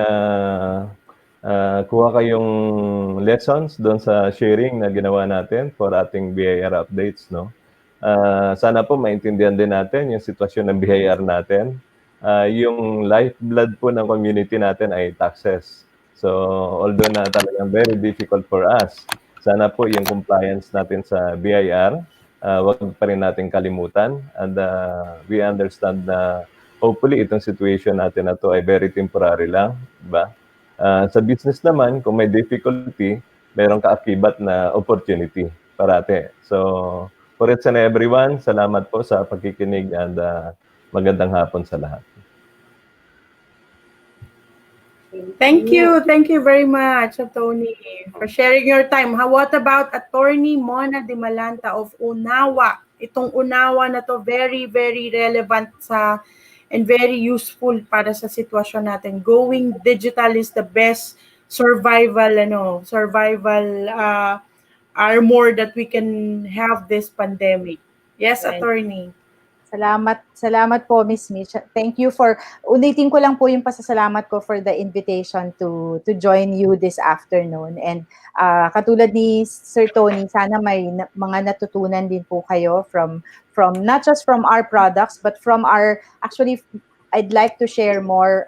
kuha kayong lessons doon sa sharing na ginawa natin for ating BIR updates, no? Sana po maintindihan din natin yung sitwasyon ng BIR natin. Yung lifeblood po ng community natin ay taxes. So, although na talagang very difficult for us, sana po yung compliance natin sa BIR, wag pa rin natin kalimutan. And we understand na hopefully itong situation natin na to ay very temporary lang, diba? Sa business naman, kung may difficulty, mayroong kaakibat na opportunity parate. So, for it and everyone, salamat po sa pagkikinig and magandang hapon sa lahat. Thank you very much, Tony, for sharing your time. What about Attorney Mona de Malanta of Unawa? Itong Unawa na to very, very relevant and very useful para sa sitwasyon natin. Going digital is the best survival armor that we can have this pandemic. Yes, Right. Attorney. Salamat po, Miss Mitch. Thank you ulitin ko lang po yung pasasalamat ko for the invitation to join you this afternoon. And katulad ni Sir Tony, sana may mga natutunan din po kayo from not just from our products, but from actually, I'd like to share more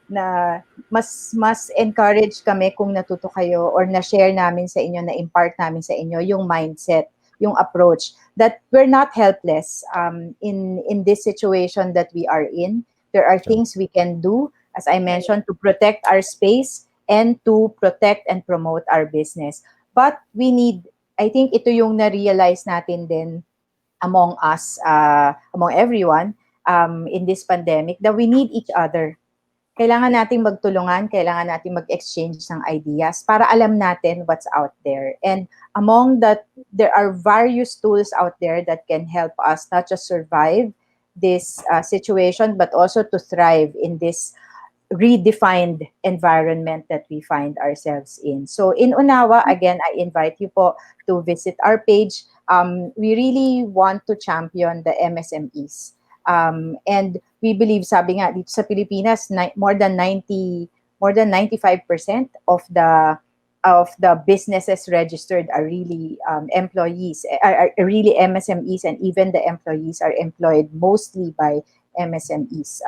na mas encourage kami kung natuto kayo or na-share namin sa inyo, na-impart namin sa inyo yung mindset, yung approach that we're not helpless in this situation that we are in. There are things we can do, as I mentioned, to protect our space and to protect and promote our business. But we need, I think ito yung na-realize natin din among us, among everyone in this pandemic, that we need each other. Kailangan nating magtulungan, kailangan nating mag-exchange ng ideas para alam natin what's out there. And among that, there are various tools out there that can help us not just survive this situation, but also to thrive in this redefined environment that we find ourselves in. So in Unawa, again, I invite you po to visit our page. We really want to champion the MSMEs. And we believe, sabi nga, dito sa Pilipinas, more than 95% of the businesses registered are really employees, are really MSMEs, and even the employees are employed mostly by MSMEs.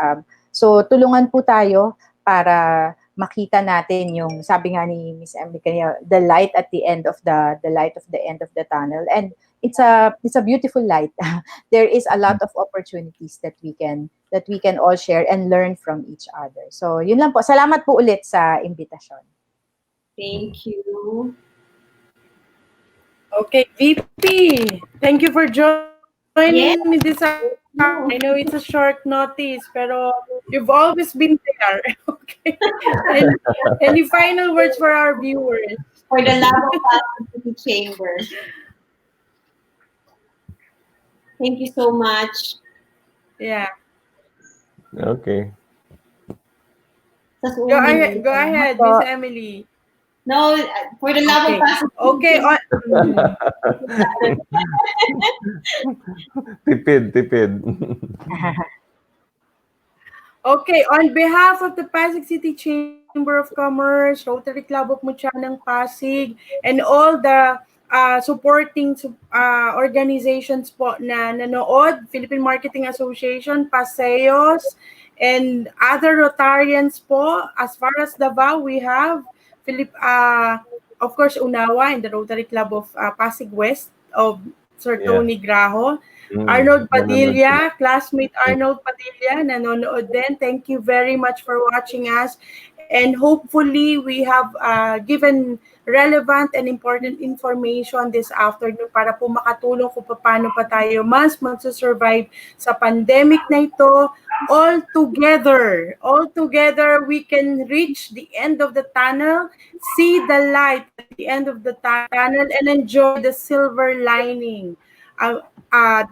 So tulungan po tayo para makita natin yung, sabi nga ni Miss Emily kanina, the light at the end of the end of the tunnel. And it's a beautiful light. There is a lot of opportunities that we can all share and learn from each other. So yun lang po. Salamat po ulit sa invitasyon. Thank you. Okay, VP, thank you for joining me this afternoon. I know it's a short notice, pero you've always been there. Okay. And any final words for our viewers? For the love of Pasig City Chamber. Thank you so much. Yeah. Okay. Sa Zoom. Go ahead, Miss Emily. No, for the love Okay. of us. Okay. Tipid. Okay, on behalf of the Pasig City Chamber of Commerce, Rotary Club of Mucha ng Pasig, and all the supporting organizations po na nanood, Philippine Marketing Association, PACCII, and other Rotarians po, as far as Davao, we have of course, Unawa and the Rotary Club of Pasig West of Sir Tony Graho. Arnold Padilla, classmate Arnold Padilla, nanonood din. Thank you very much for watching us. And hopefully, we have given relevant and important information this afternoon para po makatulong kung paano pa tayo mas magsusurvive sa pandemic na ito. All together, we can reach the end of the tunnel, see the light at the end of the tunnel, and enjoy the silver lining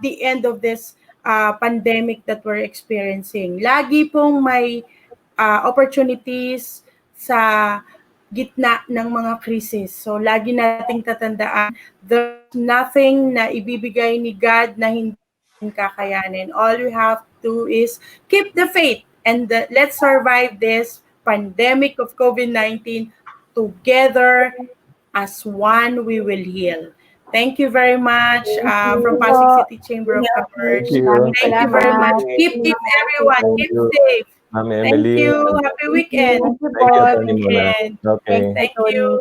the end of this pandemic that we're experiencing. Lagi pong may opportunities sa gitna ng mga krisis. So lagi nating tatandaan, there's nothing na ibibigay ni God na hindi kakayanin. All we have to is keep the faith and let's survive this pandemic of COVID-19 together. As one, we will heal. Thank you very much from Pasig City Chamber of Commerce. Thank you very much. Keep everyone. Keep safe. Mami Thank Emily. you. Happy weekend. Thank you Thank you, po. Attorney Mona. Okay. Thank you.